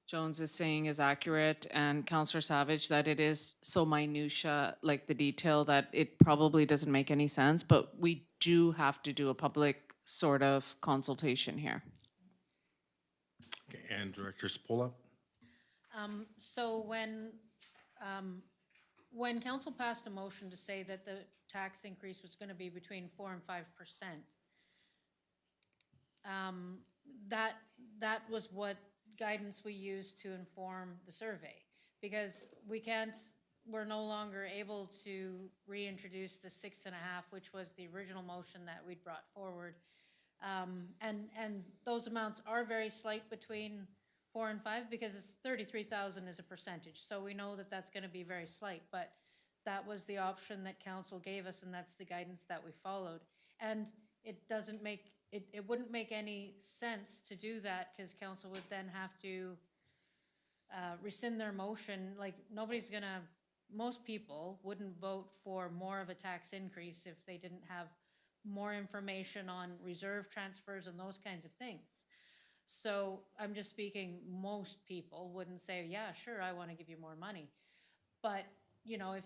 Jones is saying is accurate, and Councillor Savage, that it is so minutia, like the detail, that it probably doesn't make any sense, but we do have to do a public sort of consultation here. Okay, and Director Spola? So when council passed a motion to say that the tax increase was going to be between 4 and 5%, that was what guidance we used to inform the survey, because we're no longer able to reintroduce the 6.5, which was the original motion that we'd brought forward. And those amounts are very slight between 4 and 5 because it's 33,000 is a percentage. So we know that that's going to be very slight, but that was the option that council gave us, and that's the guidance that we followed. And it doesn't make it wouldn't make any sense to do that, because council would then have to rescind their motion. Like, most people wouldn't vote for more of a tax increase if they didn't have more information on reserve transfers and those kinds of things. So I'm just speaking, most people wouldn't say, yeah, sure, I want to give you more money. But, you know,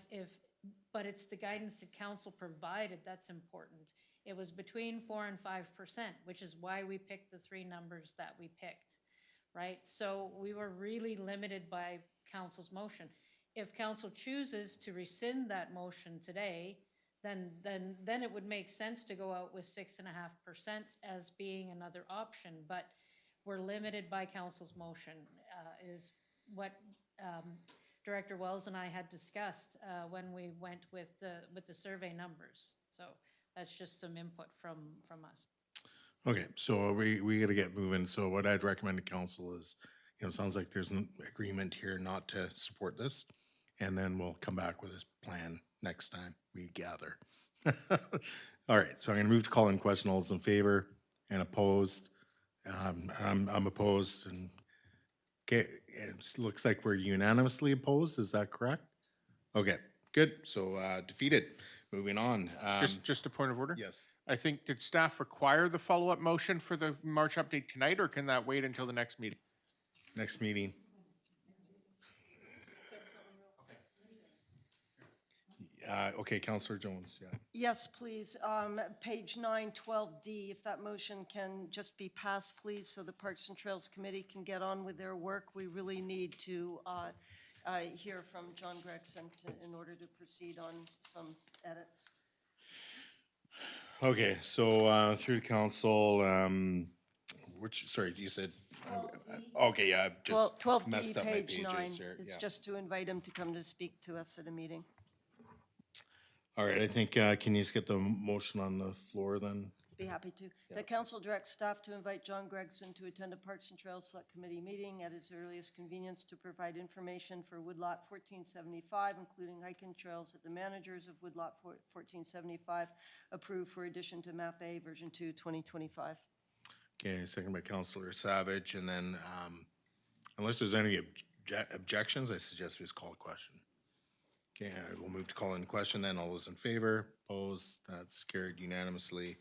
but it's the guidance that council provided that's important. It was between 4 and 5%, which is why we picked the 3 numbers that we picked, right? So we were really limited by council's motion. If council chooses to rescind that motion today, then it would make sense to go out with 6.5% as being another option. But we're limited by council's motion, is what Director Wells and I had discussed when we went with the survey numbers. So that's just some input from us. Okay, so we gotta get moving. So what I'd recommend to council is, you know, it sounds like there's an agreement here not to support this. And then we'll come back with a plan next time we gather. All right, so I'm gonna move to call in question. All those in favor and opposed? I'm opposed, and okay, it looks like we're unanimously opposed. Is that correct? Okay, good. So defeated. Moving on. Just a point of order? Yes. I think, did staff require the follow-up motion for the March update tonight, or can that wait until the next meeting? Next meeting. Okay, Councillor Jones, yeah. Yes, please. Page 912D, if that motion can just be passed, please, so the Parks and Trails Committee can get on with their work. We really need to hear from John Gregson in order to proceed on some edits. Okay, so through to council, sorry, you said, okay, yeah, I've just 12D, messed up my page 9. pages here. It's Yeah. just to invite him to come to speak to us at a meeting. All right, I think, can you just get the motion on the floor then? Be happy to. The council directs staff to invite John Gregson to attend a Parks and Trails Select Committee meeting at his earliest convenience to provide information for Woodlot 1475, including hiking trails that the managers of Woodlot 1475 approved for addition to Map A version 2 2025. Okay, second by Councillor Savage, and then unless there's any objections, I suggest we just call a question. Okay, I will move to call in question then. All those in favor, opposed, that's carried unanimously.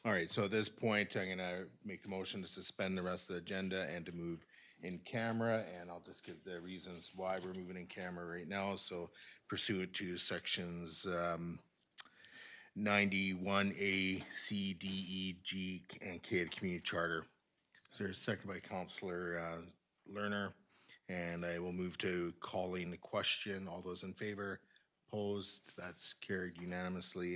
All right, so at this point, I'm gonna make the motion to suspend the rest of the agenda and to move in camera, and I'll just give the reasons why we're moving in camera right now. So pursuant to sections 91A, C, D, E, G, and K of the Community Charter. Is there a second by Councillor Lerner? And I will move to calling the question. All those in favor, opposed, that's carried unanimously. And